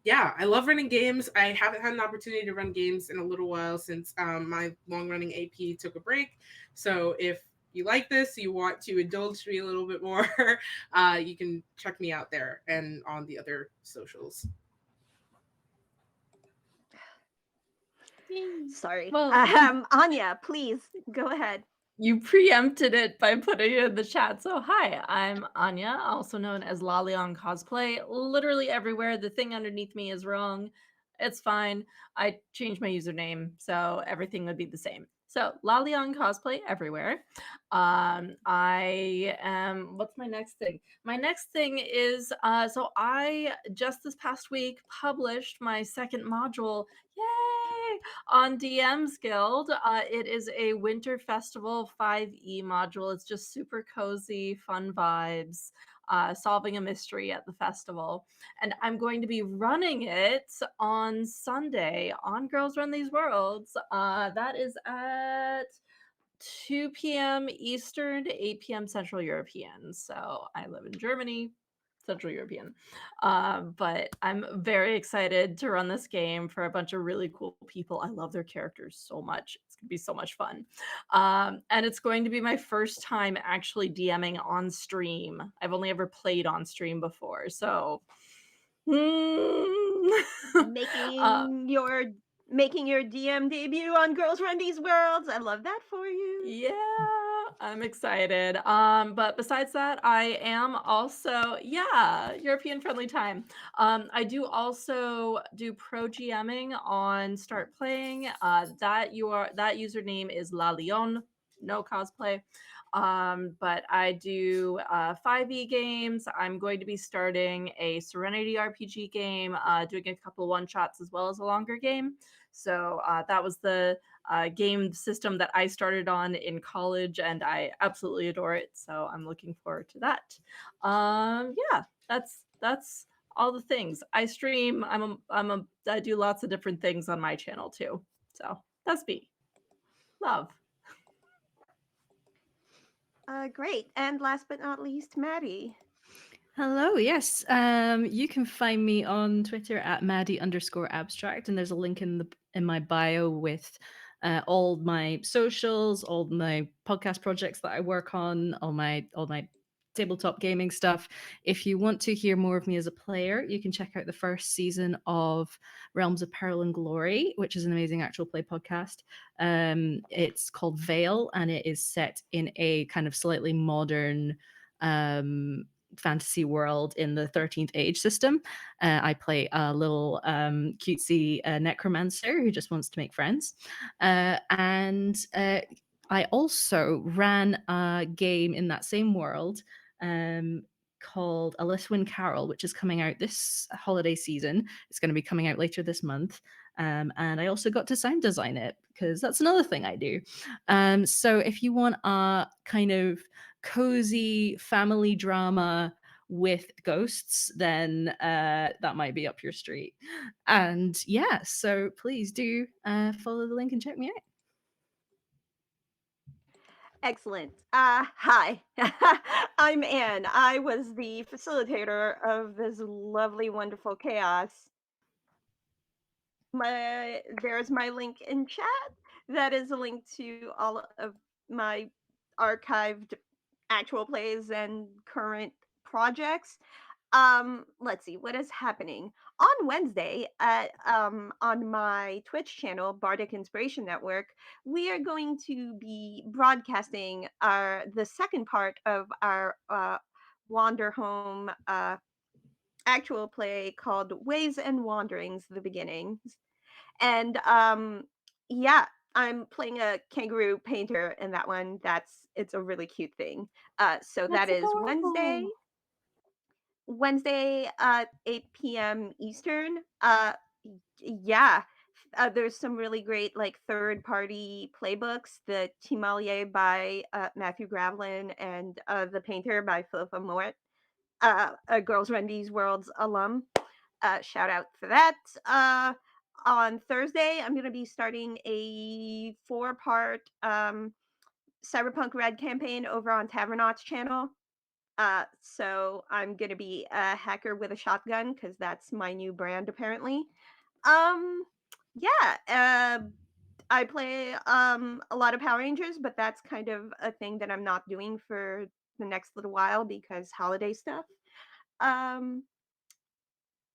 Yeah, I love running games. I haven't had an opportunity to run games in a little while since my long running AP took a break. So if you like this, you want to indulge me a little bit more, you can check me out there and on the other socials. Sorry. Well, Anya, please go ahead. you preempted it by putting it in the chat. So, hi, I'm Anya, also known as Lolly on Cosplay. Literally everywhere. The thing underneath me is wrong. It's fine. I changed my username, so everything would be the same. So, Lolly on Cosplay everywhere. I am. What's my next thing? My next thing is so I just this past week published my second module. Yay! on DM's Guild. It is a winter festival 5e module. It's just super cozy, fun vibes, solving a mystery at the festival. And I'm going to be running it on Sunday on Girls Run These Worlds. That is at 2 p.m. Eastern to 8 p.m. Central European. So I live in Germany, Central European. But I'm very excited to run this game for a bunch of really cool people. I love their characters so much. It's going to be so much fun. And it's going to be my first time actually DMing on stream. I've only ever played on stream before. So. uh, Making your DM debut on Girls Run These Worlds. I love that for you. Yeah, I'm excited. But besides that, I am also, yeah, European friendly time. I do also do pro GMing on Start Playing. That username is La Leon, no cosplay. But I do 5e games. I'm going to be starting a Serenity RPG game, doing a couple one shots as well as a longer game. So that was the game system that I started on in college, and I absolutely adore it. So I'm looking forward to that. Yeah, that's all the things I stream. I do lots of different things on my channel too. So that's me. Love. Great. And last but not least, Maddie. Hello, yes. You can find me on Twitter at Maddie_abstract, and there's a link in my bio with all my socials, all my podcast projects that I work on, all my tabletop gaming stuff. If you want to hear more of me as a player, you can check out the first season of Realms of Peril and Glory, which is an amazing actual play podcast. It's called Veil, and it is set in a kind of slightly modern fantasy world in the 13th age system. I play a little cutesy necromancer who just wants to make friends. And I also ran a game in that same world called A Litwin Carol, which is coming out this holiday season. It's going to be coming out later this month. And I also got to sound design it because that's another thing I do. So if you want a kind of cozy family drama with ghosts, then that might be up your street. And yeah, so please do follow the link and check me out. Excellent. Hi, I'm Anne. I was the facilitator of this lovely, wonderful chaos. There's my link in chat. That is a link to all of my archived actual plays and current projects. Let's see what is happening on Wednesday on my Twitch channel, Bardic Inspiration Network. We are going to be broadcasting our the second part of our wander home actual play called Ways and Wanderings: The Beginnings. And yeah, I'm playing a kangaroo painter in that one. It's a really cute thing. So that That's is Wednesday, adorable. 8 p.m. Eastern. Yeah, there's some really great like third party playbooks. The Timalier by Matthew Gravlin and The Painter by Philippa Mort, a Girls Run These Worlds alum. Shout out for that. On Thursday, I'm going to be starting a 4-part Cyberpunk Red campaign over on Tavernot's channel. So I'm gonna be a hacker with a shotgun because that's my new brand apparently. Um, yeah, I play a lot of Power Rangers, but that's kind of a thing that I'm not doing for the next little while because holiday stuff. Um,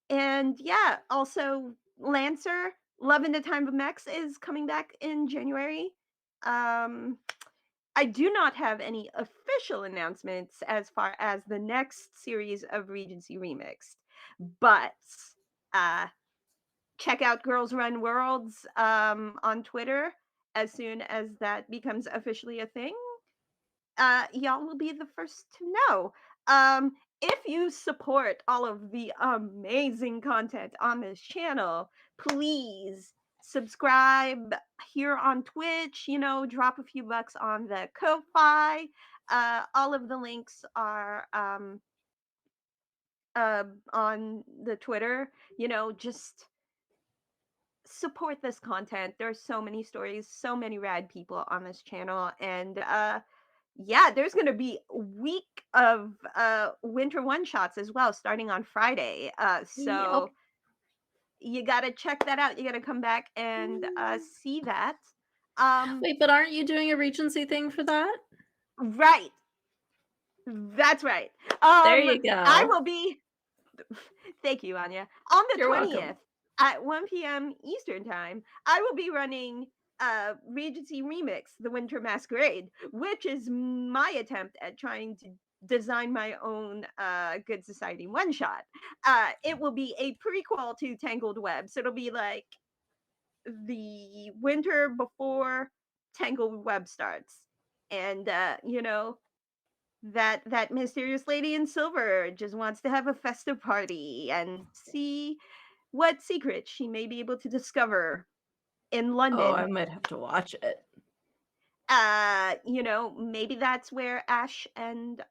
and yeah, also Lancer, Love in the Time of Mechs is coming back in January. Um, I do not have any official announcements as far as the next series of Regency Remixed, but uh, check out Girls Run Worlds on Twitter as soon as that becomes officially a thing. Y'all will be the first to know. If you support all of the amazing content on this channel, please subscribe here on Twitch, drop a few bucks on the Ko-Fi. All of the links are on the Twitter. Just support this content. There's so many stories, so many rad people on this channel, and yeah, there's gonna be a week of winter one shots as well, starting on Friday. So Yep. you gotta check that out. You gotta come back and see that. Um, Wait, but aren't you doing a Regency thing for that? right, that's right. There you I go. will be. Thank you, Anya. On the You're 20th welcome. at 1 p.m. Eastern Time, I will be running Regency Remix, The Winter Masquerade, which is my attempt at trying to design my own Good Society one shot. It will be a prequel to Tangled Web. So it'll be like the winter before Tangled Web starts. And, that mysterious lady in silver just wants to have a festive party and see what secrets she may be able to discover in Oh, I London. might have to watch it. Maybe that's where Ash and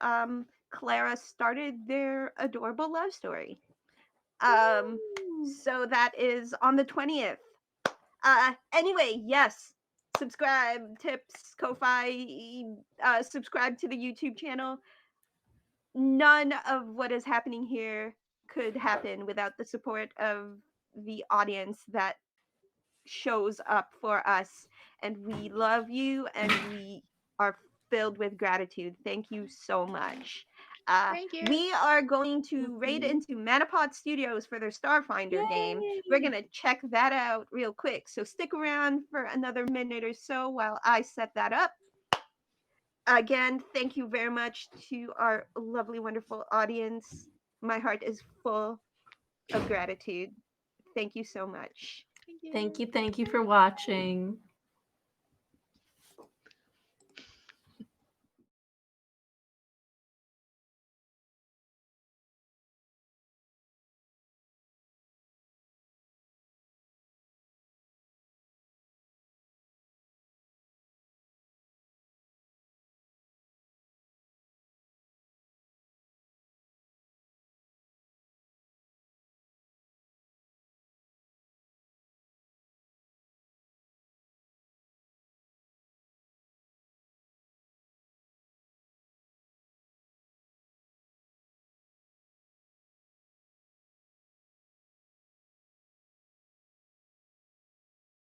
Clara started their adorable love story. So that is on the 20th. Anyway, yes, subscribe, tips, Ko-Fi, subscribe to the YouTube channel. None of what is happening here could happen without the support of the audience that shows up for us, and we love you and we are filled with gratitude. Thank you so much. Thank you. We are going to raid into Manapod Studios for their Starfinder game. We're Yay! going to check that out real quick. So stick around for another minute or so while I set that up. Again, thank you very much to our lovely, wonderful audience. My heart is full of gratitude. Thank you so much. Thank you. Thank you for watching.